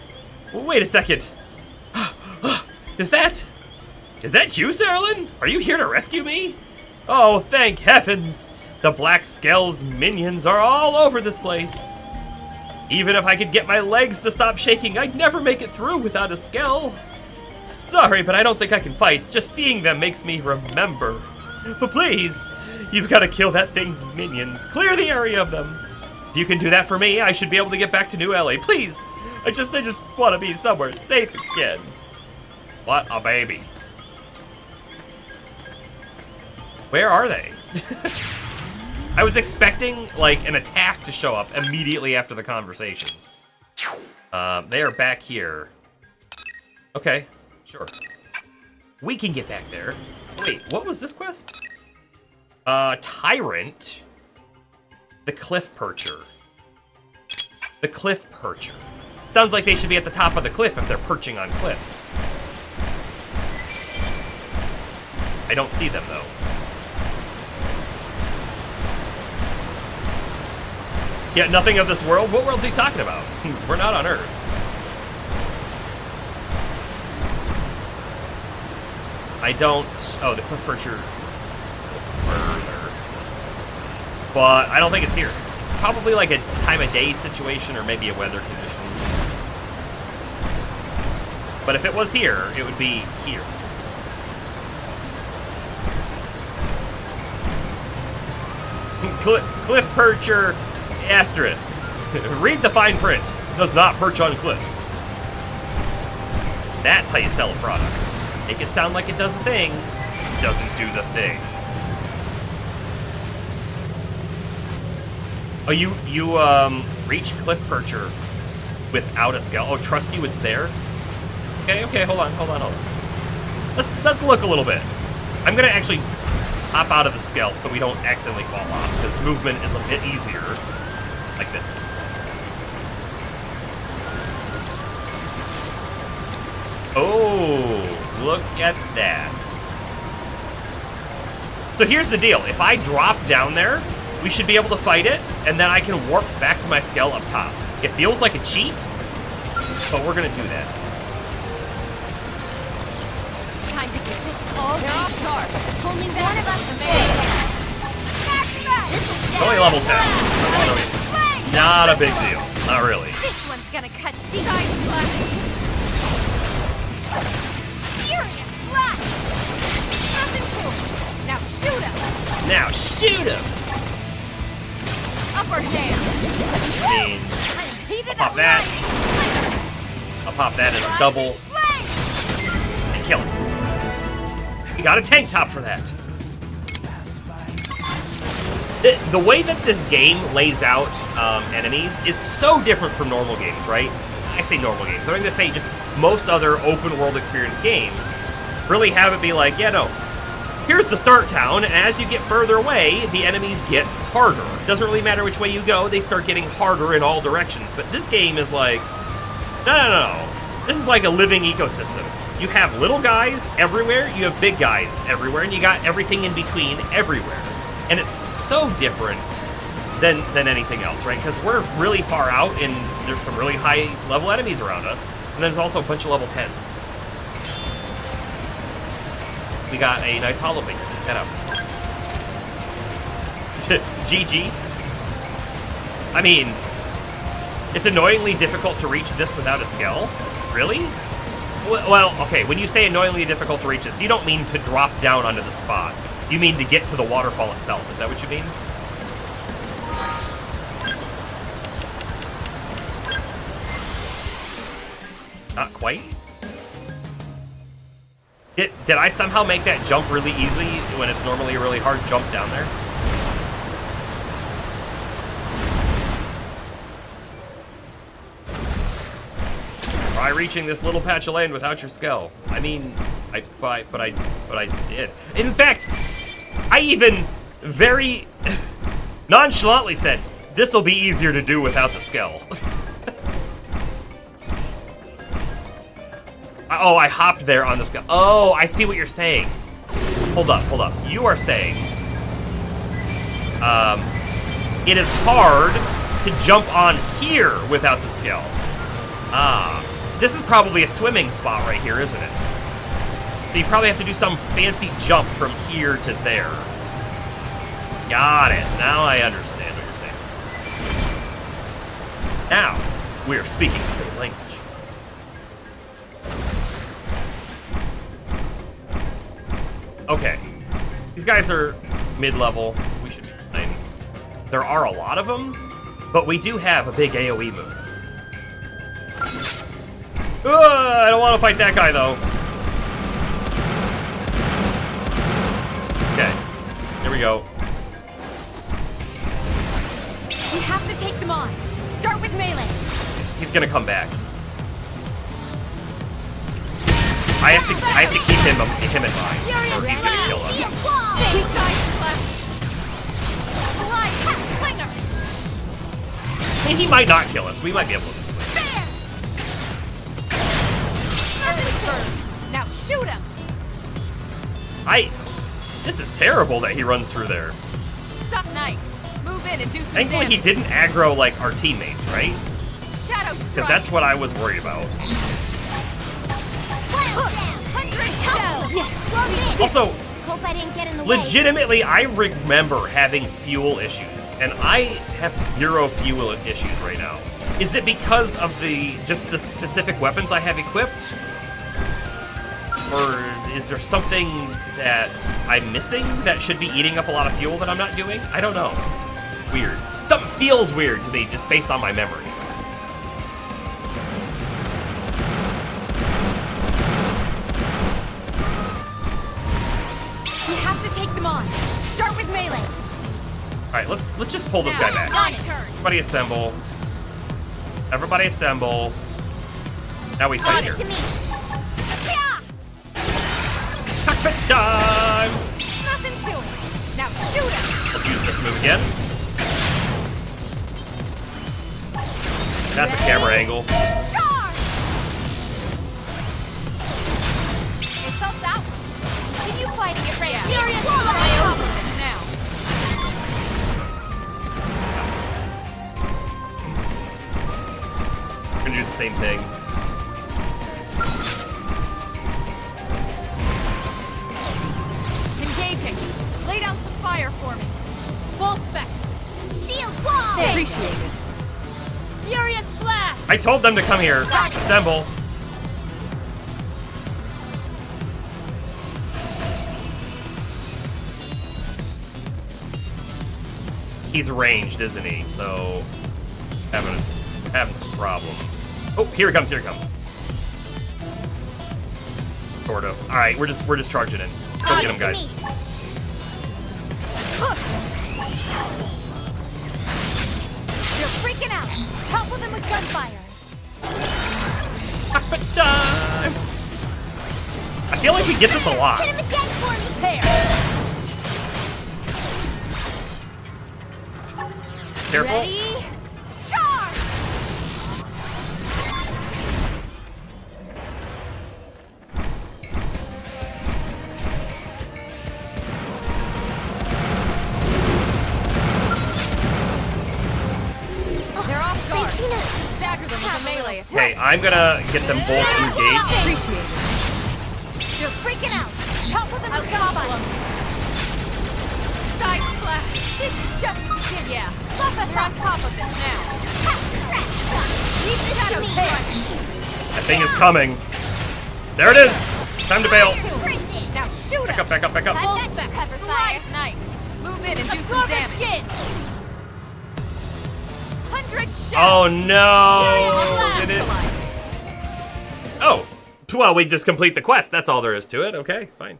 Wait a second. Is that you, Sarlin? Are you here to rescue me? Oh, thank heavens! The Black Skell's minions are all over this place. Even if I could get my legs to stop shaking, I'd never make it through without a Skell. Sorry, but I don't think I can fight. Just seeing them makes me remember. But please, you've got to kill that thing's minions. Clear the area of them. If you can do that for me, I should be able to get back to New LA. Please, I just want to be somewhere safe again. What a baby. Where are they? I was expecting, like, an attack to show up immediately after the conversation. They are back here. Okay, sure. We can get back there. Wait, what was this quest? Tyrant. The Cliff Percher. The Cliff Percher. Sounds like they should be at the top of the cliff if they're perching on cliffs. I don't see them, though. Yeah, nothing of this world? What world's he talking about? We're not on Earth. I don't... Oh, the Cliff Percher... further. But I don't think it's here. It's probably like a time of day situation or maybe a weather condition. But if it was here, it would be here. Cliff Percher... Asterisk. Read the fine print. Does not perch on cliffs. That's how you sell a product. Make it sound like it does a thing. Doesn't do the thing. Oh, you reach Cliff Percher without a Skell. Oh, trust you, it's there. Okay, hold on. Let's look a little bit. I'm gonna actually hop out of the Skell so we don't accidentally fall off, because movement is a bit easier. Like this. Oh, look at that. So here's the deal. If I drop down there, we should be able to fight it, and then I can warp back to my Skell up top. It feels like a cheat, but we're gonna do that. Time to fix all their off guards. Only one of us remains. It's only level 10. Not a big deal. Not really. This one's gonna cut side flash. Furious blast. Nothing to it. Now shoot him. Now shoot him. Upper hand. I mean, I'll pop that. I'll pop that as a double. And kill him. You got a tank top for that. The way that this game lays out enemies is so different from normal games, right? I say normal games. I'm going to say just most other open world experience games really have it be like, yeah, no, here's the start town, and as you get further away, the enemies get harder. It doesn't really matter which way you go, they start getting harder in all directions. But this game is like, no. This is like a living ecosystem. You have little guys everywhere, you have big guys everywhere, and you got everything in between everywhere. And it's so different than anything else, right? Because we're really far out, and there's some really high-level enemies around us. And there's also a bunch of level 10s. We got a nice hollow figure. Check that out. GG. I mean, it's annoyingly difficult to reach this without a Skell. Really? Well, okay, when you say annoyingly difficult to reach this, you don't mean to drop down onto the spot. You mean to get to the waterfall itself, is that what you mean? Not quite? Did I somehow make that jump really easy when it's normally a really hard jump down there? Try reaching this little patch of land without your Skell. I mean, but I did. In fact, I even very nonchalantly said, this'll be easier to do without the Skell. Oh, I hopped there on the Skell. Oh, I see what you're saying. Hold up. You are saying, it is hard to jump on here without the Skell. Ah, this is probably a swimming spot right here, isn't it? So you probably have to do some fancy jump from here to there. Got it. Now I understand what you're saying. Now, we are speaking the same language. Okay. These guys are mid-level. We should be fine. There are a lot of them, but we do have a big AoE move. I don't want to fight that guy, though. Okay. Here we go. We have to take them on. Start with melee. He's gonna come back. I have to keep him in mind, or he's gonna kill us. Big side slash. Slide slinger. I mean, he might not kill us. We might be able to. There. Nothing's hurt. Now shoot him. This is terrible that he runs through there. Suck nice. Move in and do some Thankfully, he damage. didn't aggro like our teammates, right? Shadow strike. Because that's what I was worried about. 100 shell. Yes. Also, Hope I didn't get in the way. legitimately, I remember having fuel issues, and I have 0 fuel issues right now. Is it because of just the specific weapons I have equipped? Or is there something that I'm missing that should be eating up a lot of fuel that I'm not doing? I don't know. Weird. Something feels weird to me just based on my memory. We have to take them on. Start with melee. All right, let's just pull this guy back. My turn. Everybody assemble. Everybody assemble. Now we fight here. To me. Cockpit time! Nothing to it. Now shoot him. Let's use this move again. That's a camera angle. Charge. It felt that one. Continue fighting it right. Serious blow. I own this now. We're gonna do the same thing. Engaging. Lay down some fire for me. Full spec. Shield wall. Appreciated. Furious blast. I told them to come here. Assemble. He's ranged, isn't he? So having some problems. Oh, here he comes. Here he comes. Sort of. All right, we're just charging in. Go get him, guys. You're freaking out. Topple them with gunfires. Cockpit time! I feel like we get this a lot. Hit him again for me. There. Careful. Ready? Charge. They're off guard. They've seen us. Stagger them with a melee attack. Okay, I'm gonna get them both engaged. Appreciate it. You're freaking out. Topple them with gunfire. Side slash. This is just the beginning. Yeah. Fuck us on top of this now. Leave this to me. That thing is coming. There it is. Time to bail. Now shoot Back him. up, back up, back up. Full got you spec. covered, Slide. fire. Nice. Move in and do some damage. 100 shells. Oh no! Did it? Neutralized. Oh, well, we just complete the quest. That's all there is to it. Okay, fine.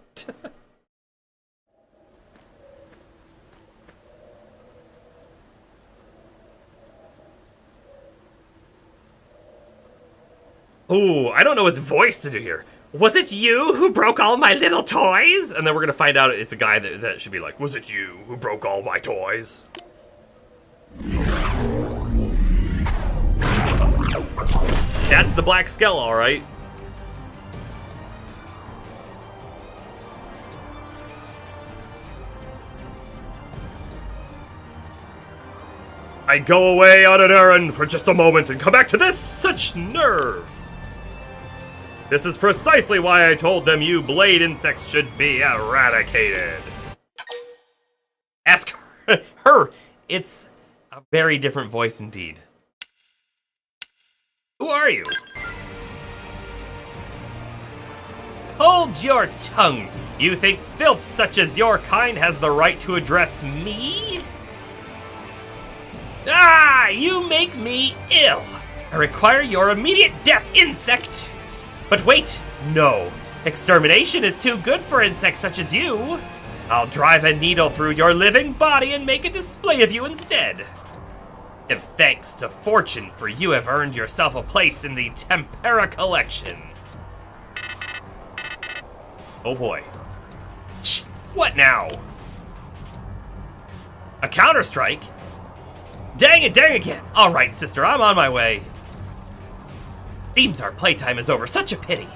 Ooh, I don't know what's voice to do here. Was it you who broke all my little toys? And then we're gonna find out it's a guy that should be like, was it you who broke all my toys? That's the Black Skell, all right. I go away on an errand for just a moment and come back to this. Such nerve. This is precisely why I told them you blade insects should be eradicated. Ask her. It's a very different voice indeed. Who are you? Hold your tongue! You think filth such as your kind has the right to address me? Ah! You make me ill! I require your immediate death, insect! But wait, no. Extermination is too good for insects such as you. I'll drive a needle through your living body and make a display of you instead. Give thanks to fortune, for you have earned yourself a place in the Tempera collection. Oh boy. What now? A counter-strike? Dang it again! Alright, sister, I'm on my way. Seems our playtime is over, such a pity.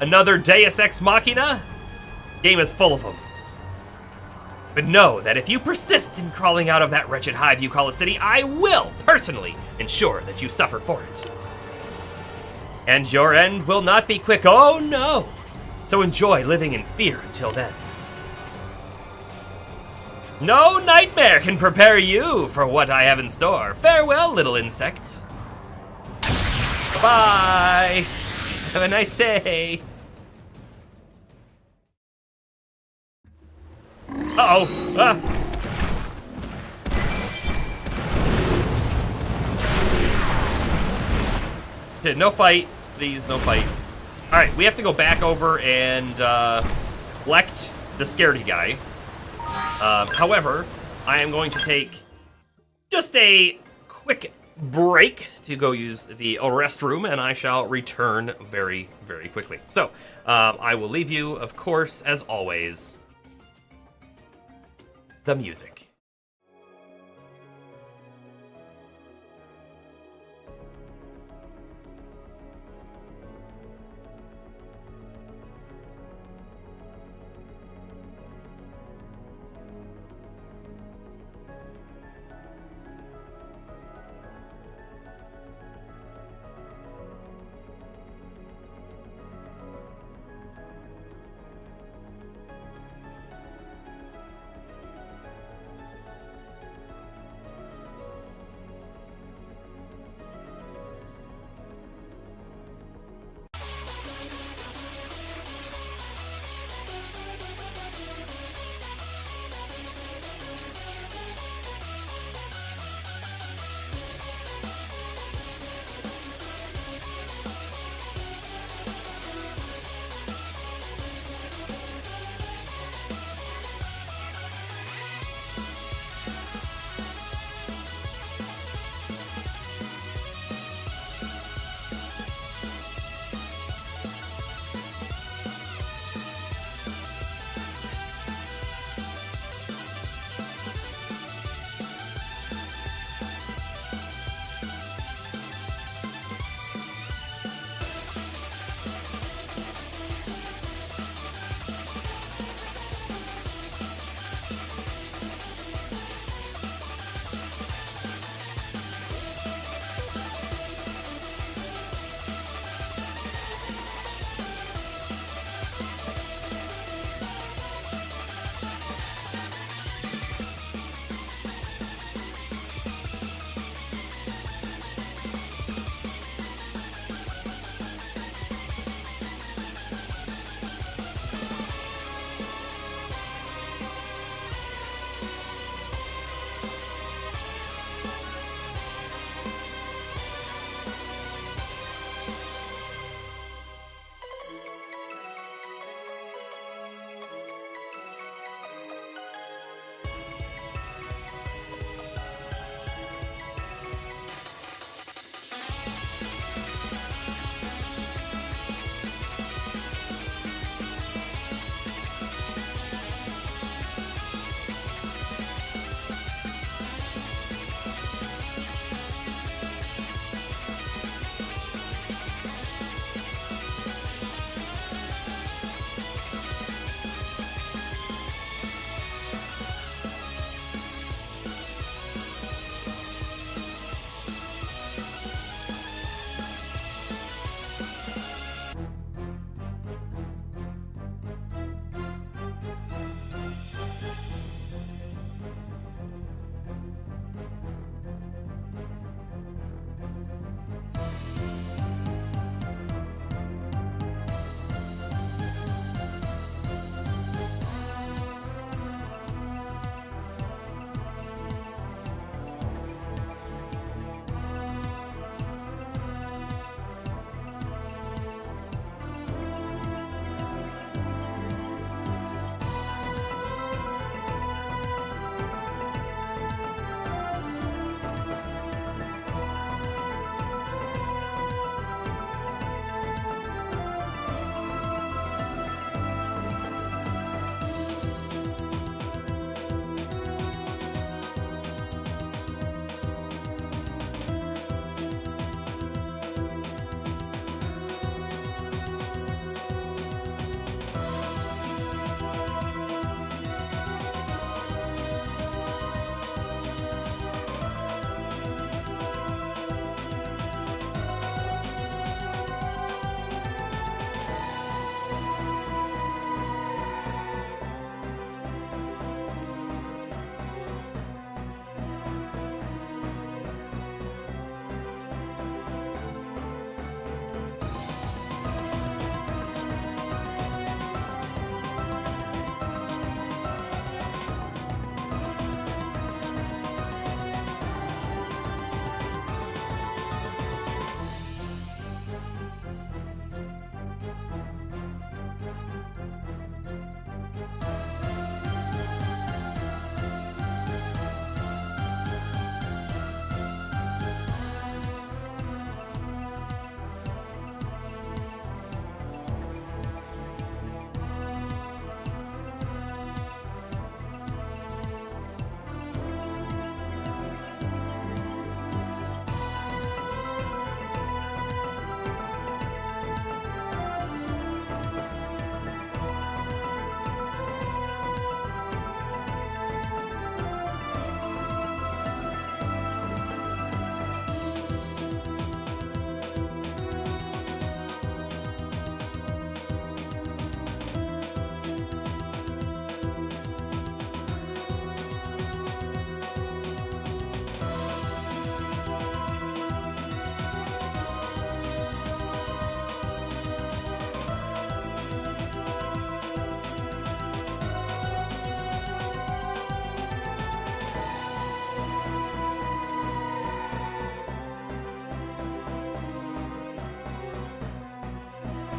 Another Deus Ex Machina? Game is full of them. But know that if you persist in crawling out of that wretched hive you call a city, I will personally ensure that you suffer for it. And your end will not be quick, oh no! So enjoy living in fear until then. No nightmare can prepare you for what I have in store. Farewell, little insect. Bye-bye! Have a nice day! Uh-oh! Ah. Okay, no fight. Please, no fight. Alright, we have to go back over and collect the scaredy guy. However, I am going to take just a quick break to go use the restroom, and I shall return very, very quickly. So, I will leave you, of course, as always, the music.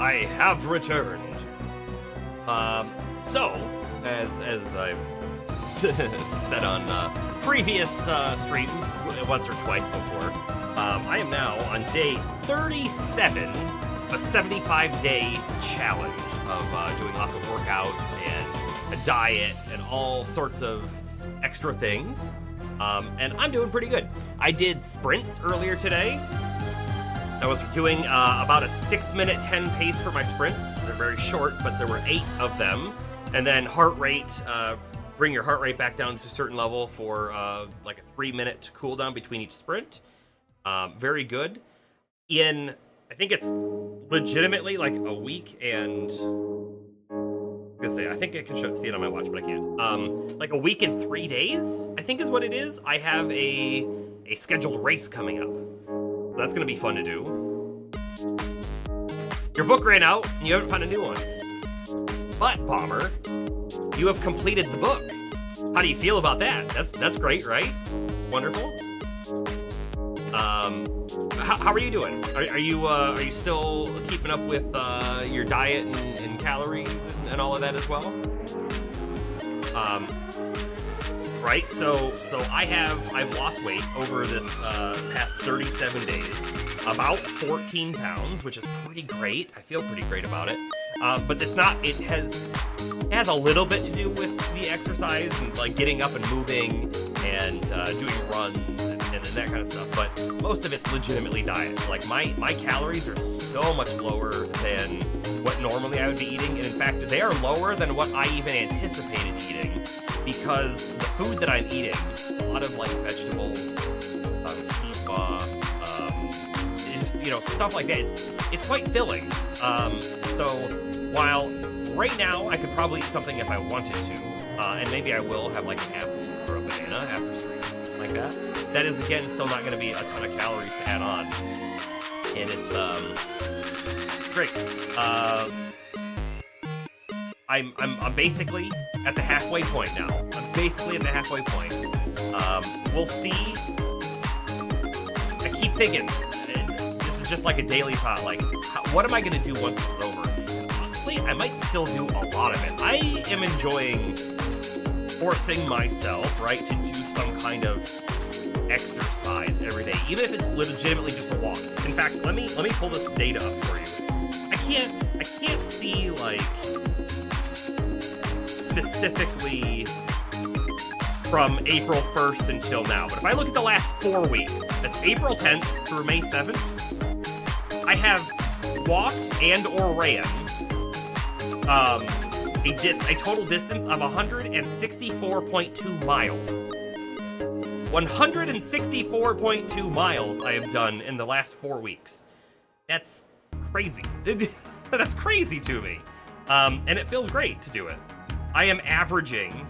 I have returned. So, as I've said on previous streams once or twice before, I am now on day 37, a 75-day challenge of doing lots of workouts and a diet and all sorts of extra things. And I'm doing pretty good. I did sprints earlier today. I was doing about a 6-minute 10 pace for my sprints. They're very short, but there were 8 of them. And then heart rate, bring your heart rate back down to a certain level for like a 3-minute cooldown between each sprint. Very good. I think it's legitimately like a week and... I think I can see it on my watch, but I can't. Like a week and 3 days, I think is what it is. I have a scheduled race coming up. That's gonna be fun to do. Your book ran out, and you haven't found a new one. But, Bomber, you have completed the book. How do you feel about that? That's great, right? It's wonderful. How are you doing? Are you still keeping up with your diet and calories and all of that as well? Right, so I've lost weight over this past 37 days, about 14 pounds, which is pretty great. I feel pretty great about it. But it's not. It has a little bit to do with the exercise and like getting up and moving and doing runs and that kind of stuff. But most of it's legitimately diet. Like my calories are so much lower than what normally I would be eating, and in fact, they are lower than what I even anticipated eating. Because the food that I'm eating, it's a lot of like vegetables, quinoa, just stuff like that. It's quite filling. So while right now I could probably eat something if I wanted to, and maybe I will have like an apple or a banana after stream, like that. That is again still not going to be a ton of calories to add on, and it's great. I'm basically at the halfway point now. I'm basically at the halfway point. We'll see. I keep thinking, this is just like a daily thought, like, what am I going to do once this is over? Honestly, I might still do a lot of it. I am enjoying forcing myself, right, to do some kind of exercise every day, even if it's legitimately just a walk. In fact, let me pull this data up for you. I can't see, like, specifically from April 1st until now. But if I look at the last 4 weeks, that's April 10th through May 7th, I have walked and or ran a total distance of 164.2 miles. 164.2 miles I have done in the last 4 weeks. That's crazy. That's crazy to me. And it feels great to do it. I am averaging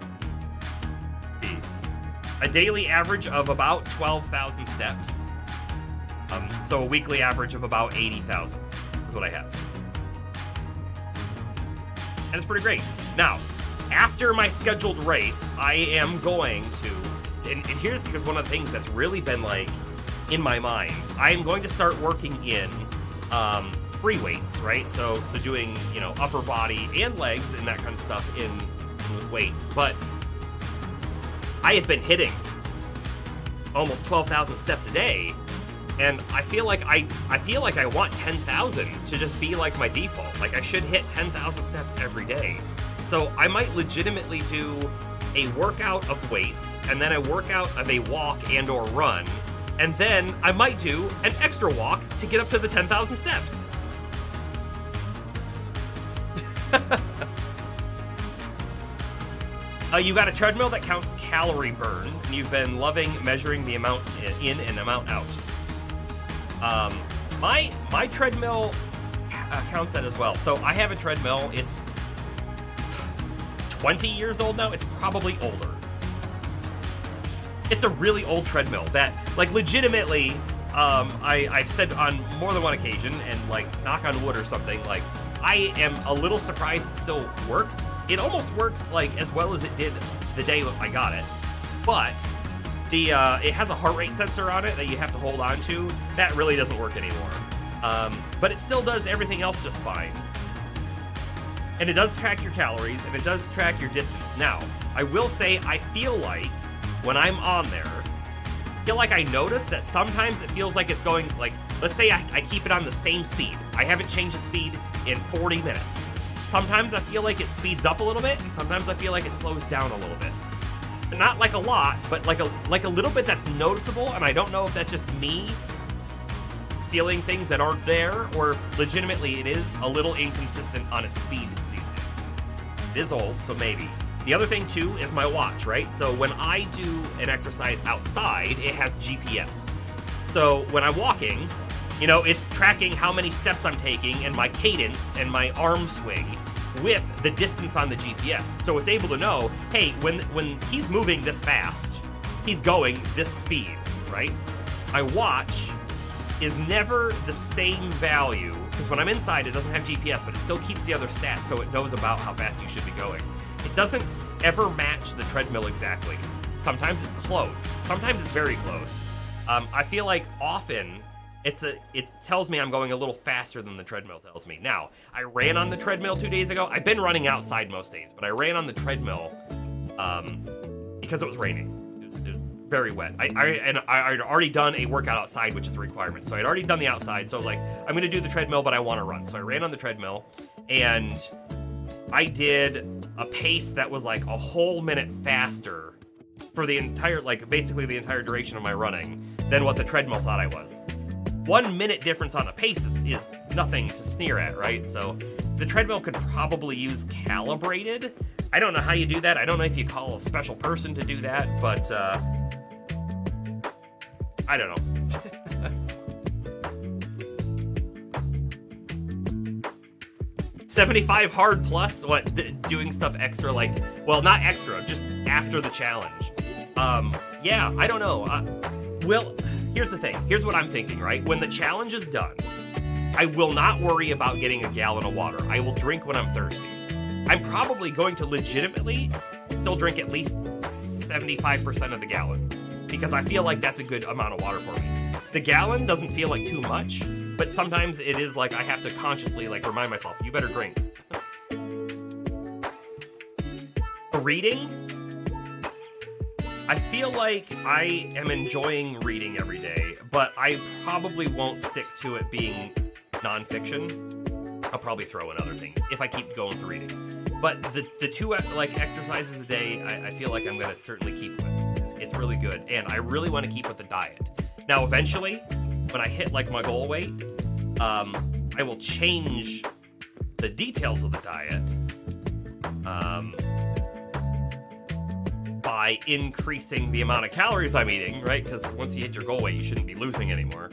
a daily average of about 12,000 steps. So a weekly average of about 80,000 is what I have. And it's pretty great. Now, after my scheduled race, I am going to, and here's one of the things that's really been like in my mind. I am going to start working in free weights, right? So doing, upper body and legs and that kind of stuff in with weights. But I have been hitting almost 12,000 steps a day, and I feel like I want 10,000 to just be like my default. Like I should hit 10,000 steps every day. So I might legitimately do a workout of weights and then a workout of a walk and or run, and then I might do an extra walk to get up to the 10,000 steps. You got a treadmill that counts calorie burn, and you've been loving measuring the amount in and amount out. My treadmill counts that as well. So I have a treadmill. It's 20 years old now. It's probably older. It's a really old treadmill that, like, legitimately, I've said on more than one occasion, and like, knock on wood or something, like, I am a little surprised it still works. It almost works like as well as it did the day I got it, but it has a heart rate sensor on it that you have to hold on to. That really doesn't work anymore. But it still does everything else just fine. And it does track your calories, and it does track your distance. Now, I will say I feel like when I'm on there, I feel like I notice that sometimes it feels like it's going, like, let's say I keep it on the same speed. I haven't changed the speed in 40 minutes. Sometimes I feel like it speeds up a little bit, and sometimes I feel like it slows down a little bit. Not like a lot, but like a little bit that's noticeable, and I don't know if that's just me feeling things that aren't there, or if legitimately it is a little inconsistent on its speed these days. It is old, so maybe. The other thing too is my watch, right? So when I do an exercise outside, it has GPS. So when I'm walking, you know, it's tracking how many steps I'm taking and my cadence and my arm swing with the distance on the GPS. So it's able to know, hey, when he's moving this fast, he's going this speed, right? My watch is never the same value, because when I'm inside, it doesn't have GPS, but it still keeps the other stats, so it knows about how fast you should be going. It doesn't ever match the treadmill exactly. Sometimes it's close. Sometimes it's very close. I feel like often it tells me I'm going a little faster than the treadmill tells me. Now, I ran on the treadmill 2 days ago. I've been running outside most days, but I ran on the treadmill because it was raining. It was very wet. I'd already done a workout outside, which is a requirement. So I'd already done the outside. So I was like, I'm going to do the treadmill, but I want to run. So I ran on the treadmill, and I did a pace that was like a whole minute faster for the entire, like basically the entire duration of my running than what the treadmill thought I was. 1 minute difference on a pace is nothing to sneer at, right? So the treadmill could probably use calibrated. I don't know how you do that. I don't know if you call a special person to do that, but I don't know. 75 hard plus, what, doing stuff extra, like, well, not extra, just after the challenge. Yeah, I don't know. Well, here's the thing. Here's what I'm thinking, right? When the challenge is done, I will not worry about getting a gallon of water. I will drink when I'm thirsty. I'm probably going to legitimately still drink at least 75% of the gallon, because I feel like that's a good amount of water for me. The gallon doesn't feel like too much, but sometimes it is like I have to consciously like remind myself, you better drink. Reading, I feel like I am enjoying reading every day, but I probably won't stick to it being nonfiction. I'll probably throw in other things if I keep going through reading. But the two like exercises a day, I feel like I'm gonna certainly keep with. It's really good, and I really want to keep with the diet. Now, eventually, when I hit like my goal weight, I will change the details of the diet by increasing the amount of calories I'm eating, right? Because once you hit your goal weight, you shouldn't be losing anymore.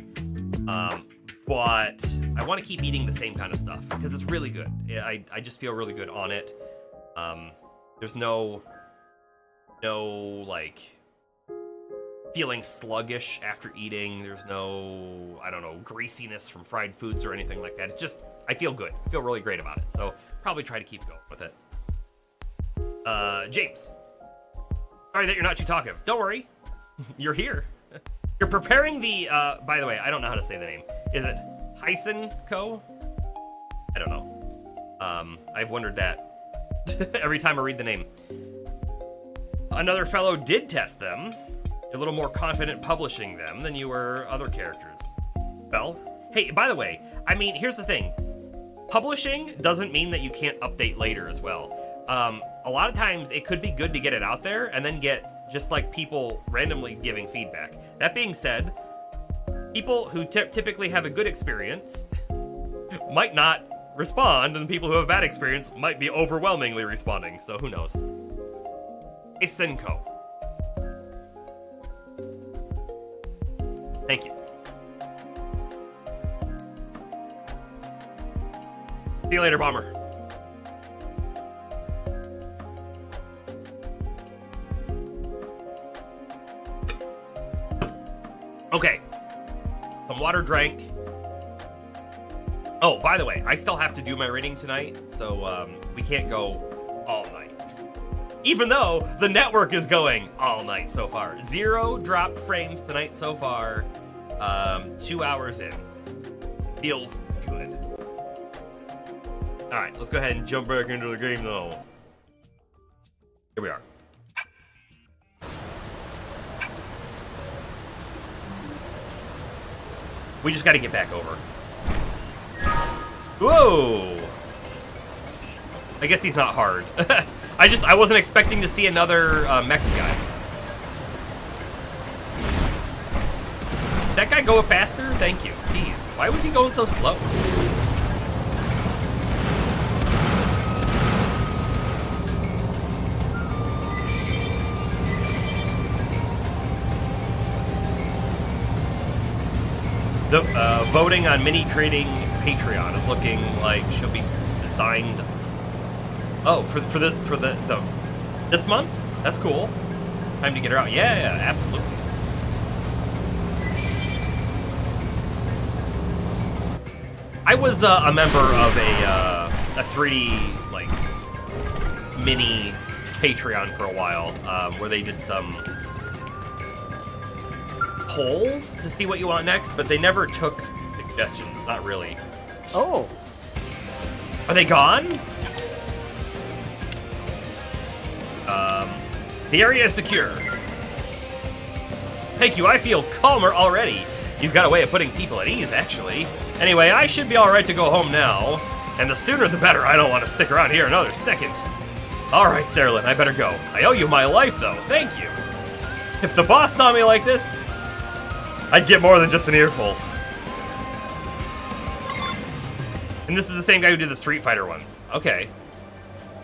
But I want to keep eating the same kind of stuff because it's really good. I just feel really good on it. There's no like feeling sluggish after eating. There's no, I don't know, greasiness from fried foods or anything like that. It's just, I feel good. I feel really great about it. So probably try to keep going with it. James. Sorry that you're not too talkative. Don't worry. You're here. You're preparing the, by the way, I don't know how to say the name. Is it Hyson Co? I don't know. I've wondered that every time I read the name. Another fellow did test them. You're a little more confident publishing them than you were other characters. Well, hey, by the way, I mean, here's the thing. Publishing doesn't mean that you can't update later as well. A lot of times it could be good to get it out there and then get just like people randomly giving feedback. That being said, people who typically have a good experience might not respond, and people who have a bad experience might be overwhelmingly responding, so who knows. Hey, Senko. Thank you. See you later, Bomber. Okay. Some water drank. Oh, by the way, I still have to do my reading tonight, so we can't go all night. Even though the network is going all night so far. 0 dropped frames tonight so far. 2 hours in. Feels good. Alright, let's go ahead and jump back into the game though. Here we are. We just gotta get back over. Whoa! I guess he's not hard. I wasn't expecting to see another mecha guy. Did that guy go faster? Thank you. Jeez. Why was he going so slow? The voting on Mini creating Patreon is looking like she'll be designed. Oh, for the this month? That's cool. Time to get her out. Yeah, absolutely. I was a member of a 3D like mini Patreon for a while, where they did some polls to see what you want next, but they never took suggestions. Not really. Oh. Are they gone? The area is secure. Thank you, I feel calmer already. You've got a way of putting people at ease, actually. Anyway, I should be alright to go home now. And the sooner the better, I don't want to stick around here another second. Alright, Saralyn, I better go. I owe you my life, though. Thank you. If the boss saw me like this, I'd get more than just an earful. And this is the same guy who did the Street Fighter ones. Okay.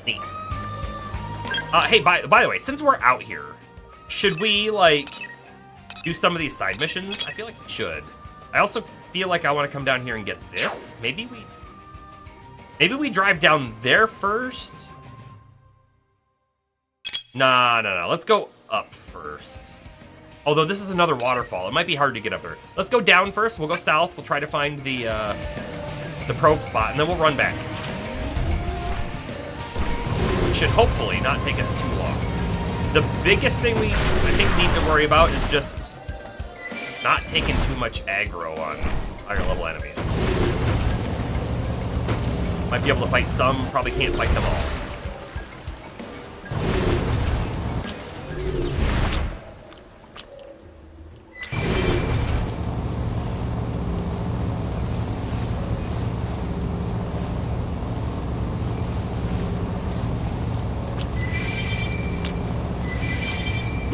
Neat. Hey, by the way, since we're out here, should we, like, do some of these side missions? I feel like we should. I also feel like I want to come down here and get this. Maybe we drive down there first? Nah. Let's go up first. Although this is another waterfall. It might be hard to get up there. Let's go down first. We'll go south. We'll try to find the probe spot, and then we'll run back. Should hopefully not take us too long. The biggest thing I think need to worry about is just not taking too much aggro on higher level enemies. Might be able to fight some, probably can't fight them all.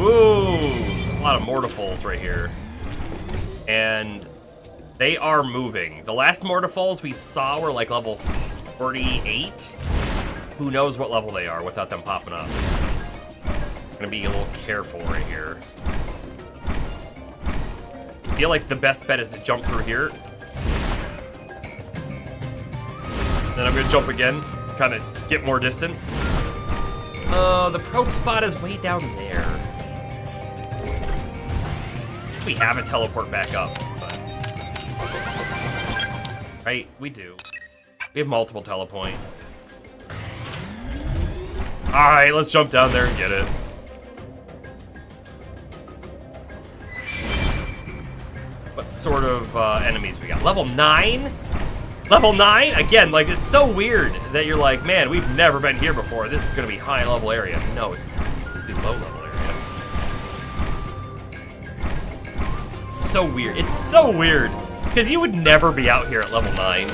Ooh, a lot of mortifalls right here. And they are moving. The last mortifalls we saw were like level 48. Who knows what level they are without them popping up. I'm gonna be a little careful right here. I feel like the best bet is to jump through here. Then I'm gonna jump again to kind of get more distance. The probe spot is way down there. We have a teleport back up, but... Right, we do. We have multiple telepoints. Alright, let's jump down there and get it. What sort of enemies we got? Level 9? Level 9? Again, like, it's so weird that you're like, man, we've never been here before. This is gonna be high level area. No, it's low level area. So weird. It's so weird because you would never be out here at level 9.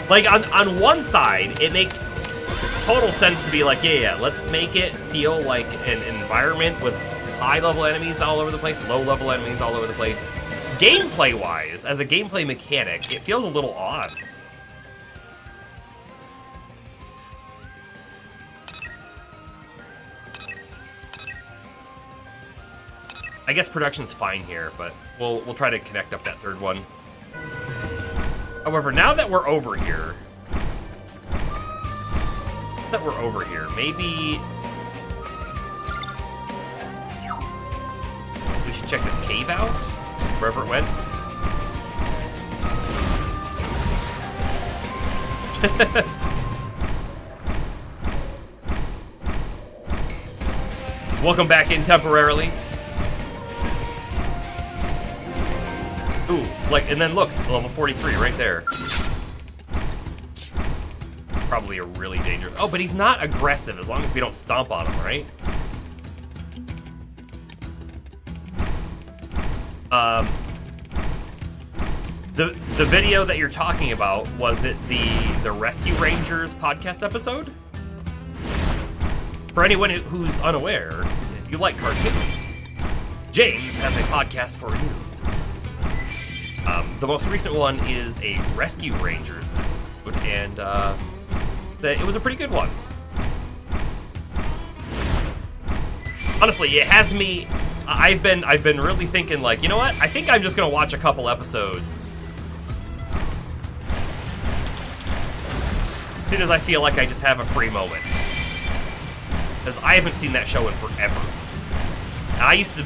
Like on one side, it makes total sense to be like, yeah, let's make it feel like an environment with high level enemies all over the place, low level enemies all over the place. Gameplay wise, as a gameplay mechanic, it feels a little odd. I guess production's fine here, but we'll try to connect up that third one. However, now that we're over here, maybe we should check this cave out, wherever it went. Welcome back in temporarily. Ooh, like, and then look, level 43 right there. Probably a really dangerous. Oh, but he's not aggressive as long as we don't stomp on him, right? The video that you're talking about, was it the Rescue Rangers podcast episode? For anyone who's unaware, if you like cartoons, James has a podcast for you. The most recent one is a Rescue Rangers episode, and it was a pretty good one. Honestly, it has me. I've been really thinking, like, you know what? I think I'm just gonna watch a couple episodes as soon as I feel like I just have a free moment, because I haven't seen that show in forever. And I used to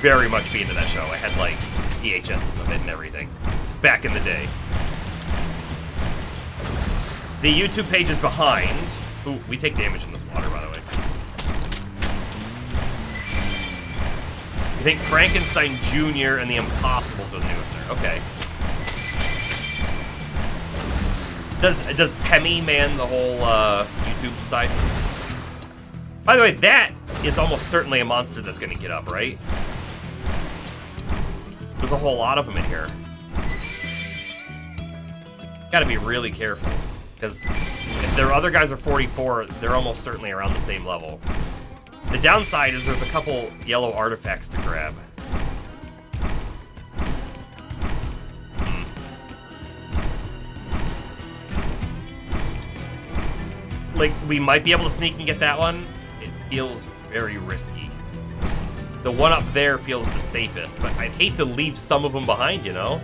very much be into that show. I had like VHSs of it and everything back in the day. The YouTube page is behind. Ooh, we take damage in this water, by the way. I think Frankenstein Jr. and the Impossibles are the newest there. Okay. Does Pemmy man the whole YouTube side? By the way, that is almost certainly a monster that's going to get up, right? There's a whole lot of them in here. Gotta be really careful, because if their other guys are 44, they're almost certainly around the same level. The downside is there's a couple yellow artifacts to grab. Like, we might be able to sneak and get that one. It feels very risky. The one up there feels the safest, but I'd hate to leave some of them behind, you know?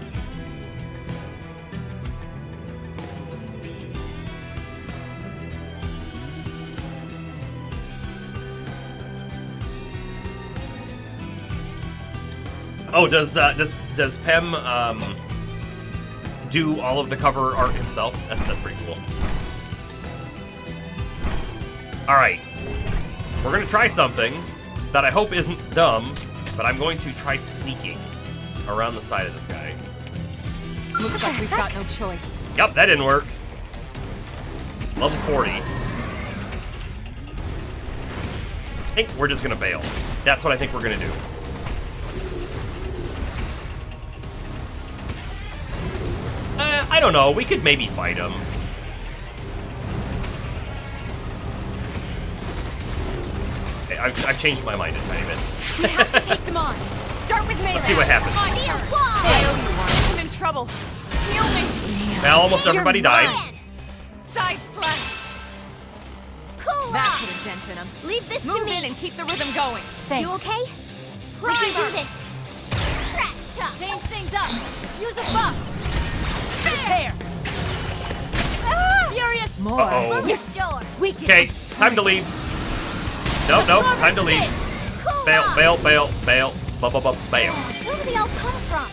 Oh, does Pem do all of the cover art himself? That's pretty cool. All right, we're gonna try something that I hope isn't dumb, but I'm going to try sneaking around the side of this guy. Looks like we've got no choice. Yep, that didn't work. Level 40. I think we're just gonna bail. That's what I think we're gonna do. I don't know, we could maybe fight him. Okay, I've changed my mind a tiny bit. We have to take them on. Start with melee. Let's see what happens. Come on, Shield Sarah. wall! I owe you one. I'm in trouble. Heal me. Well, almost everybody died. Side slash. Cool That off! put a dent in him. Leave this Move to me. in and keep the rhythm going. Thanks. You okay? We can do this. Trash talk. Change things up. Use a buff. Repair. Furious. More. Uh-oh. Bullet door. We can Okay, time to leave. Nope, time to leave. Cool Bail, off. bail, bail, bail, bail. Where do they all come from?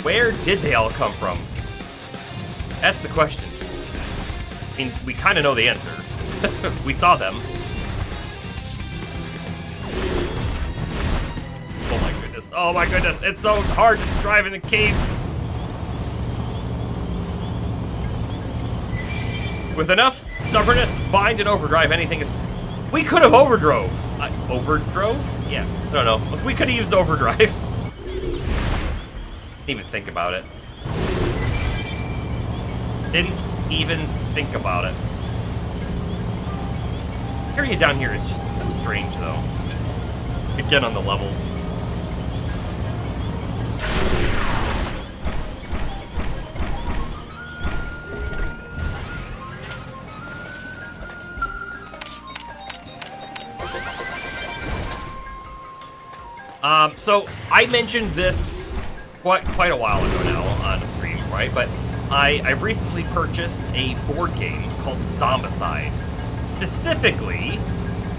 Where did they all come from? That's the question. I mean, we kind of know the answer. We saw them. Oh my goodness. Oh my goodness. It's so hard to drive in the cave. With enough stubbornness, bind, and overdrive, anything is... We could have overdrove. Overdrove? Yeah, I don't know. We could have used overdrive. Didn't even think about it. Didn't even think about it. Area down here is just so strange, though. Again, on the levels. So I mentioned this quite a while ago now on a stream, right? But I've recently purchased a board game called Zombicide. Specifically...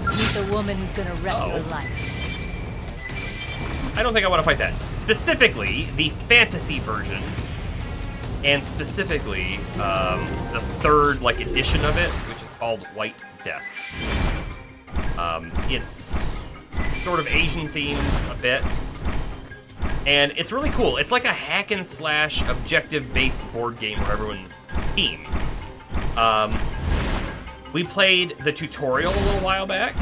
meet the woman who's gonna wreck your life. I don't think I want to fight that. Specifically, the fantasy version, and specifically the third edition of it, which is called White Death. It's sort of Asian themed a bit, And it's really cool. It's like a hack and slash objective-based board game where everyone's team. We played the tutorial a little while back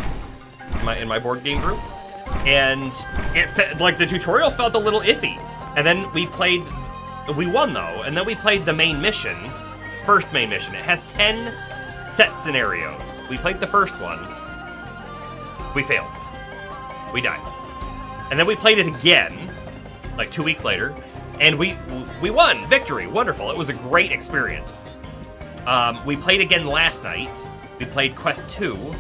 in my board game group, and like the tutorial felt a little iffy. And then we won though, and then we played the main mission, first main mission. It has 10 set scenarios. We played the first one. We failed. We died. And then we played it again, like 2 weeks later, and we won. Victory. Wonderful. It was a great experience. We played again last night. We played Quest 2,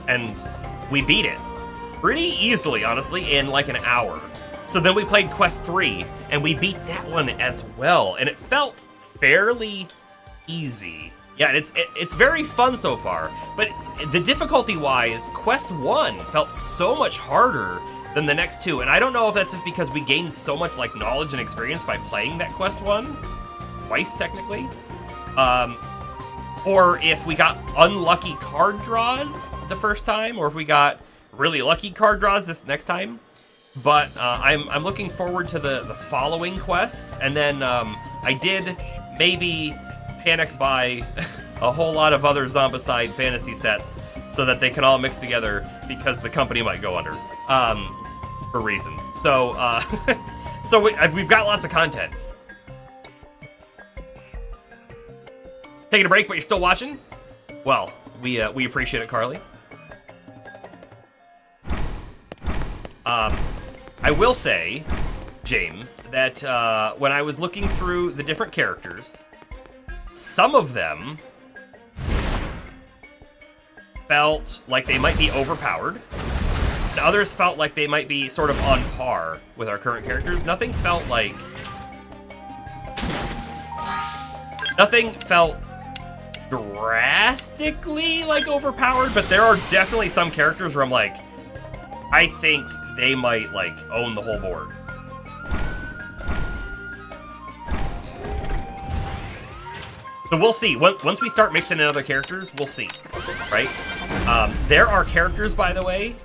and we beat it pretty easily, honestly, in like an hour. So then we played Quest 3, and we beat that one as well, and it felt fairly easy. Yeah, it's very fun so far, but the difficulty-wise, Quest 1 felt so much harder than the next two, and I don't know if that's just because we gained so much like knowledge and experience by playing that Quest 1, twice technically, or if we got unlucky card draws the first time, or if we got really lucky card draws this next time. But I'm looking forward to the following quests, and then I did maybe panic buy a whole lot of other Zombicide fantasy sets so that they can all mix together because the company might go under for reasons. So so we've got lots of content. Taking a break, but you're still watching? Well, we appreciate it, Carly. I will say, James, that when I was looking through the different characters, some of them felt like they might be overpowered. And others felt like they might be sort of on par with our current characters. Nothing felt drastically like overpowered, but there are definitely some characters where I'm like, I think they might like own the whole board. So we'll see. Once we start mixing in other characters, we'll see, right? There are characters, by the way,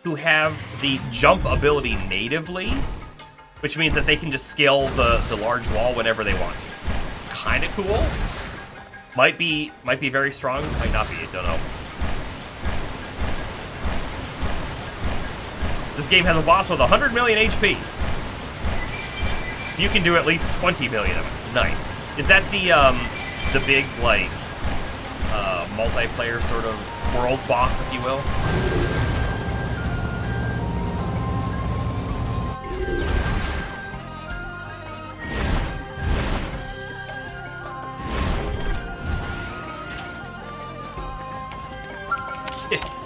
who have the jump ability natively, which means that they can just scale the large wall whenever they want to. It's kind of cool. Might be very strong, might not be, I don't know. This game has a boss with 100 million HP. You can do at least 20 million of it. Nice. Is that the big, like, multiplayer sort of world boss, if you will?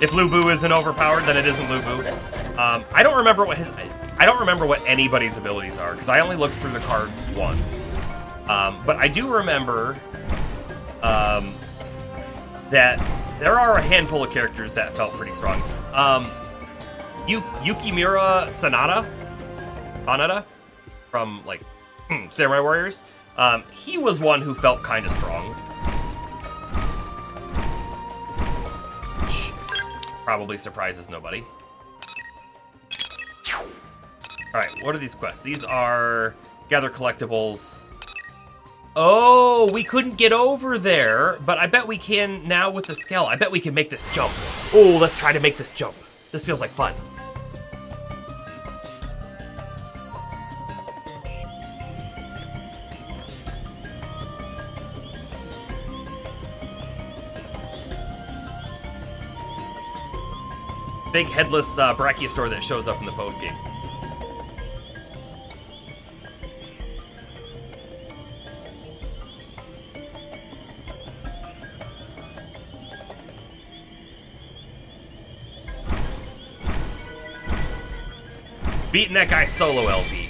If Lubu isn't overpowered, then it isn't Lubu. I don't remember what anybody's abilities are because I only looked through the cards once. But I do remember that there are a handful of characters that felt pretty strong. Yukimura Sanada from like Samurai Warriors. He was one who felt kind of strong. Probably surprises nobody. Alright, what are these quests? These are gather collectibles. Oh, we couldn't get over there, but I bet we can now with the Skell. I bet we can make this jump. Oh, let's try to make this jump. This feels like fun. Big headless brachiosaur that shows up in the post game. Beating that guy solo LP.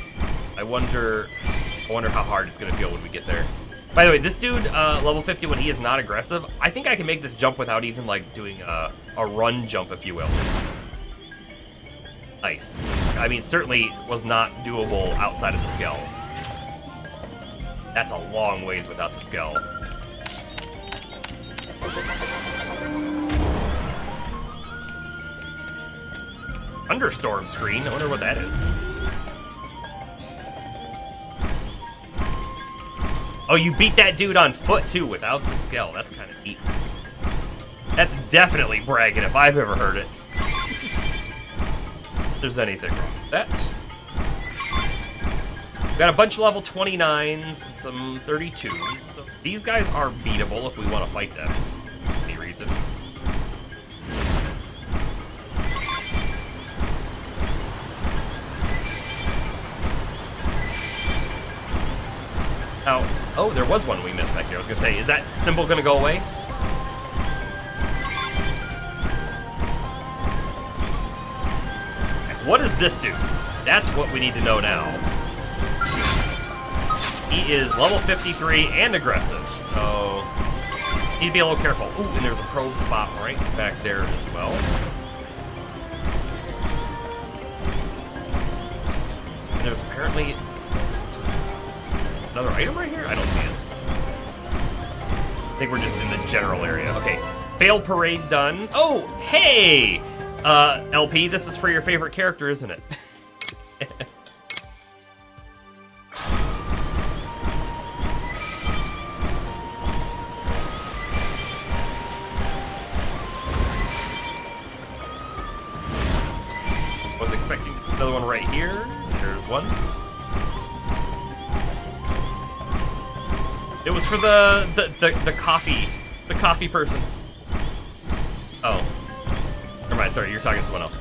I wonder how hard it's gonna feel when we get there. By the way, this dude, level 50, when he is not aggressive, I think I can make this jump without even like doing a run jump, if you will. Nice. I mean, certainly was not doable outside of the Skell. That's a long ways without the Skell. Thunderstorm screen? I wonder what that is. Oh, you beat that dude on foot too without the Skell. That's kind of neat. That's definitely bragging if I've ever heard it. If there's anything wrong with that. Got a bunch of level 29s and some 32s. So these guys are beatable if we want to fight them for any reason. Now, oh, there was one we missed back here. I was gonna say, is that symbol gonna go away? What does this do? That's what we need to know now. He is level 53 and aggressive, so need to be a little careful. Ooh, and there's a probe spot right back there as well. And there's apparently another item right here? I don't see it. I think we're just in the general area. Okay, failed parade done. Oh, hey! LP, this is for your favorite character, isn't it? Was expecting to see another one right here. There's one. It was for the coffee person. Oh. Never mind, sorry, you're talking to someone else.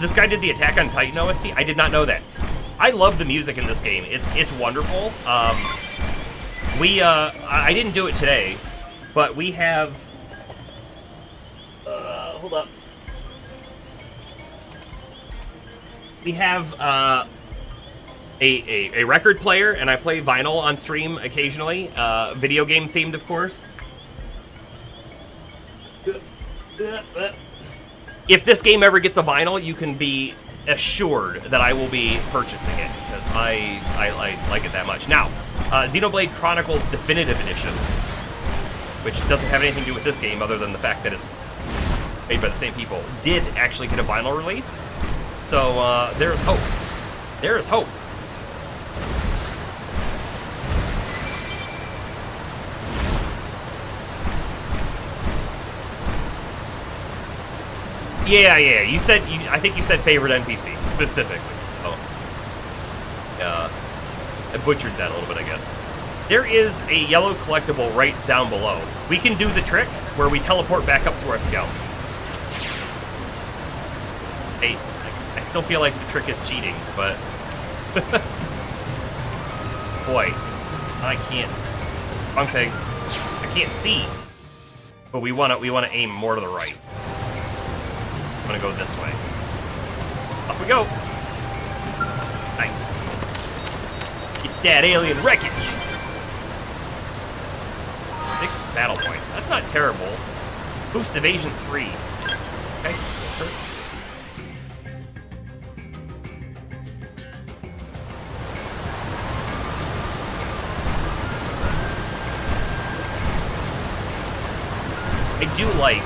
This guy did the Attack on Titan OST? I did not know that. I love the music in this game. It's wonderful. I didn't do it today, but we have hold up. We have a record player, and I play vinyl on stream occasionally. Video game themed, of course. If this game ever gets a vinyl, you can be assured that I will be purchasing it, because I like it that much. Now, Xenoblade Chronicles Definitive Edition, which doesn't have anything to do with this game other than the fact that it's made by the same people, did actually get a vinyl release. So, there is hope. There is hope. Yeah. I think you said favorite NPC, specifically, so... I butchered that a little bit, I guess. There is a yellow collectible right down below. We can do the trick where we teleport back up to our Skell. Hey, I still feel like the trick is cheating, but... Boy, I can't... Wrong thing. I can't see. But we wanna aim more to the right. I'm gonna go this way. Off we go. Nice. Get that alien wreckage. 6 battle points. That's not terrible. Boost evasion 3. Okay. Sure. I do like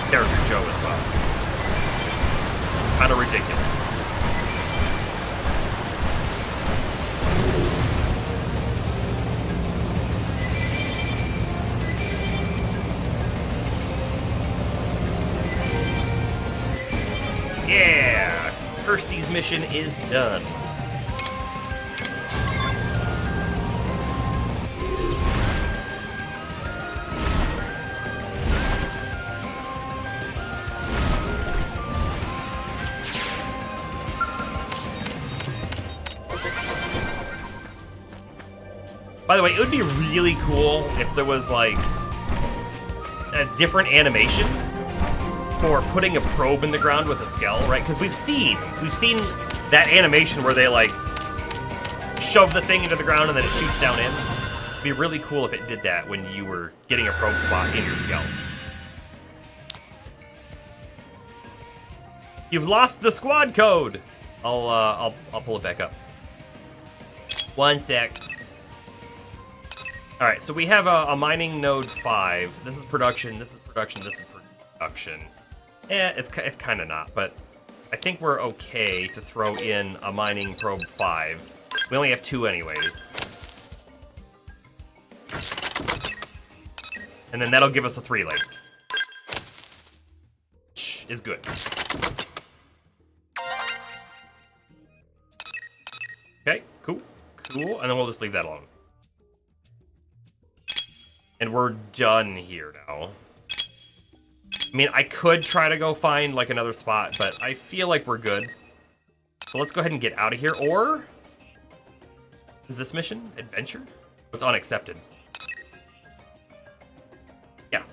character Joe as well. Kind of ridiculous. Yeah! Kirsty's mission is done. By the way, it would be really cool if there was, like, a different animation for putting a probe in the ground with a Skell, right? Because we've seen that animation where they, like, shove the thing into the ground and then it shoots down in. It'd be really cool if it did that when you were getting a probe spot in your Skell. You've lost the squad code! I'll pull it back up. One sec. All right, so we have a mining node 5. This is production, this is production, this is production. It's kind of not, but I think we're okay to throw in a mining probe 5. We only have 2 anyways. And then that'll give us a 3-link. Which is good. Okay, cool. Cool, and then we'll just leave that alone. And we're done here now. I mean, I could try to go find, like, another spot, but I feel like we're good. So let's go ahead and get out of here, or... Is this mission? Adventure? It's unaccepted. Yeah.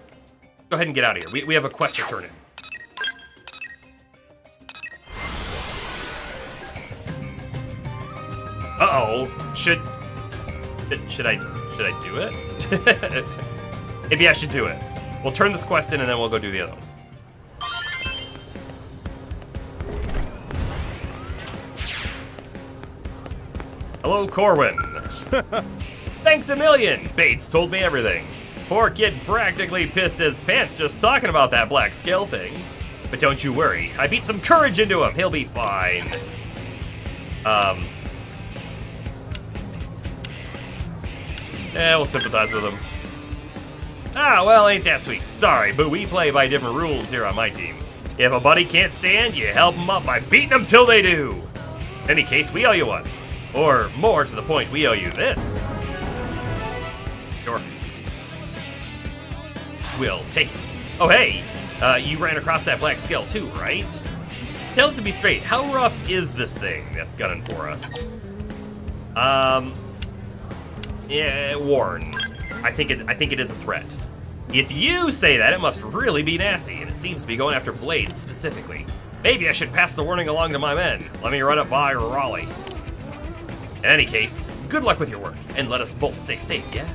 Go ahead and get out of here. We have a quest to turn in. Uh-oh. Should I do it? Maybe I should do it. We'll turn this quest in and then we'll go do the other one. Hello, Corwin. Thanks a million. Bates told me everything. Poor kid practically pissed his pants just talking about that black Skell thing. But don't you worry. I beat some courage into him. He'll be fine. We'll sympathize with him. Ah, well, ain't that sweet. Sorry, but we play by different rules here on my team. If a buddy can't stand, you help them up by beating them till they do. In any case, we owe you one. Or, more to the point, we owe you this. Sure. We'll take it. Oh, hey, you ran across that black Skell too, right? Tell it to be straight, how rough is this thing that's gunning for us? Yeah, Warren. I think it is a threat. If you say that, it must really be nasty, and it seems to be going after Blades specifically. Maybe I should pass the warning along to my men. Let me run up by Raleigh. In any case, good luck with your work, and let us both stay safe, yeah?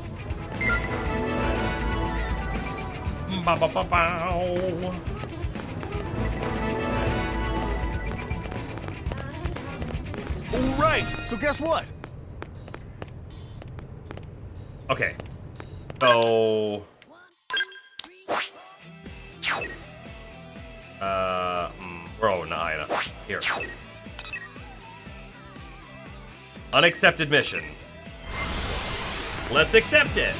Ba-ba-ba-bow. All right, so guess what? Okay. So... We're not high enough. Here. Unaccepted mission. Let's accept it!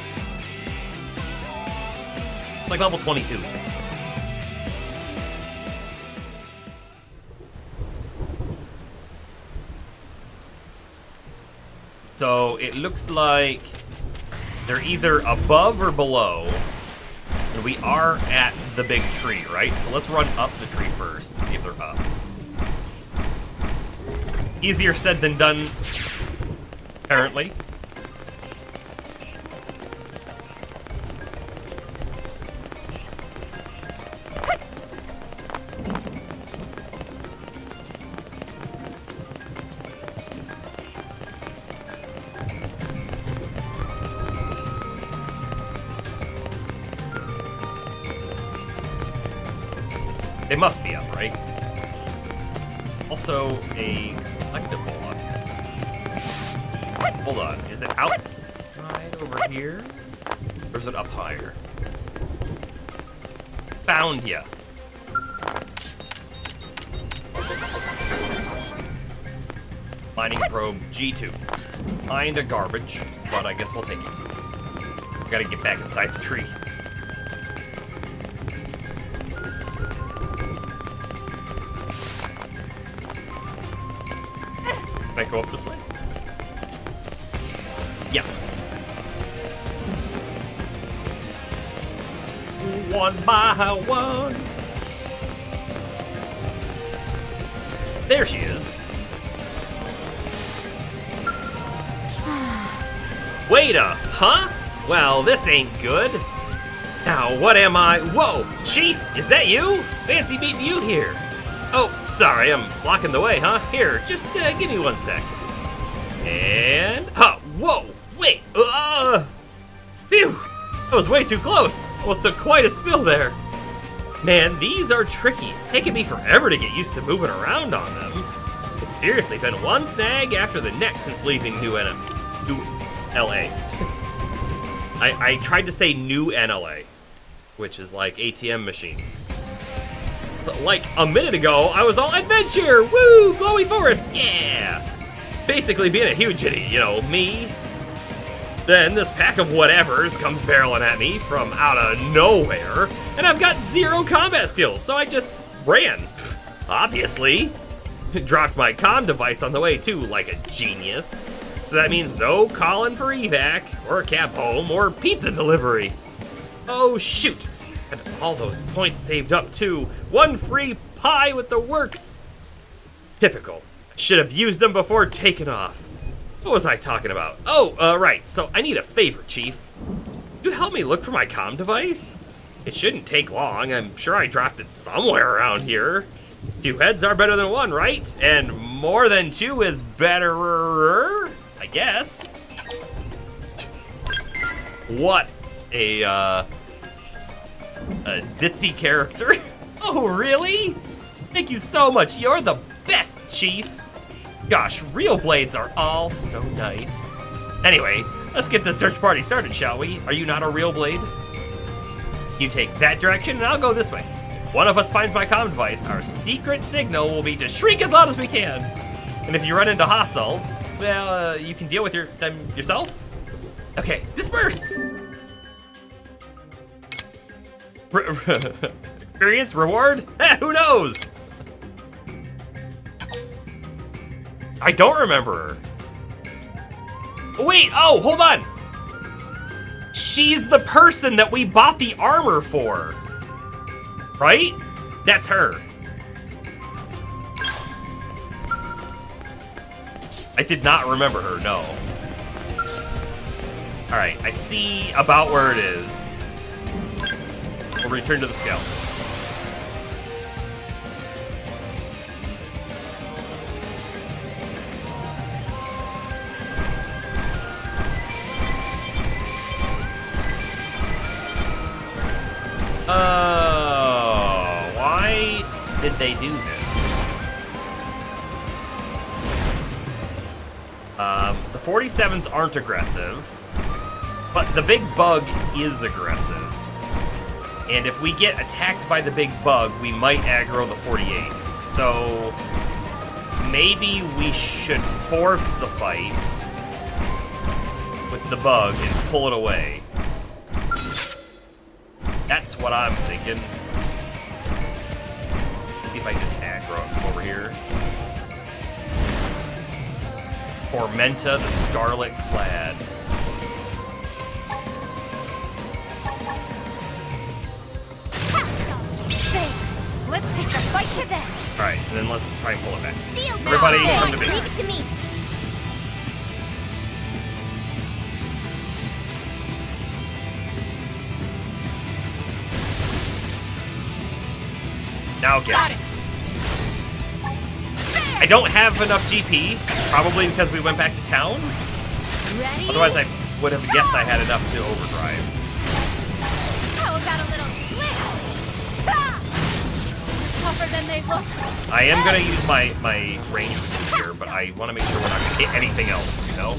It's like level 22. So, it looks like they're either above or below. And we are at the big tree, right? So let's run up the tree first and see if they're up. Easier said than done, apparently. They must be up, right? Also, a collectible up here. Hold on, is it outside over here? Or is it up higher? Found ya. Mining probe G2. Kinda garbage, but I guess we'll take it. We gotta get back inside the tree. Can I go up this way? Yes. One by one. There she is. Wait a, huh? Well, this ain't good. Now, what am I? Whoa, Chief, is that you? Fancy meeting you here. Oh, sorry, I'm blocking the way, huh? Here, just give me 1 sec. And, whoa, wait, phew, that was way too close. Almost took quite a spill there. Man, these are tricky. It's taken me forever to get used to moving around on them. It's seriously been one snag after the next since leaving New LA. I tried to say new NLA, which is like ATM machine. But like a minute ago, I was all adventure! Woo! Glowy forest! Yeah! Basically being a huge idiot, you know, me. Then this pack of whatevers comes barreling at me from out of nowhere, and I've got 0 combat skills, so I just ran. Obviously. Dropped my comm device on the way too, like a genius. So that means no calling for evac, or a cab home, or pizza delivery. Oh shoot! And all those points saved up too. 1 free pie with the works. Typical. I should have used them before taking off. What was I talking about? Oh, right. So I need a favor, Chief. You help me look for my comm device? It shouldn't take long. I'm sure I dropped it somewhere around here. 2 heads are better than 1, right? And more than 2 is betterer, I guess. What a ditzy character. Oh, really? Thank you so much. You're the best, Chief. Gosh, real blades are all so nice. Anyway, let's get the search party started, shall we? Are you not a real blade? You take that direction and I'll go this way. If one of us finds my comm device, our secret signal will be to shriek as loud as we can. And if you run into hostiles, well, you can deal with them yourself. Okay, disperse! Experience? Reward? Who knows? I don't remember her. Wait, oh, hold on. She's the person that we bought the armor for. Right? That's her. I did not remember her, no. Alright, I see about where it is. We'll return to the Skell. Oh, why did they do this? The 47s aren't aggressive, but the big bug is aggressive. And if we get attacked by the big bug, we might aggro the 48s. So maybe we should force the fight with the bug and pull it away. That's what I'm thinking. See if I can just aggro it from over here. Tormenta, the Scarlet Clad. Let's take the fight to them. Alright, and then let's try and pull it back. Shield Everybody, now. come to me. Leave it to me. Now get Got it. it. I don't have enough GP, probably because we went back to town. Ready? Otherwise, I would have guessed I had enough to overdrive. How about a little split? Ha! Tougher than they look. I am going to use my range here, but I want to make sure we're not going to hit anything else, you know?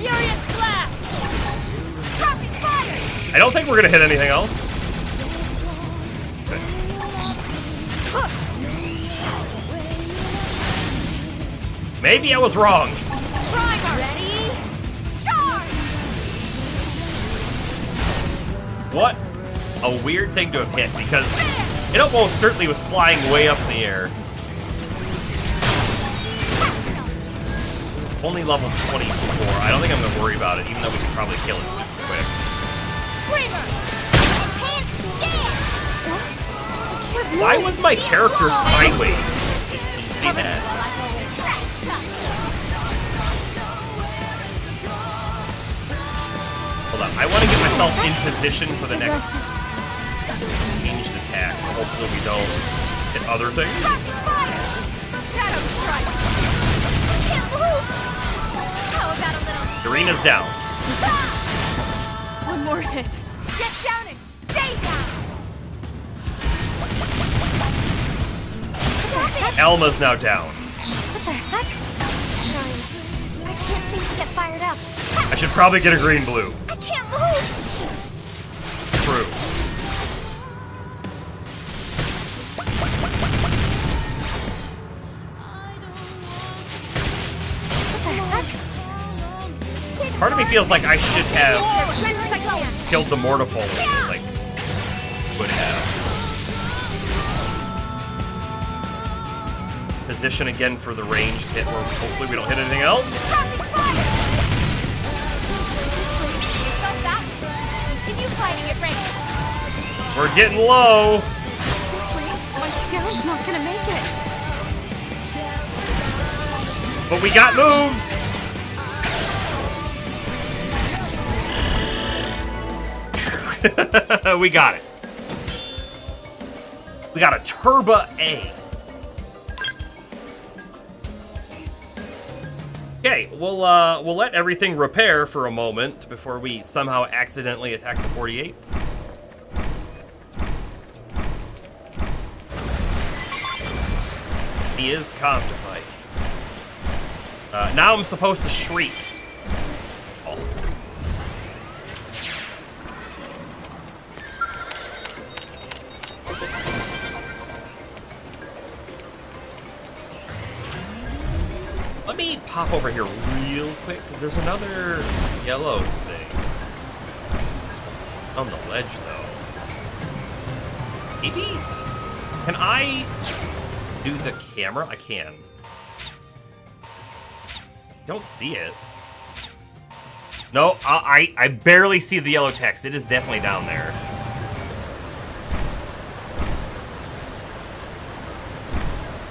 Furious blast. Rapid fire! I don't think we're going to hit anything else. Good. Maybe I was wrong. Primer! Ready? Charge! What a weird thing to have hit, because it almost certainly was flying way up in the air. Only level 24. I don't think I'm going to worry about it, even though we could probably kill it super quick. Screamer! Enhanced scan! Why was my character sideways? Did you see that? Trash tuck! Hold on. I want to get myself in position for the next changed attack. Hopefully we don't hit other things. Rapid fire! Shadow strike! Can't move! How about a little... Serena's down. One more hit. Get down and stay down! Stop it! Elma's now down. What the heck? Sorry. I can't seem to get fired up. I should probably get a green blue. I Can't move! True. Part of me feels like I should have killed the Mortiful, like, would have. Position again for the ranged hit, where hopefully we don't hit anything else. Continue fighting at range. We're getting low. This way, my Skell's not gonna make it. But we got moves. We got it. We got a Turbo A. Okay, we'll let everything repair for a moment before we somehow accidentally attack the 48s. He is comm device. Now I'm supposed to shriek. Oh. Let me pop over here real quick, because there's another yellow thing on the ledge, though. Maybe? Can I do the camera? I can. Don't see it. No, I barely see the yellow text. It is definitely down there.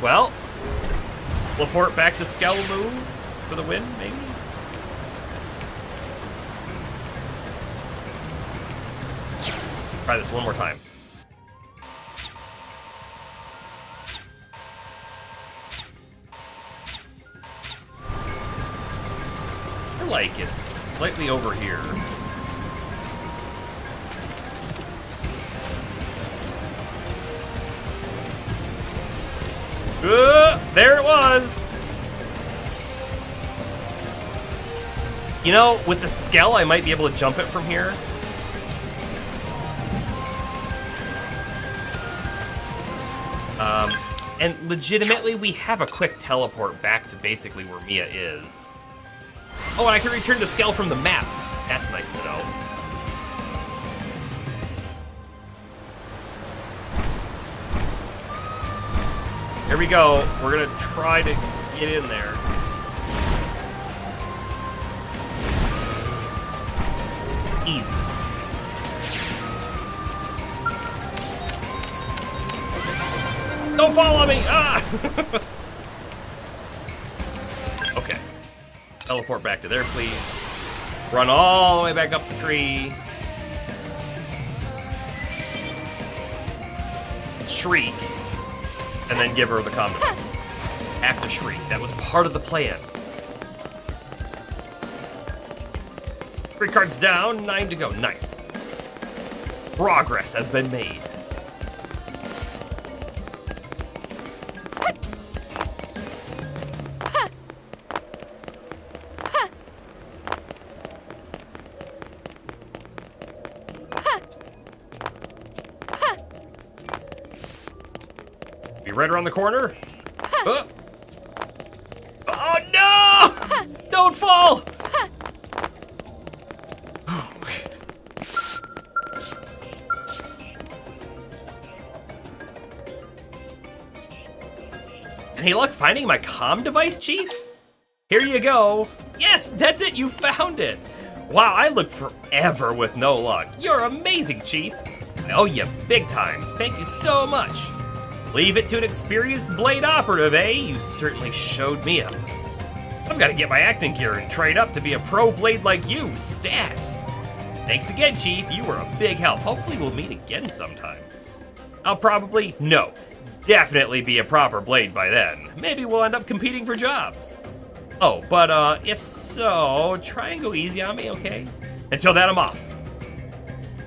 Well, teleport back to Skell move for the win, maybe? Try this one more time. I feel like it's slightly over here. There it was! You know, with the Skell, I might be able to jump it from here. And legitimately, we have a quick teleport back to basically where Mia is. Oh, and I can return to Skell from the map. That's nice to know. Here we go. We're gonna try to get in there. Easy. Don't follow me! Ah! Okay. Teleport back to there, please. Run all the way back up the tree. Shriek. And then give her the combo. Have to shriek. That was part of the plan. 3 cards down, 9 to go. Nice. Progress has been made. Be right around the corner. Oh no! Don't fall! Any luck finding my comm device, Chief? Here you go. Yes, that's it, you found it. Wow, I looked forever with no luck. You're amazing, Chief. I owe you big time. Thank you so much. Leave it to an experienced blade operative, eh? You certainly showed me up. I've got to get my acting gear and train up to be a pro blade like you, stat. Thanks again, Chief. You were a big help. Hopefully we'll meet again sometime. I'll probably, no, definitely be a proper blade by then. Maybe we'll end up competing for jobs. Oh, but if so, try and go easy on me, okay? Until then, I'm off.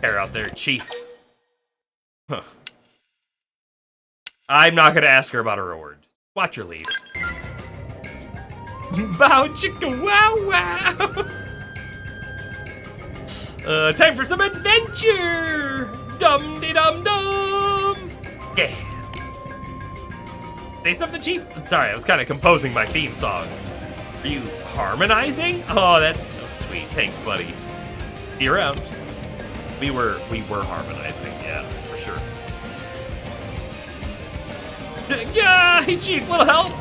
Hair out there, Chief. Huh. I'm not gonna ask her about a reward. Watch her leave. Bow chicka wow wow! Time for some adventure! Dum-de-dum-dum! Yeah. Say something, Chief? Sorry, I was kind of composing my theme song. Are you harmonizing? Oh, that's so sweet. Thanks, buddy. Be around. We were harmonizing, yeah, for sure. Yeah, hey, Chief, little help!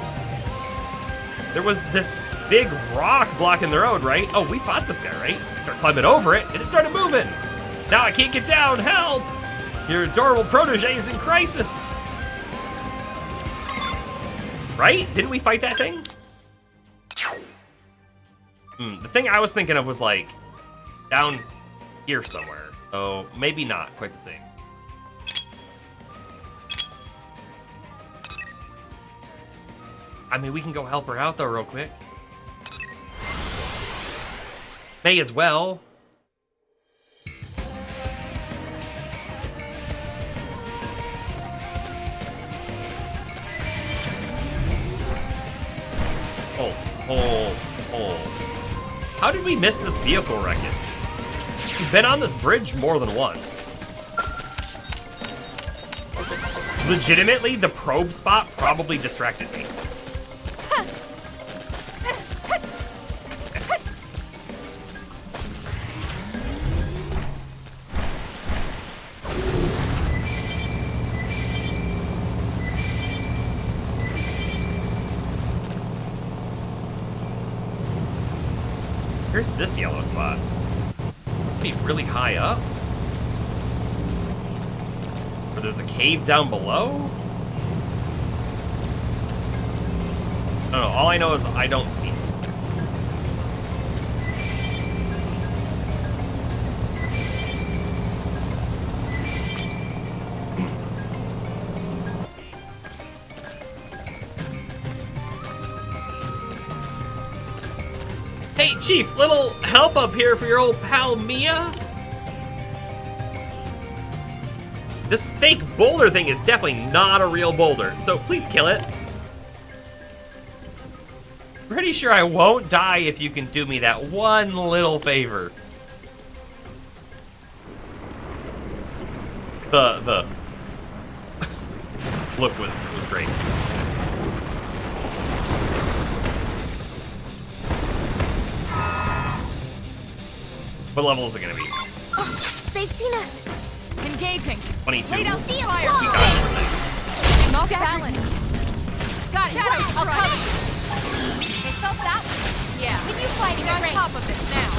There was this big rock blocking the road, right? Oh, we fought this guy, right? Start climbing over it, and it started moving. Now I can't get down, help! Your adorable protege is in crisis. Right? Didn't we fight that thing? The thing I was thinking of was like down here somewhere. So maybe not quite the same. I mean, we can go help her out though real quick. May as well. Oh. How did we miss this vehicle wreckage? We've been on this bridge more than once. Legitimately, the probe spot probably distracted me. Here's this yellow spot. Must be really high up. Or there's a cave down below? I don't know, all I know is I don't see it. Hey, Chief, little help up here for your old pal Mia? This fake boulder thing is definitely not a real boulder, so please kill it. Pretty sure I won't die if you can do me that one little favor. The look was great. What level is it gonna be? Oh, they've seen us. Engaging. 22. Lay down Shield fire. You got this thing. Not balance. Got it. Shadow I'll strike. cover. They felt that one. Yeah. Continue fighting Get on the top of this now.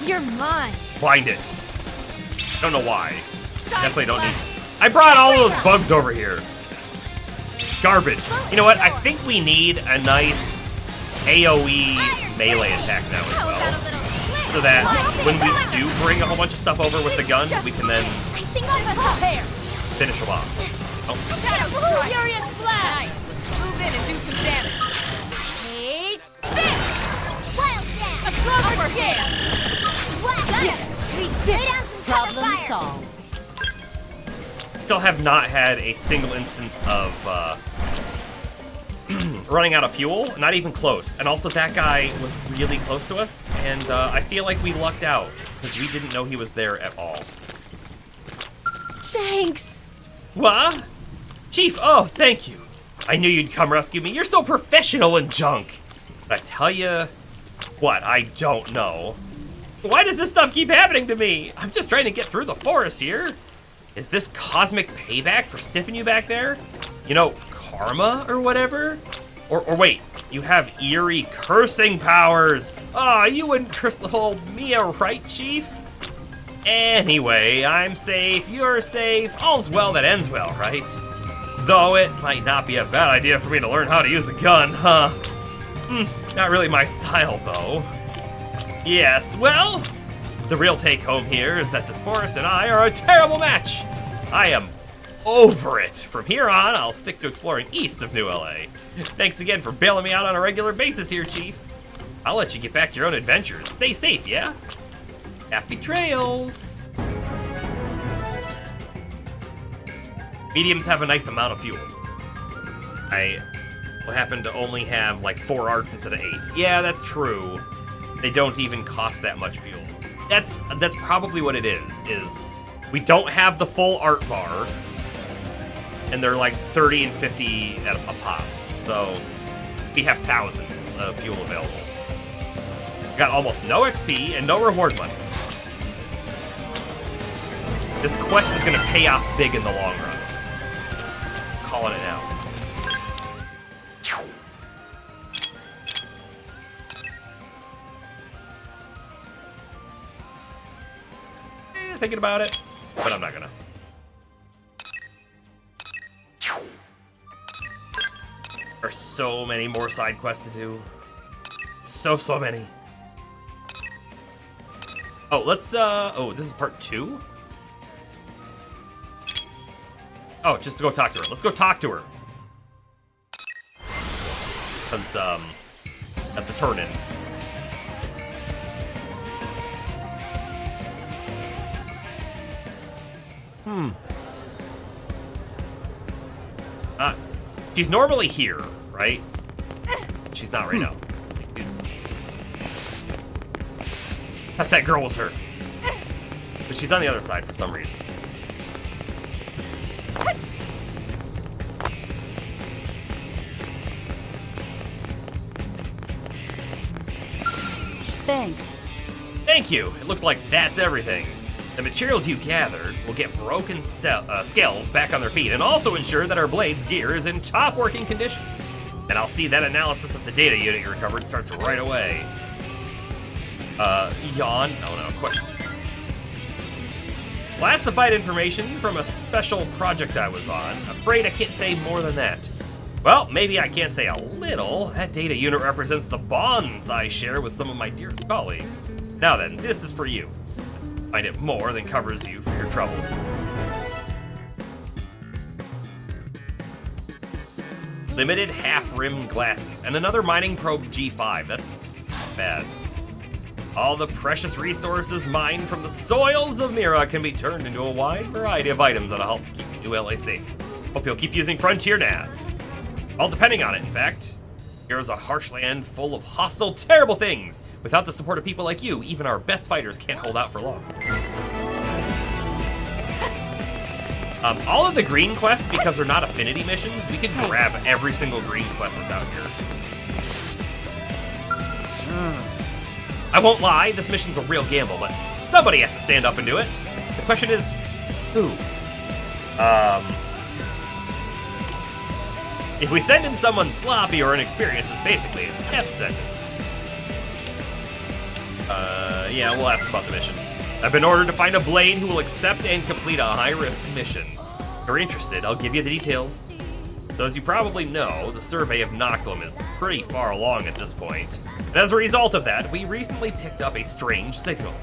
You're mine. Blind it. Don't know why. Definitely don't need. I brought all those bugs over here. Garbage. You know what? I think we need a nice AoE melee attack now as How about a well. little split? So that when we do bring a whole bunch of stuff over with the gun, we can then I think that's fair. finish them off. Oh, Shadow strike. Furious blast. Nice. Move in and do some damage. Take this. Wild dance. Overhand. What? Yes, we did. Lay down some Problem cover fire. solved. still have not had a single instance of running out of fuel. Not even close. And also that guy was really close to us, and I feel like we lucked out because we didn't know he was there at all. Thanks. What? Chief, oh, thank you. I knew you'd come rescue me. You're so professional and junk. But I tell you what, I don't know. Why does this stuff keep happening to me? I'm just trying to get through the forest here. Is this cosmic payback for stiffing you back there? You know, karma or whatever? Or wait, you have eerie cursing powers. Ah, you wouldn't curse the whole Mia, right, Chief? Anyway, I'm safe, you're safe, all's well that ends well, right? Though it might not be a bad idea for me to learn how to use a gun, huh? Not really my style, though. Yes, well, the real take-home here is that this forest and I are a terrible match. I am over it. From here on, I'll stick to exploring east of New LA. Thanks again for bailing me out on a regular basis here, Chief. I'll let you get back to your own adventures. Stay safe, yeah? Happy trails! Mediums have a nice amount of fuel. I will happen to only have like 4 arcs instead of 8. Yeah, that's true. They don't even cost that much fuel. That's probably what it is we don't have the full art bar, and they're like 30 and 50 at a pop. So we have thousands of fuel available. We got almost no XP and no reward money. This quest is gonna pay off big in the long run. Calling it now. Thinking about it, but I'm not gonna. There's so many more side quests to do. So many. Oh, let's, oh, this is part 2? Oh, just to go talk to her. Let's go talk to her. Because, that's a turn-in. She's normally here, right? She's not right now. I thought that girl was her. But she's on the other side for some reason. Thanks. Thank you. It looks like that's everything. The materials you gathered will get broken Skells back on their feet and also ensure that our blade's gear is in top working condition. And I'll see that analysis of the data unit you recovered starts right away. Yawn? Oh no, quick. Classified information from a special project I was on. Afraid I can't say more than that. Well, maybe I can say a little. That data unit represents the bonds I share with some of my dearest colleagues. Now then, this is for you. Find it more than covers you for your troubles. Limited half-rim glasses and another mining probe G5. That's not bad. All the precious resources mined from the soils of Mira can be turned into a wide variety of items that'll help keep New LA safe. Hope you'll keep using Frontier Nav. All depending on it, in fact. Here's a harsh land full of hostile, terrible things. Without the support of people like you, even our best fighters can't hold out for long. All of the green quests, because they're not affinity missions, we could grab every single green quest that's out here. I won't lie, this mission's a real gamble, but somebody has to stand up and do it. The question is, who? If we send in someone sloppy or inexperienced, it's basically a death sentence. Yeah, we'll ask about the mission. I've been ordered to find a blade who will accept and complete a high-risk mission. If you're interested, I'll give you the details. So as you probably know, the survey of Noctilum is pretty far along at this point. And as a result of that, we recently picked up a strange signal.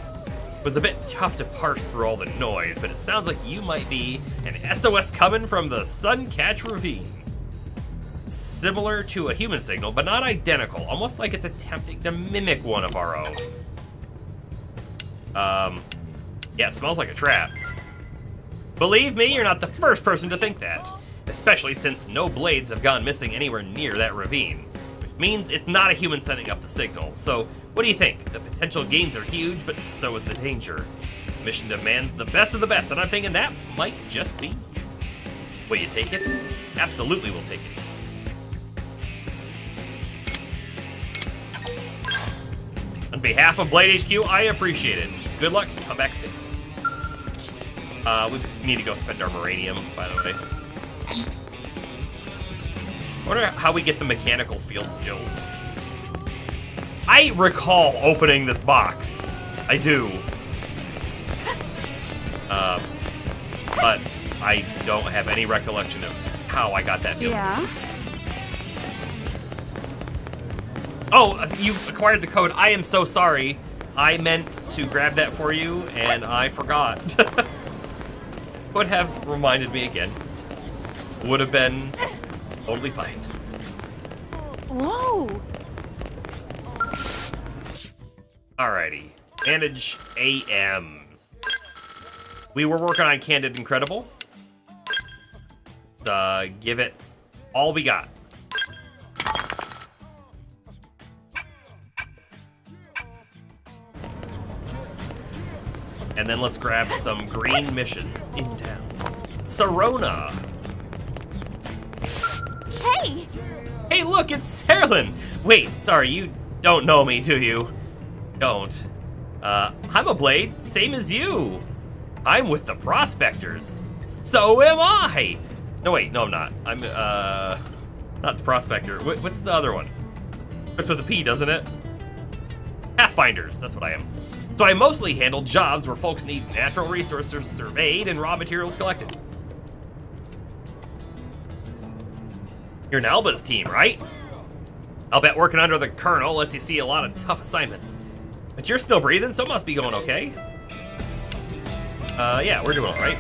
It was a bit tough to parse through all the noise, but it sounds like you might be an SOS coming from the Suncatch Ravine. Similar to a human signal, but not identical, almost like it's attempting to mimic one of our own. Yeah, it smells like a trap. Believe me, you're not the first person to think that, especially since no blades have gone missing anywhere near that ravine, which means it's not a human setting up the signal. So, what do you think? The potential gains are huge, but so is the danger. The mission demands the best of the best, and I'm thinking that might just be you. Will you take it? Absolutely will take it. On behalf of Blade HQ, I appreciate it. Good luck, come back safe. We need to go spend our Moranium, by the way. I wonder how we get the mechanical field skills. I recall opening this box. I do. But I don't have any recollection of how I got that field skill. Oh, you acquired the code. I am so sorry. I meant to grab that for you, and I forgot. Would have reminded me again. Would have been totally fine. Whoa! Alrighty. Manage AMs. We were working on Candid Incredible. Give it all we got. And then let's grab some green missions in town. Sarona. Hey! Hey, look, it's Serlin. Wait, sorry, you don't know me, do you? Don't. I'm a Blade, same as you. I'm with the Prospectors. So am I. No, wait, no, I'm not. I'm, not the Prospector. What's the other one? Starts with a P, doesn't it? Pathfinders, that's what I am. So I mostly handle jobs where folks need natural resources surveyed and raw materials collected. You're in Alba's team, right? I'll bet working under the Colonel lets you see a lot of tough assignments. But you're still breathing, so it must be going okay. Yeah, we're doing all right.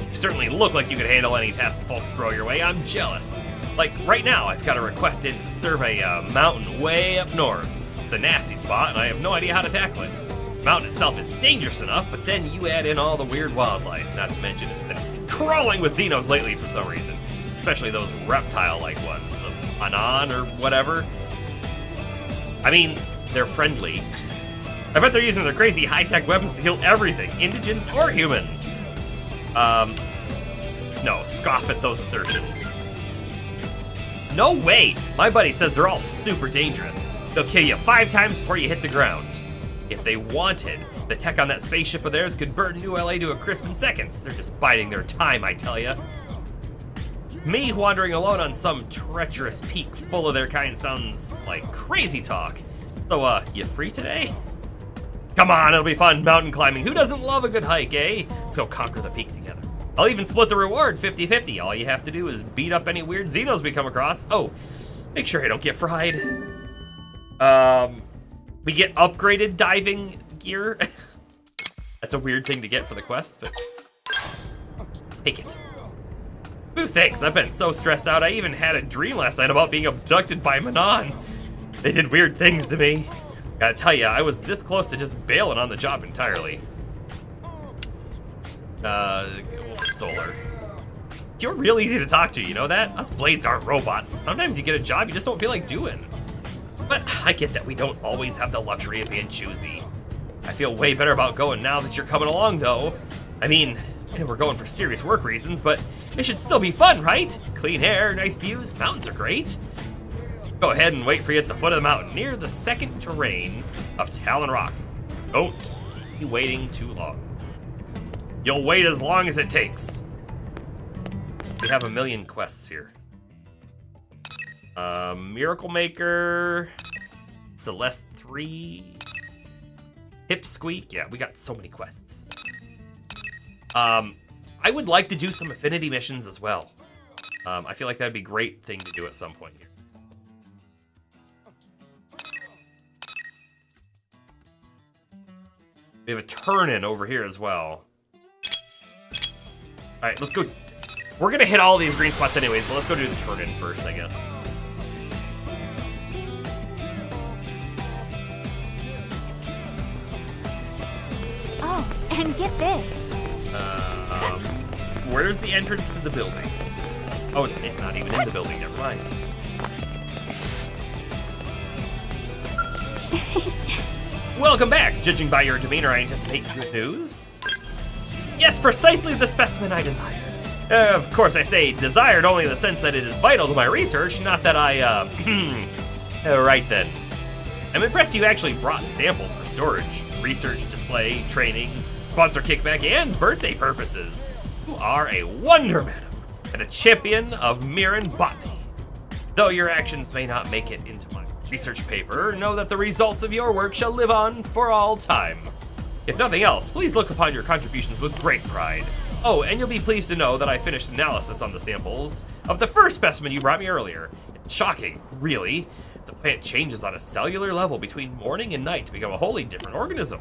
You certainly look like you could handle any task folks throw your way. I'm jealous. Like, right now, I've got a request in to survey a mountain way up north. It's a nasty spot, and I have no idea how to tackle it. The mountain itself is dangerous enough, but then you add in all the weird wildlife, not to mention it's been crawling with Xenos lately for some reason. Especially those reptile-like ones, the Anon or whatever. I mean, they're friendly. I bet they're using their crazy high-tech weapons to kill everything, indigents or humans. No, scoff at those assertions. No way! My buddy says they're all super dangerous. They'll kill you 5 times before you hit the ground. If they wanted, the tech on that spaceship of theirs could burn New LA to a crisp in seconds. They're just biding their time, I tell ya. Me wandering alone on some treacherous peak full of their kind sounds like crazy talk. So, you free today? Come on, it'll be fun mountain climbing. Who doesn't love a good hike, eh? Let's go conquer the peak together. I'll even split the reward 50-50. All you have to do is beat up any weird Xenos we come across. Oh, make sure I don't get fried. We get upgraded diving gear. That's a weird thing to get for the quest, but take it. Ooh, thanks. I've been so stressed out. I even had a dream last night about being abducted by Manon. They did weird things to me. Gotta tell ya, I was this close to just bailing on the job entirely. Solar. You're real easy to talk to, you know that? Us Blades aren't robots. Sometimes you get a job you just don't feel like doing. But I get that we don't always have the luxury of being choosy. I feel way better about going now that you're coming along, though. I mean, I know we're going for serious work reasons, but it should still be fun, right? Clean air, nice views, mountains are great. Go ahead and wait for you at the foot of the mountain, near the second terrain of Talon Rock. Don't keep waiting too long. You'll wait as long as it takes. We have a million quests here. Miracle Maker, Celeste 3, Pipsqueak. Yeah, we got so many quests. I would like to do some affinity missions as well. I feel like that'd be a great thing to do at some point here. We have a turn-in over here as well. Alright, let's go. We're gonna hit all these green spots anyways, but let's go do the turn-in first, I guess. Oh, and get this. Where's the entrance to the building? Oh, it's not even in the building, never mind. Welcome back! Judging by your demeanor, I anticipate good news. Yes, precisely the specimen I desire. Of course, I say desired only in the sense that it is vital to my research, not that I, right then. I'm impressed you actually brought samples for storage. Research, display, training, sponsor kickback, and birthday purposes. You are a wonder, madam, and a champion of Mirren botany. Though your actions may not make it into my research paper, know that the results of your work shall live on for all time. If nothing else, please look upon your contributions with great pride. Oh, and you'll be pleased to know that I finished analysis on the samples of the first specimen you brought me earlier. It's shocking, really. The plant changes on a cellular level between morning and night to become a wholly different organism.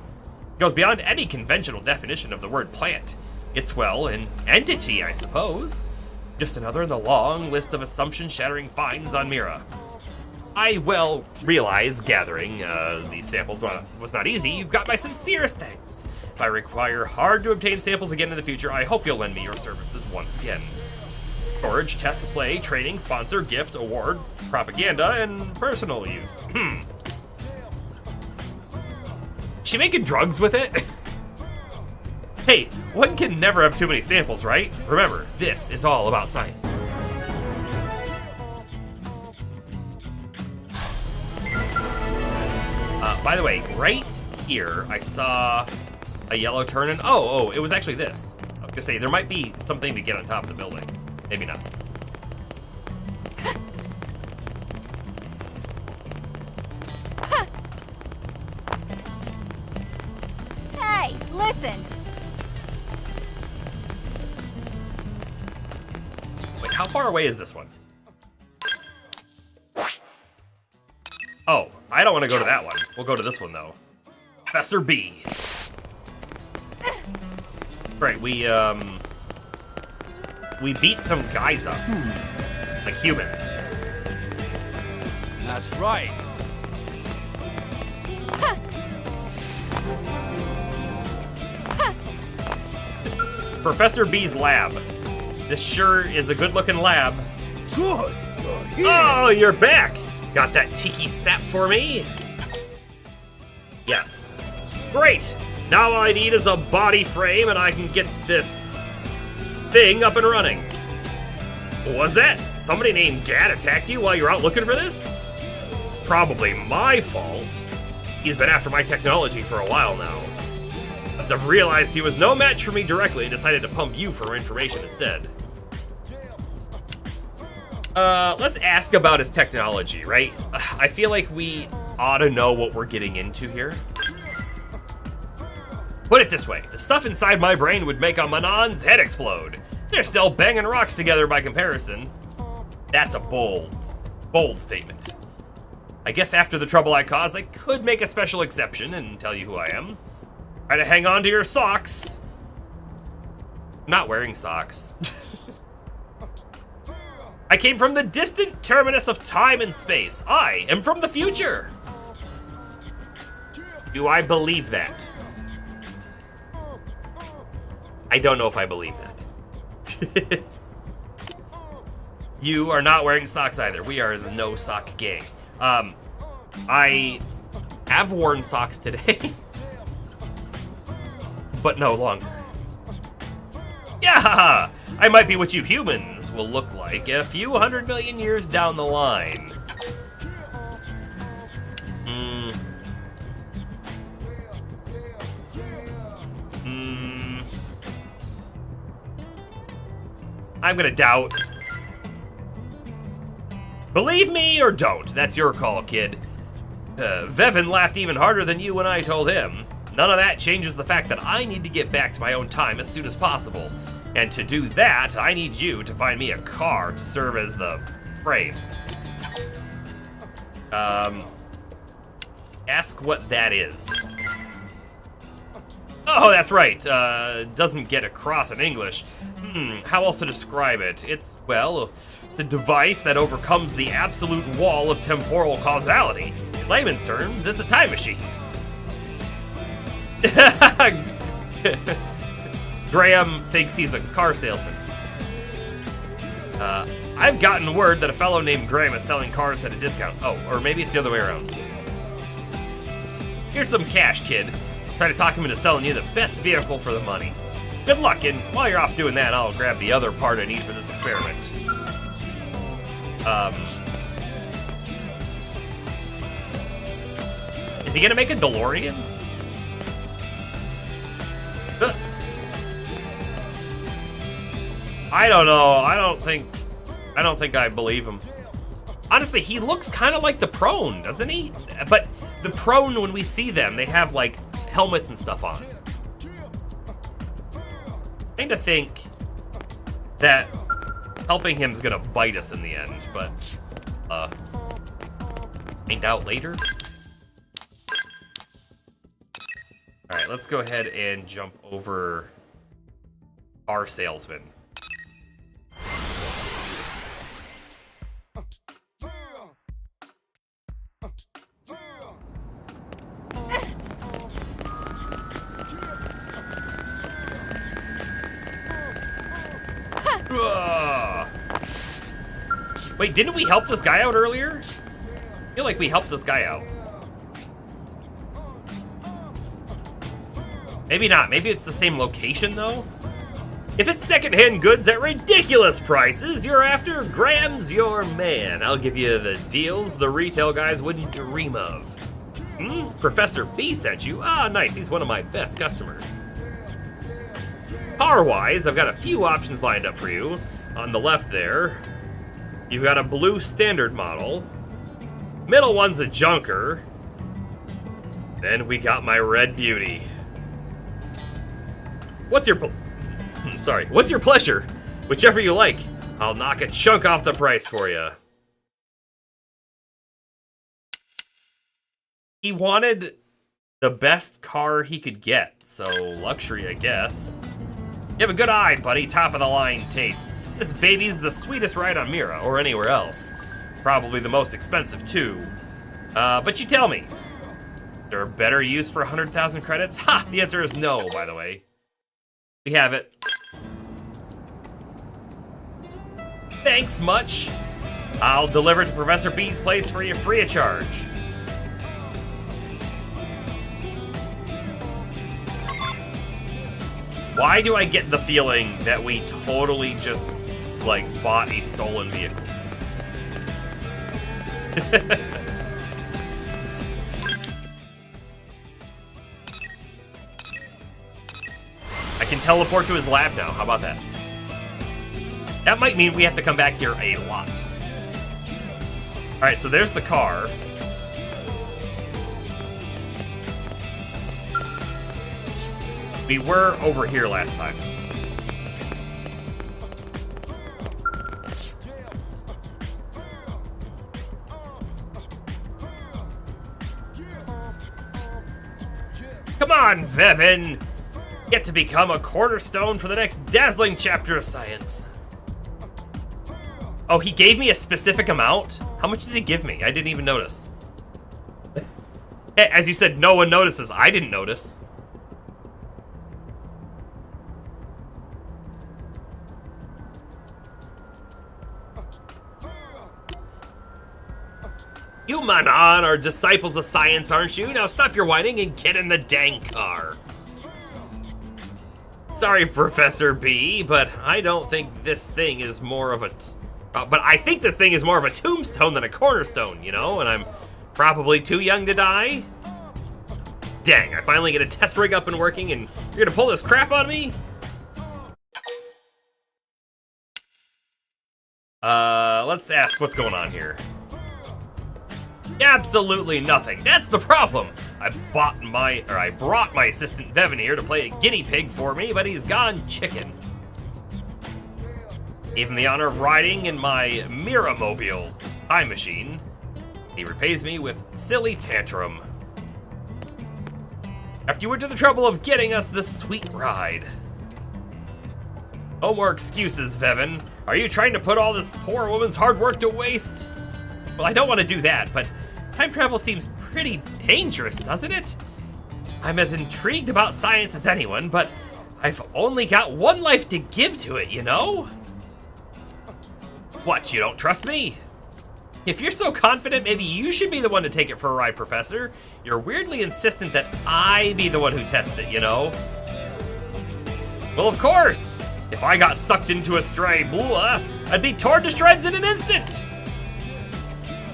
It goes beyond any conventional definition of the word plant. It's, well, an entity, I suppose. Just another in the long list of assumption-shattering finds on Mira. I, well, realize gathering these samples was not easy. You've got my sincerest thanks. If I require hard-to-obtain samples again in the future, I hope you'll lend me your services once again. Storage, test display, training, sponsor, gift, award, propaganda, and personal use. Is she making drugs with it? Hey, one can never have too many samples, right? Remember, this is all about science. By the way, right here, I saw a yellow turn, and oh, it was actually this. I was gonna say, there might be something to get on top of the building. Maybe not. Hey, listen. Wait, how far away is this one? Oh, I don't want to go to that one. We'll go to this one, though. Professor B. Right, we beat some guys up. Like humans. That's right. Professor B's lab. This sure is a good-looking lab. Good. Oh, you're back! Got that tiki sap for me? Yes. Great! Now all I need is a body frame and I can get this thing up and running. What was that? Somebody named Gad attacked you while you're out looking for this? It's probably my fault. He's been after my technology for a while now. Must have realized he was no match for me directly and decided to pump you for information instead. Let's ask about his technology, right? I feel like we ought to know what we're getting into here. Put it this way, the stuff inside my brain would make a Manon's head explode. They're still banging rocks together by comparison. That's a bold statement. I guess after the trouble I caused, I could make a special exception and tell you who I am. Try to hang on to your socks. I'm not wearing socks. I came from the distant terminus of time and space. I am from the future. Do I believe that? I don't know if I believe that. You are not wearing socks either. We are the no sock gang. I have worn socks today, but no longer. Yeah, I might be what you humans will look like a few 100 million years down the line. I'm gonna doubt. Believe me or don't, that's your call, kid. Vevin laughed even harder than you when I told him. None of that changes the fact that I need to get back to my own time as soon as possible. And to do that, I need you to find me a car to serve as the frame. Ask what that is. Oh, that's right. Doesn't get across in English. How else to describe it? It's a device that overcomes the absolute wall of temporal causality. In layman's terms, it's a time machine. Graham thinks he's a car salesman. I've gotten word that a fellow named Graham is selling cars at a discount. Oh, or maybe it's the other way around. Here's some cash, kid. Try to talk him into selling you the best vehicle for the money. Good luck, and while you're off doing that, I'll grab the other part I need for this experiment. Is he gonna make a DeLorean? I don't know. I don't think I believe him. Honestly, he looks kind of like the prone, doesn't he? But the prone, when we see them, they have like helmets and stuff on. I kind of think that helping him's gonna bite us in the end, but find out later. All right, let's go ahead and jump over our salesman. Wait, didn't we help this guy out earlier? I feel like we helped this guy out. Maybe not. Maybe it's the same location, though. If it's secondhand goods at ridiculous prices you're after, Graham's your man. I'll give you the deals the retail guys wouldn't dream of. Professor B sent you? Ah, nice. He's one of my best customers. Car-wise, I've got a few options lined up for you. On the left there, you've got a blue standard model. Middle one's a junker. Then we got my red beauty. What's your pleasure? Whichever you like. I'll knock a chunk off the price for you. He wanted the best car he could get, so luxury, I guess. You have a good eye, buddy. Top of the line taste. This baby's the sweetest ride on Mira, or anywhere else. Probably the most expensive, too. But you tell me, is there a better use for 100,000 credits? Ha! The answer is no, by the way. We have it. Thanks much. I'll deliver to Professor B's place for you free of charge. Why do I get the feeling that we totally just, like, bought a stolen vehicle? I can teleport to his lab now. How about that? That might mean we have to come back here a lot. Alright, so there's the car. We were over here last time. Come on, Vevin! Get to become a cornerstone for the next dazzling chapter of science. Oh, he gave me a specific amount? How much did he give me? I didn't even notice. As you said, no one notices. I didn't notice. You Manon are disciples of science, aren't you? Now stop your whining and get in the dang car. Sorry, Professor B, but I don't think this thing is more of a... but I think this thing is more of a tombstone than a cornerstone, you know? And I'm probably too young to die. Dang, I finally get a test rig up and working and you're gonna pull this crap on me? Let's ask what's going on here. Absolutely nothing. That's the problem. I brought my assistant Vevin here to play a guinea pig for me, but he's gone chicken. Gave him the honor of riding in my Miramobile time machine. He repays me with silly tantrum. After you went to the trouble of getting us this sweet ride. No more excuses, Vevin. Are you trying to put all this poor woman's hard work to waste? Well, I don't want to do that, but time travel seems pretty dangerous, doesn't it? I'm as intrigued about science as anyone, but I've only got one life to give to it, you know? What, you don't trust me? If you're so confident, maybe you should be the one to take it for a ride, Professor. You're weirdly insistent that I be the one who tests it, you know? Well, of course! If I got sucked into a stray blah, I'd be torn to shreds in an instant!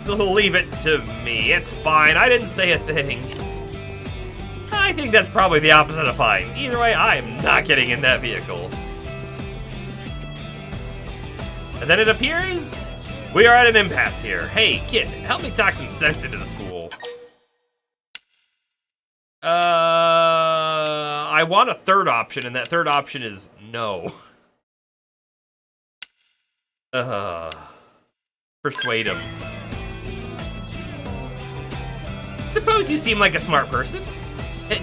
Leave it to me, it's fine, I didn't say a thing. I think that's probably the opposite of fine. Either way, I'm not getting in that vehicle. And then it appears we are at an impasse here. Hey, kid, help me talk some sense into this fool. I want a third option, and that third option is no. Persuade him. Suppose you seem like a smart person.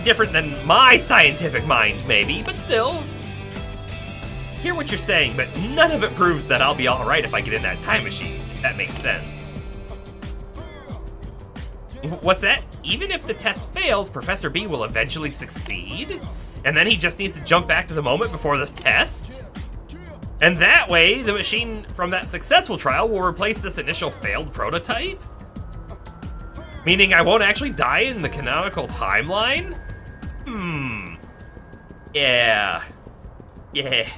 Different than my scientific mind, maybe, but still. Hear what you're saying, but none of it proves that I'll be alright if I get in that time machine. That makes sense. What's that? Even if the test fails, Professor B will eventually succeed? And then he just needs to jump back to the moment before this test? And that way, the machine from that successful trial will replace this initial failed prototype? Meaning I won't actually die in the canonical timeline? Yeah. Yeah.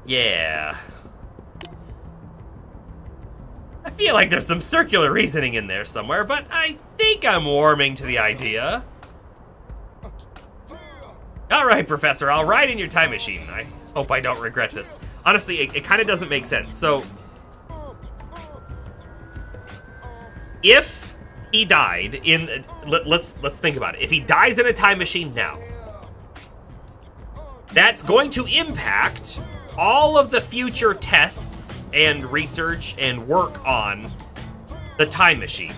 Yeah. I feel like there's some circular reasoning in there somewhere, but I think I'm warming to the idea. Alright, Professor, I'll ride in your time machine. I hope I don't regret this. Honestly, it kind of doesn't make sense. So, if he died in... Let's think about it. If he dies in a time machine now, that's going to impact all of the future tests and research and work on the time machine.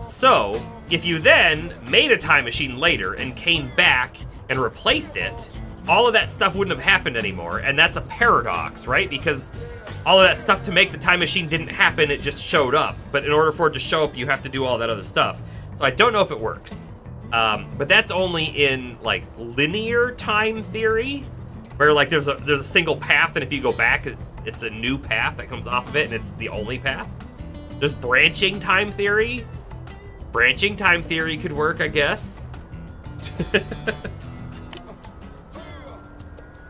So, if you then made a time machine later and came back and replaced it, all of that stuff wouldn't have happened anymore, and that's a paradox, right? Because all of that stuff to make the time machine didn't happen, it just showed up. But in order for it to show up, you have to do all that other stuff. So I don't know if it works. But that's only in, like, linear time theory, where, like, there's a single path, and if you go back, it's a new path that comes off of it, and it's the only path. There's branching time theory. Branching time theory could work, I guess.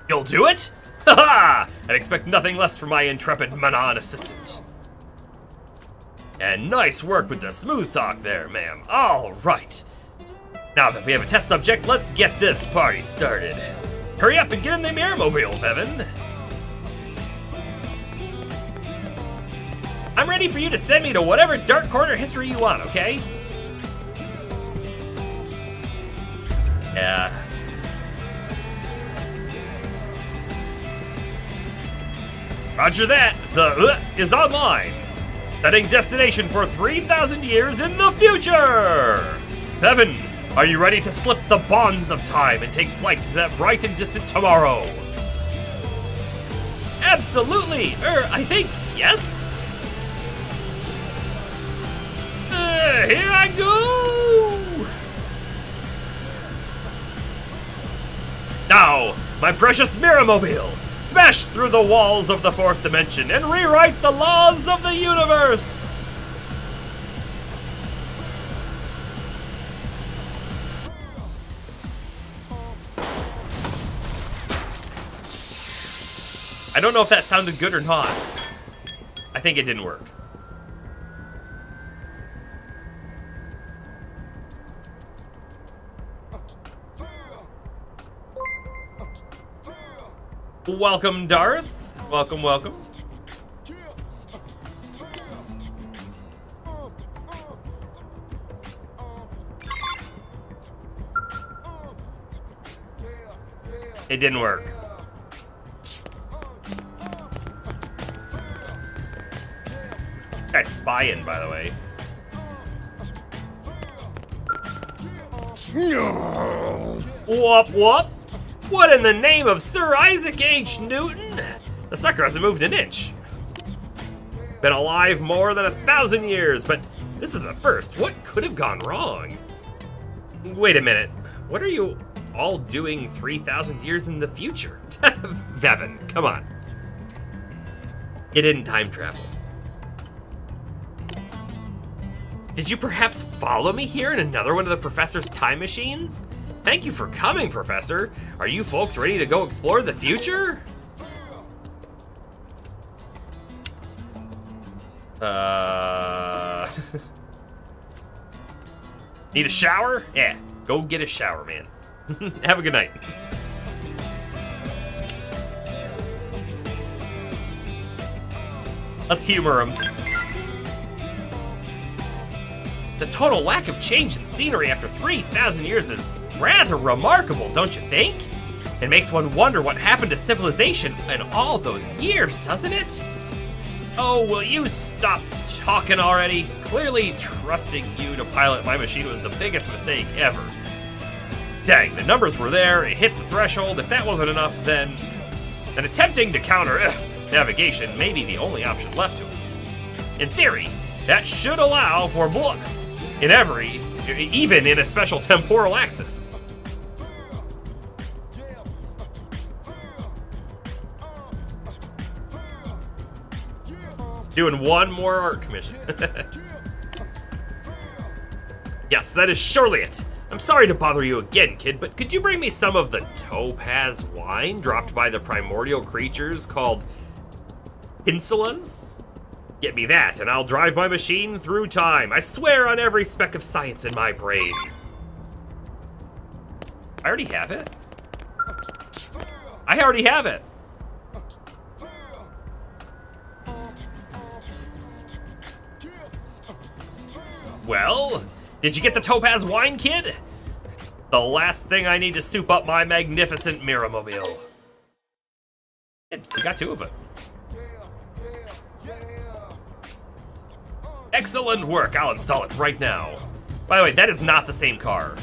You'll do it? Ha-ha! I'd expect nothing less from my intrepid Manon assistant. And nice work with the smooth talk there, ma'am. All right. Now that we have a test subject, let's get this party started. Hurry up and get in the Mirror-mobile, Vevin. I'm ready for you to send me to whatever dark corner history you want, okay? Yeah. Roger that. The is online. Setting destination for 3,000 years in the future. Vevin, are you ready to slip the bonds of time and take flight to that bright and distant tomorrow? Absolutely. I think yes. Here I go. Now, my precious Mirror-mobile, smash through the walls of the fourth dimension and rewrite the laws of the universe! I don't know if that sounded good or not. I think it didn't work. Welcome, Darth. Welcome, welcome. It didn't work. Guy's spying, by the way. Whoop, whoop. What in the name of Sir Isaac H. Newton? The sucker hasn't moved an inch. Been alive more than 1,000 years, but this is a first. What could have gone wrong? Wait a minute. What are you all doing 3,000 years in the future? Vevin, come on. You didn't time travel. Did you perhaps follow me here in another one of the Professor's time machines? Thank you for coming, Professor. Are you folks ready to go explore the future? Need a shower? Yeah, go get a shower, man. Have a good night. Let's humor him. The total lack of change in scenery after 3,000 years is rather remarkable, don't you think? It makes one wonder what happened to civilization in all those years, doesn't it? Oh, will you stop talking already? Clearly, trusting you to pilot my machine was the biggest mistake ever. Dang, the numbers were there, it hit the threshold. If that wasn't enough, then attempting to counter navigation may be the only option left to us. In theory, that should allow for blood in every, even in a special temporal axis. Doing one more art commission. Yes, that is surely it. I'm sorry to bother you again, kid, but could you bring me some of the topaz wine dropped by the primordial creatures called insulas? Get me that, and I'll drive my machine through time. I swear on every speck of science in my brain. I already have it. I already have it. Well, did you get the topaz wine, kid? The last thing I need to soup up my magnificent Miramobile. We got 2 of them. Excellent work. I'll install it right now. By the way, that is not the same car.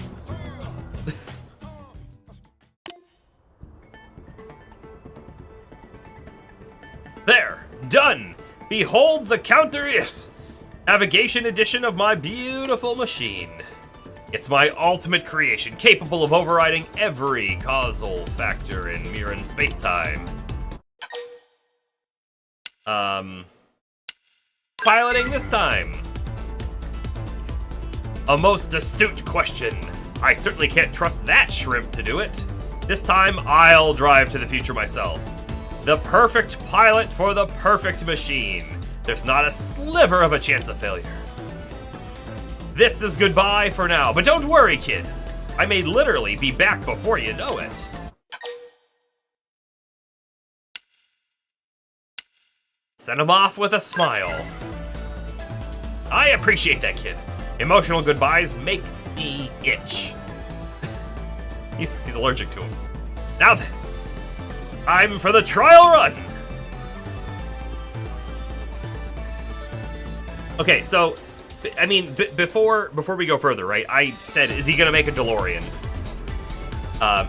There, done. Behold the counter is navigation edition of my beautiful machine. It's my ultimate creation, capable of overriding every causal factor in Miran spacetime. Piloting this time. A most astute question. I certainly can't trust that shrimp to do it. This time, I'll drive to the future myself. The perfect pilot for the perfect machine. There's not a sliver of a chance of failure. This is goodbye for now, but don't worry, kid. I may literally be back before you know it. Send him off with a smile. I appreciate that, kid. Emotional goodbyes make me itch. He's allergic to them. Now then, time for the trial run. Okay, so, I mean, before we go further, right? I said, is he gonna make a DeLorean?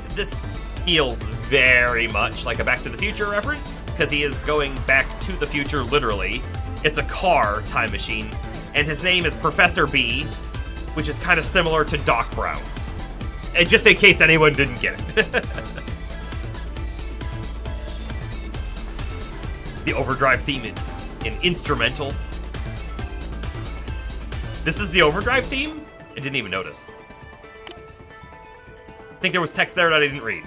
This feels very much like a Back to the Future reference, because he is going back to the future, literally. It's a car time machine, and his name is Professor B, which is kind of similar to Doc Brown. And just in case anyone didn't get it. The overdrive theme in instrumental. This is the overdrive theme? I didn't even notice. I think there was text there that I didn't read.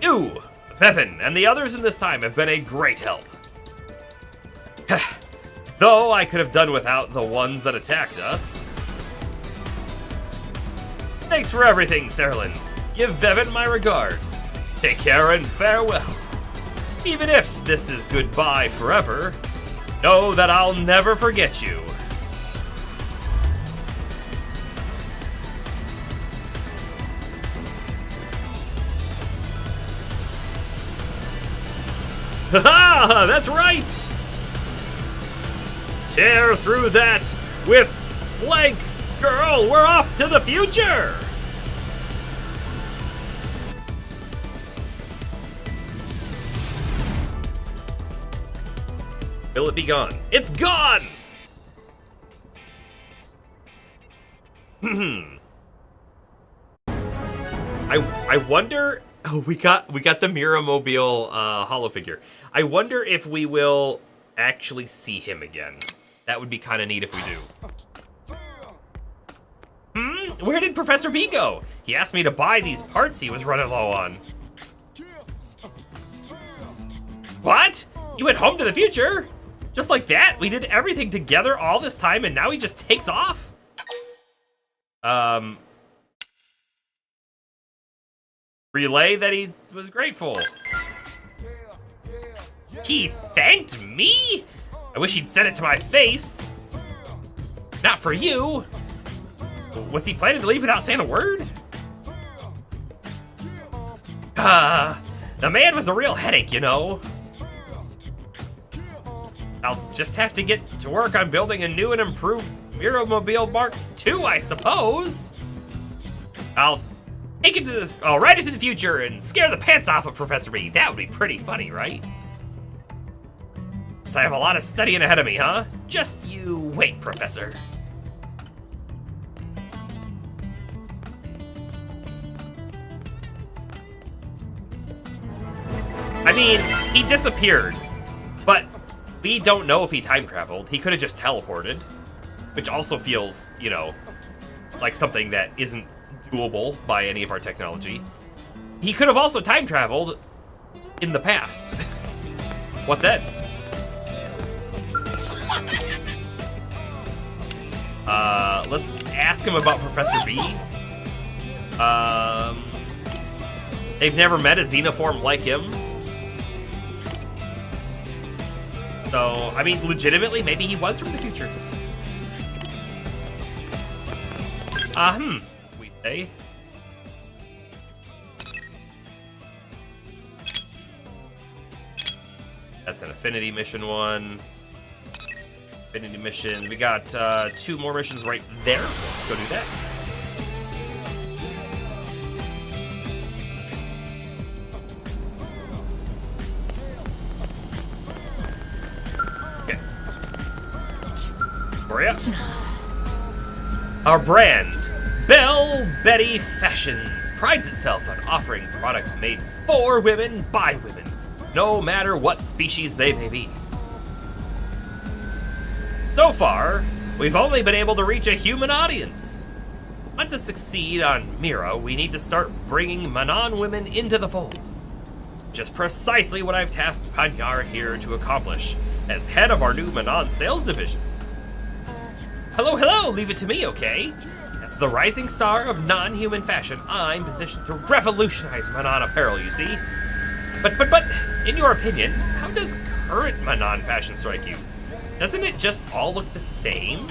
Ew! Vevin and the others in this time have been a great help. Though I could have done without the ones that attacked us. Thanks for everything, Serlin. Give Vevin my regards. Take care and farewell. Even if this is goodbye forever, know that I'll never forget you. Haha, that's right! Tear through that with blank girl, we're off to the future! Will it be gone? It's gone! I wonder. Oh, we got the Miramobile holo figure. I wonder if we will actually see him again. That would be kind of neat if we do. Where did Professor B go? He asked me to buy these parts he was running low on. What? You went home to the future? Just like that? We did everything together all this time and now he just takes off? Relay that he was grateful. He thanked me? I wish he'd said it to my face. Not for you. Was he planning to leave without saying a word? The man was a real headache, you know. I'll just have to get to work on building a new and improved Miramobile Mark II, I suppose. I'll take it I'll ride it to the future and scare the pants off of Professor B. That would be pretty funny, right? So I have a lot of studying ahead of me, huh? Just you wait, Professor. I mean, he disappeared, but we don't know if he time traveled. He could have just teleported, which also feels, you know, like something that isn't doable by any of our technology. He could have also time traveled in the past. What then? Let's ask him about Professor B. They've never met a xenoform like him. So, I mean, legitimately, maybe he was from the future. We say. That's an affinity mission one. Affinity mission. We got 2 more missions right there. Let's go do that. Okay. Hurry up. Our brand, Belle Betty Fashions, prides itself on offering products made for women by women, no matter what species they may be. So far, we've only been able to reach a human audience. Want to succeed on Mira, we need to start bringing Manon women into the fold. Which is precisely what I've tasked Panyar here to accomplish as head of our new Manon sales division. Hello, hello, leave it to me, okay? As the rising star of non-human fashion, I'm positioned to revolutionize Manon apparel, you see? But, in your opinion, how does current Manon fashion strike you? Doesn't it just all look the same?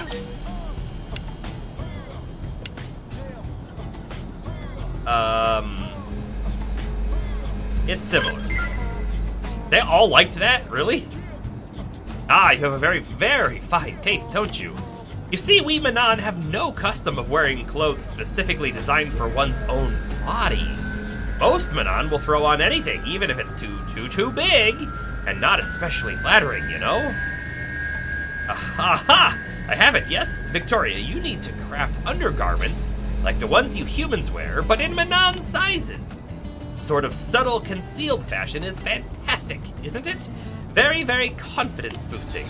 It's similar. They all liked that? Really? Ah, you have a very, very fine taste, don't you? You see, we Manon have no custom of wearing clothes specifically designed for one's own body. Most Manon will throw on anything, even if it's too big, and not especially flattering, you know? Aha! I have it, yes? Victoria, you need to craft undergarments like the ones you humans wear, but in Manon sizes. Sort of subtle, concealed fashion is fantastic, isn't it? Very, very confidence boosting.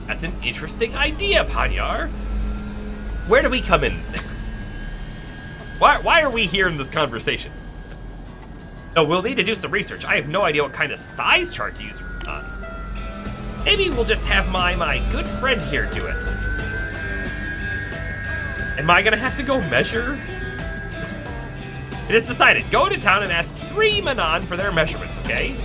That's an interesting idea, Panyar. Where do we come in? Why are we here in this conversation? No, we'll need to do some research. I have no idea what kind of size chart to use for Manon. Maybe we'll just have my good friend here do it. Am I gonna have to go measure? It is decided. Go into town and ask 3 Manon for their measurements, okay?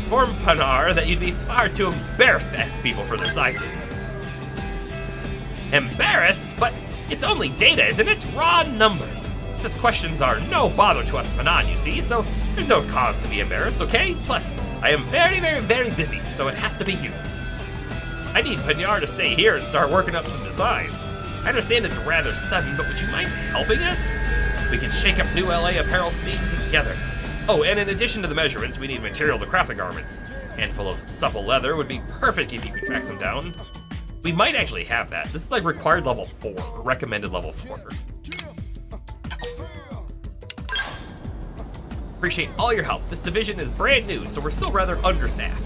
Inform Panar that you'd be far too embarrassed to ask people for their sizes. Embarrassed? But it's only data, isn't it? Raw numbers. The questions are no bother to us Manon, you see, so there's no cause to be embarrassed, okay? Plus, I am very, very, very busy, so it has to be you. I need Panyar to stay here and start working up some designs. I understand it's rather sudden, but would you mind helping us? We can shake up New LA apparel scene together. Oh, and in addition to the measurements, we need material to craft the garments. A handful of supple leather would be perfect if you could track some down. We might actually have that. This is like required level 4, recommended level 4. Appreciate all your help. This division is brand new, so we're still rather understaffed.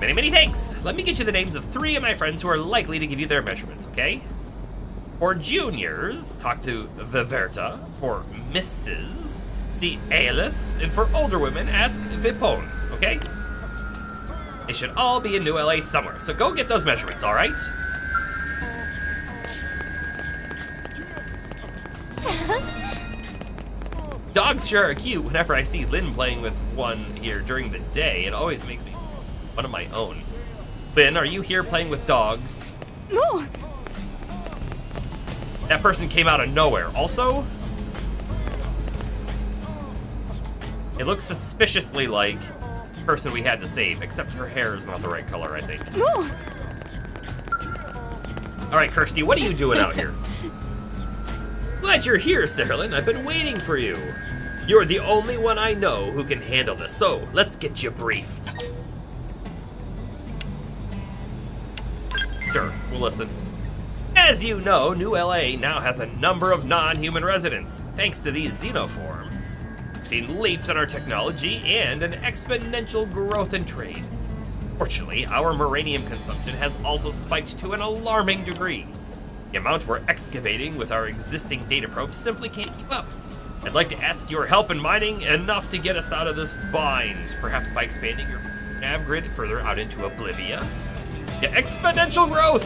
Many, many thanks. Let me get you the names of 3 of my friends who are likely to give you their measurements, okay? For juniors, talk to Viverta. For misses, see Aelis. And for older women, ask Vipone, okay? They should all be in New LA somewhere, so go get those measurements, all right? Dogs sure are cute. Whenever I see Lynn playing with one here during the day, it always makes me one of my own. Lynn, are you here playing with dogs? No. That person came out of nowhere. Also, it looks suspiciously like the person we had to save, except her hair is not the right color, I think. No. All right, Kirsty, what are you doing out here? Glad you're here, Sterling. I've been waiting for you. You're the only one I know who can handle this, so let's get you briefed. Sure, we'll listen. As you know, New LA now has a number of non-human residents, thanks to these xenoforms. We've seen leaps in our technology and an exponential growth in trade. Fortunately, our Moranium consumption has also spiked to an alarming degree. The amount we're excavating with our existing data probes simply can't keep up. I'd like to ask your help in mining enough to get us out of this bind, perhaps by expanding your nav grid further out into Oblivia. Yeah, exponential growth!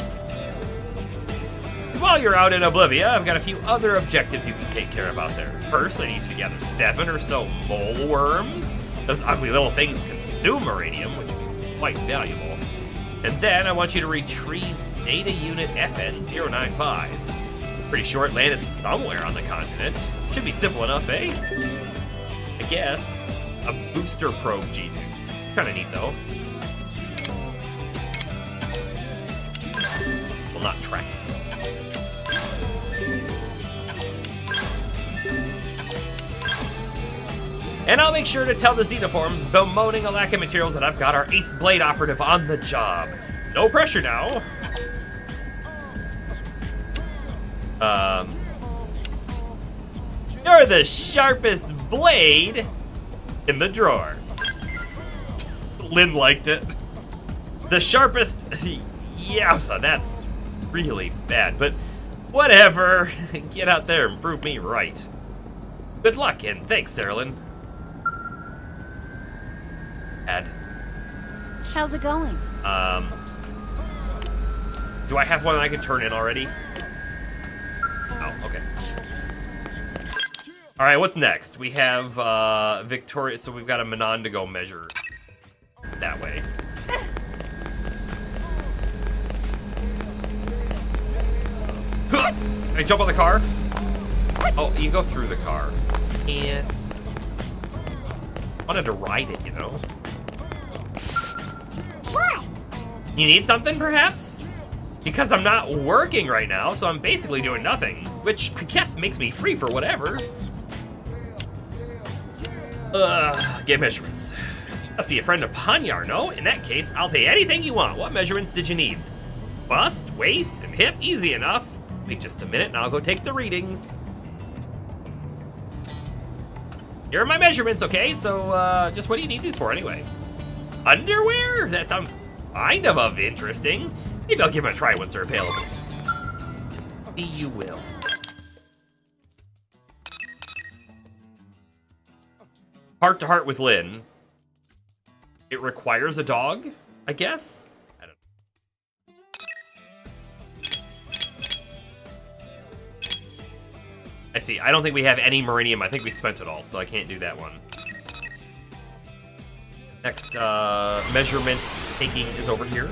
While you're out in Oblivia, I've got a few other objectives you can take care of out there. First, I need you to gather 7 or so mole worms. Those ugly little things consume uranium, which is quite valuable. And then I want you to retrieve Data Unit FN095. Pretty sure it landed somewhere on the continent. Should be simple enough, eh? I guess. A booster probe G2. Kinda neat, though. Will not track it. And I'll make sure to tell the Xenoforms bemoaning a lack of materials that I've got our Ace Blade operative on the job. No pressure now. You're the sharpest blade in the drawer. Lynn liked it. The sharpest, yeah, so that's really bad, but whatever. Get out there and prove me right. Good luck, and thanks, Saralyn. Ed. How's it going? Do I have one that I can turn in already? Oh, okay. All right, what's next? We have Victoria, so we've got a Manon to go measure that way. Can I jump on the car? Oh, you go through the car. And I wanted to ride it, you know? What? You need something, perhaps? Because I'm not working right now, so I'm basically doing nothing, which I guess makes me free for whatever. Get measurements. You must be a friend of Panyar, no? In that case, I'll take anything you want. What measurements did you need? Bust, waist, and hip? Easy enough. Wait just a minute and I'll go take the readings. Here are my measurements, okay? So, just what do you need these for anyway? Underwear? That sounds kind of interesting. Maybe I'll give them a try once they're available. Maybe you will. Heart to heart with Lynn. It requires a dog, I guess? I don't know. I see. I don't think we have any Meridium. I think we spent it all, so I can't do that one. Next, measurement taking is over here.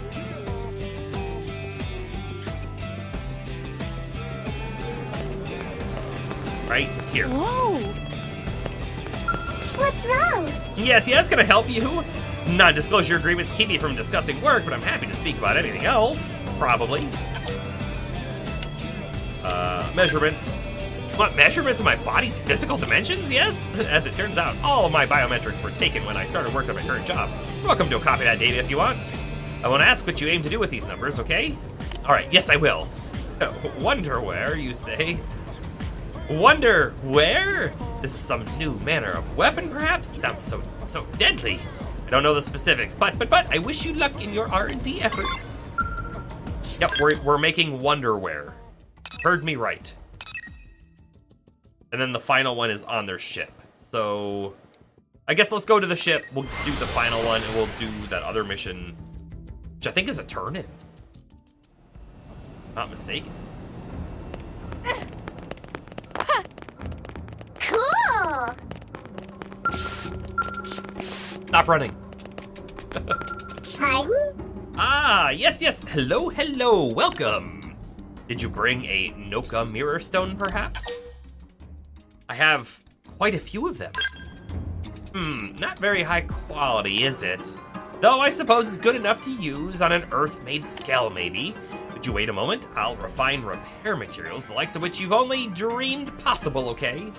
Right here. Whoa! What's wrong? Yes, gonna help you. Non-disclosure agreements keep me from discussing work, but I'm happy to speak about anything else. Probably. Measurements. What, measurements of my body's physical dimensions? Yes? As it turns out, all of my biometrics were taken when I started working on my current job. You're welcome to copy that data if you want. I want to ask what you aim to do with these numbers, okay? Alright, yes I will. Wonderware, you say? Wonder where? This is some new manner of weapon, perhaps? It sounds so deadly. I don't know the specifics, but I wish you luck in your R&D efforts. Yep, we're making wonderware. Heard me right. And then the final one is on their ship. So I guess let's go to the ship. We'll do the final one, and we'll do that other mission, which I think is a turn-in. Not mistaken. Cool! Stop running. Pardon? Ah, yes. Hello. Welcome. Did you bring a Noka mirror stone, perhaps? I have quite a few of them. Not very high quality, is it? Though I suppose it's good enough to use on an Earth-made Skell, maybe. Would you wait a moment? I'll refine repair materials, the likes of which you've only dreamed possible, okay?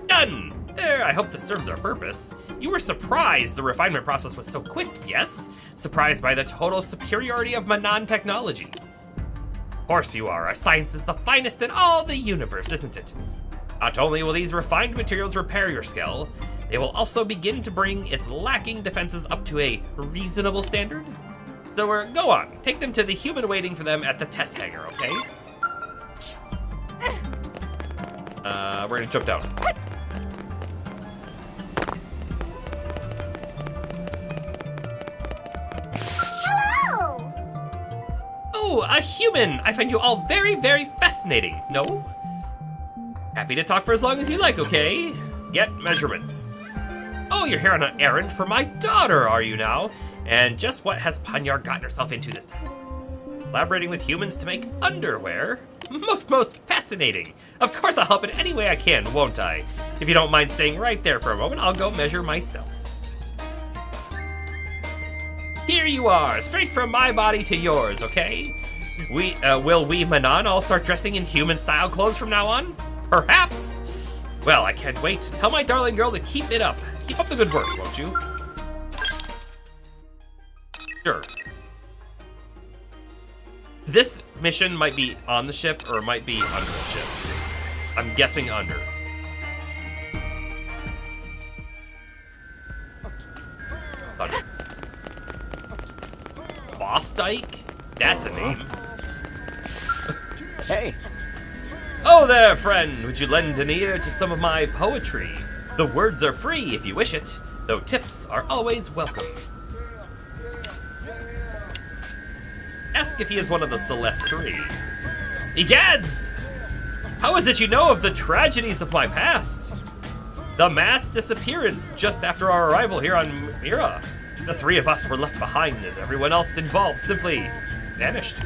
Done! There, I hope this serves our purpose. You were surprised the refinement process was so quick, yes? Surprised by the total superiority of Manon technology. Of course you are. Our science is the finest in all the universe, isn't it? Not only will these refined materials repair your Skell, they will also begin to bring its lacking defenses up to a reasonable standard. So go on. Take them to the human waiting for them at the test hangar, okay? We're gonna jump down. Hello! Oh, a human! I find you all very, very fascinating. No? Happy to talk for as long as you like, okay? Get measurements. Oh, you're here on an errand for my daughter, are you now? And just what has Panyar gotten herself into this time? Collaborating with humans to make underwear? Most fascinating. Of course I'll help in any way I can, won't I? If you don't mind staying right there for a moment, I'll go measure myself. Here you are, straight from my body to yours, okay? Will we Manon all start dressing in human-style clothes from now on? Perhaps? Well, I can't wait. Tell my darling girl to keep it up. Keep up the good work, won't you? Sure. This mission might be on the ship or it might be under the ship. I'm guessing under. Under. Boss Dyke? That's a name. Hey. Oh there, friend! Would you lend an ear to some of my poetry? The words are free if you wish it, though tips are always welcome. Ask if he is one of the Celeste Three. Egads! How is it you know of the tragedies of my past? The mass disappearance just after our arrival here on Mira. The three of us were left behind as everyone else involved simply vanished.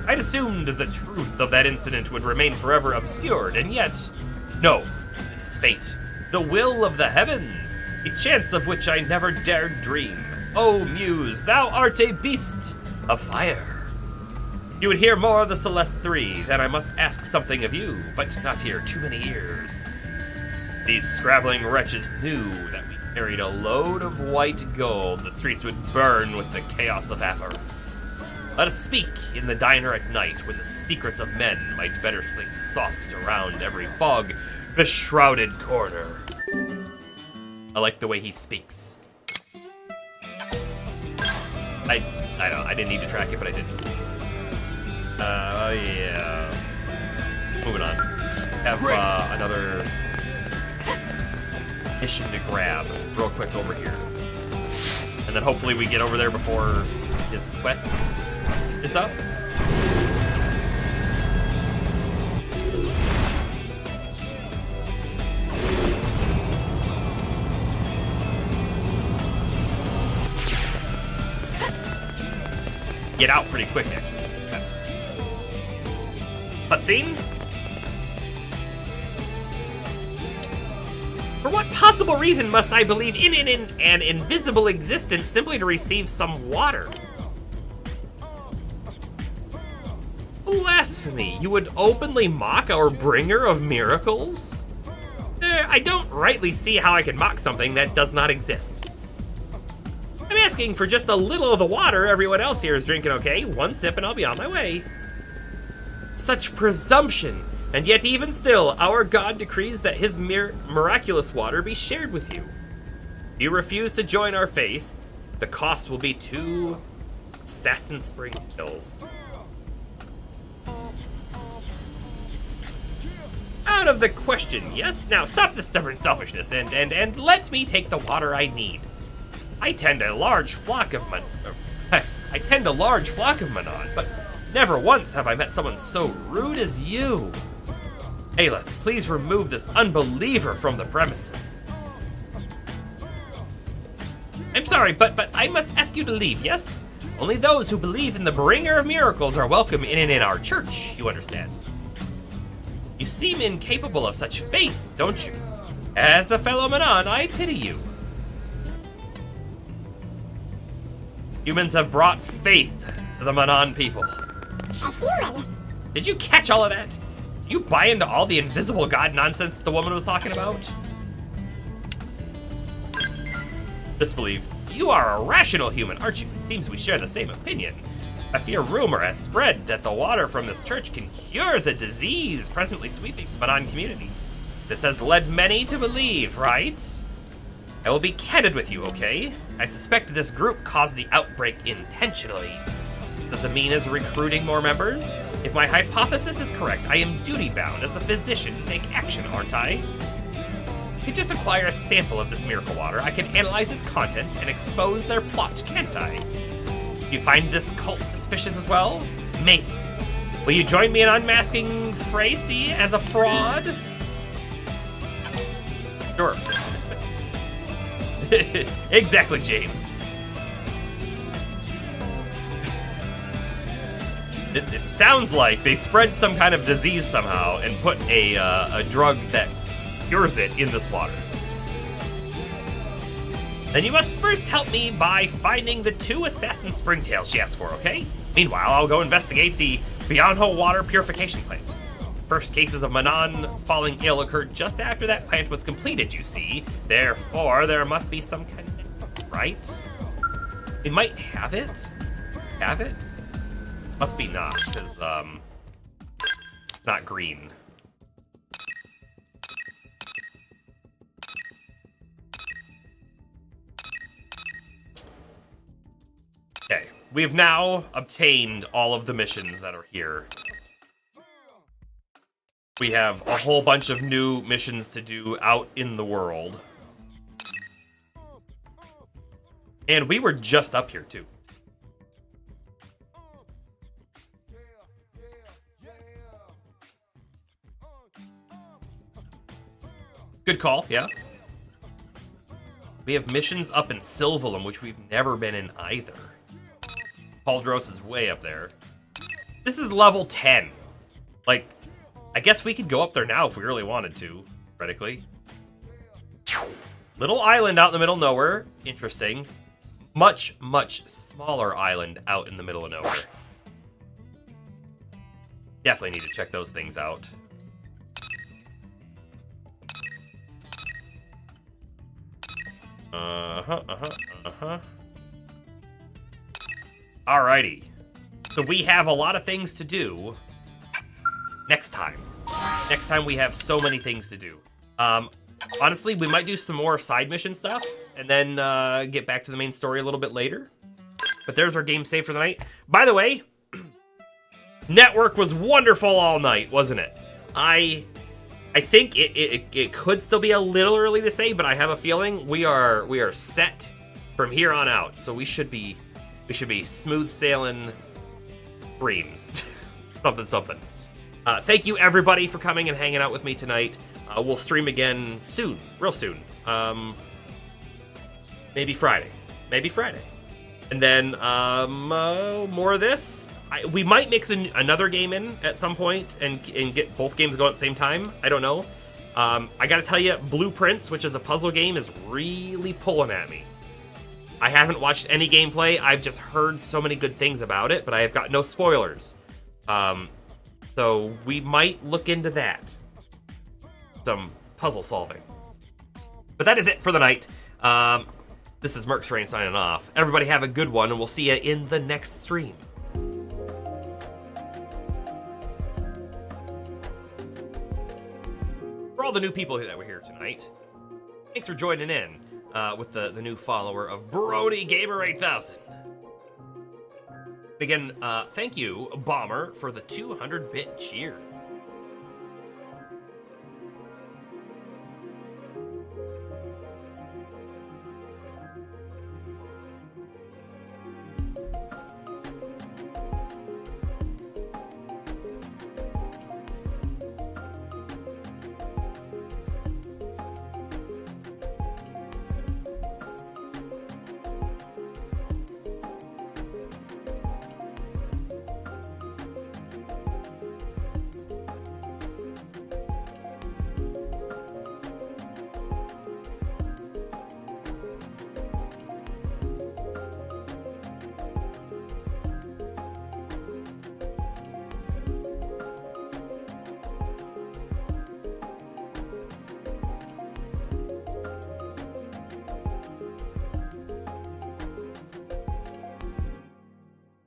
I'd assumed the truth of that incident would remain forever obscured, and yet, no, this is fate. The will of the heavens, a chance of which I never dared dream. Oh, Muse, thou art a beast of fire. You would hear more of the Celeste Three, then I must ask something of you, but not hear too many ears. These scrabbling wretches knew that we carried a load of white gold the streets would burn with the chaos of avarice. Let us speak in the diner at night when the secrets of men might better slink soft around every fog beshrouded corner. I like the way he speaks. I didn't need to track it, but I did. Yeah. Moving on. Have another mission to grab real quick over here. And then hopefully we get over there before his quest is up. Get out pretty quick, actually. Cutscene? For what possible reason must I believe in an invisible existence simply to receive some water? Blasphemy! You would openly mock our bringer of miracles? I don't rightly see how I can mock something that does not exist. I'm asking for just a little of the water everyone else here is drinking, okay? One sip and I'll be on my way. Such presumption, and yet even still, our God decrees that his miraculous water be shared with you. If you refuse to join our faith, the cost will be 2 Assassin Spring kills. Out of the question, yes? Now stop the stubborn selfishness and let me take the water I need. I tend a large flock of Manon, but never once have I met someone so rude as you. Aelith, please remove this unbeliever from the premises. I'm sorry, but I must ask you to leave, yes? Only those who believe in the bringer of miracles are welcome in our church, you understand? You seem incapable of such faith, don't you? As a fellow Manon, I pity you. Humans have brought faith to the Manon people. A human? Did you catch all of that? Do you buy into all the invisible god nonsense the woman was talking about? Disbelief. You are a rational human, aren't you? It seems we share the same opinion. I fear rumor has spread that the water from this church can cure the disease presently sweeping the Manon community. This has led many to believe, right? I will be candid with you, okay? I suspect this group caused the outbreak intentionally. Does it mean as recruiting more members? If my hypothesis is correct, I am duty-bound as a physician to take action, aren't I? I could just acquire a sample of this miracle water. I can analyze its contents and expose their plot, can't I? Do you find this cult suspicious as well? Maybe. Will you join me in unmasking Fracy as a fraud? Sure. Exactly, James. It sounds like they spread some kind of disease somehow and put a drug that cures it in this water. Then you must first help me by finding the 2 assassin springtails she asked for, okay? Meanwhile, I'll go investigate the Bianho water purification plant. First cases of Manon falling ill occurred just after that plant was completed, you see. Therefore, there must be some kind of... right? We might have it? Have it? Must be not, because, not green. Okay, we have now obtained all of the missions that are here. We have a whole bunch of new missions to do out in the world. And we were just up here, too. Good call, yeah. We have missions up in Sylvalum, which we've never been in either. Paldros is way up there. This is level 10. Like, I guess we could go up there now if we really wanted to, theoretically. Little island out in the middle of nowhere. Interesting. Much, much smaller island out in the middle of nowhere. Definitely need to check those things out. Alrighty. So we have a lot of things to do next time. Next time we have so many things to do. Honestly, we might do some more side mission stuff and then get back to the main story a little bit later. But there's our game save for the night. By the way, network was wonderful all night, wasn't it? I think it could still be a little early to say, but I have a feeling we are set from here on out. So we should be smooth sailing dreams. something. Thank you everybody for coming and hanging out with me tonight. We'll stream again soon, real soon. Maybe Friday. And then more of this. We might mix another game in at some point and get both games going at the same time. I don't know. I gotta tell you, Blueprints, which is a puzzle game, is really pulling at me. I haven't watched any gameplay. I've just heard so many good things about it, but I have got no spoilers. So we might look into that. Some puzzle solving. But that is it for the night. This is Mercstrain signing off. Everybody have a good one, and we'll see you in the next stream. For all the new people that were here tonight, thanks for joining in with the new follower of Brody Gamer 8000. Again, thank you, Bomber, for the 200-bit cheers.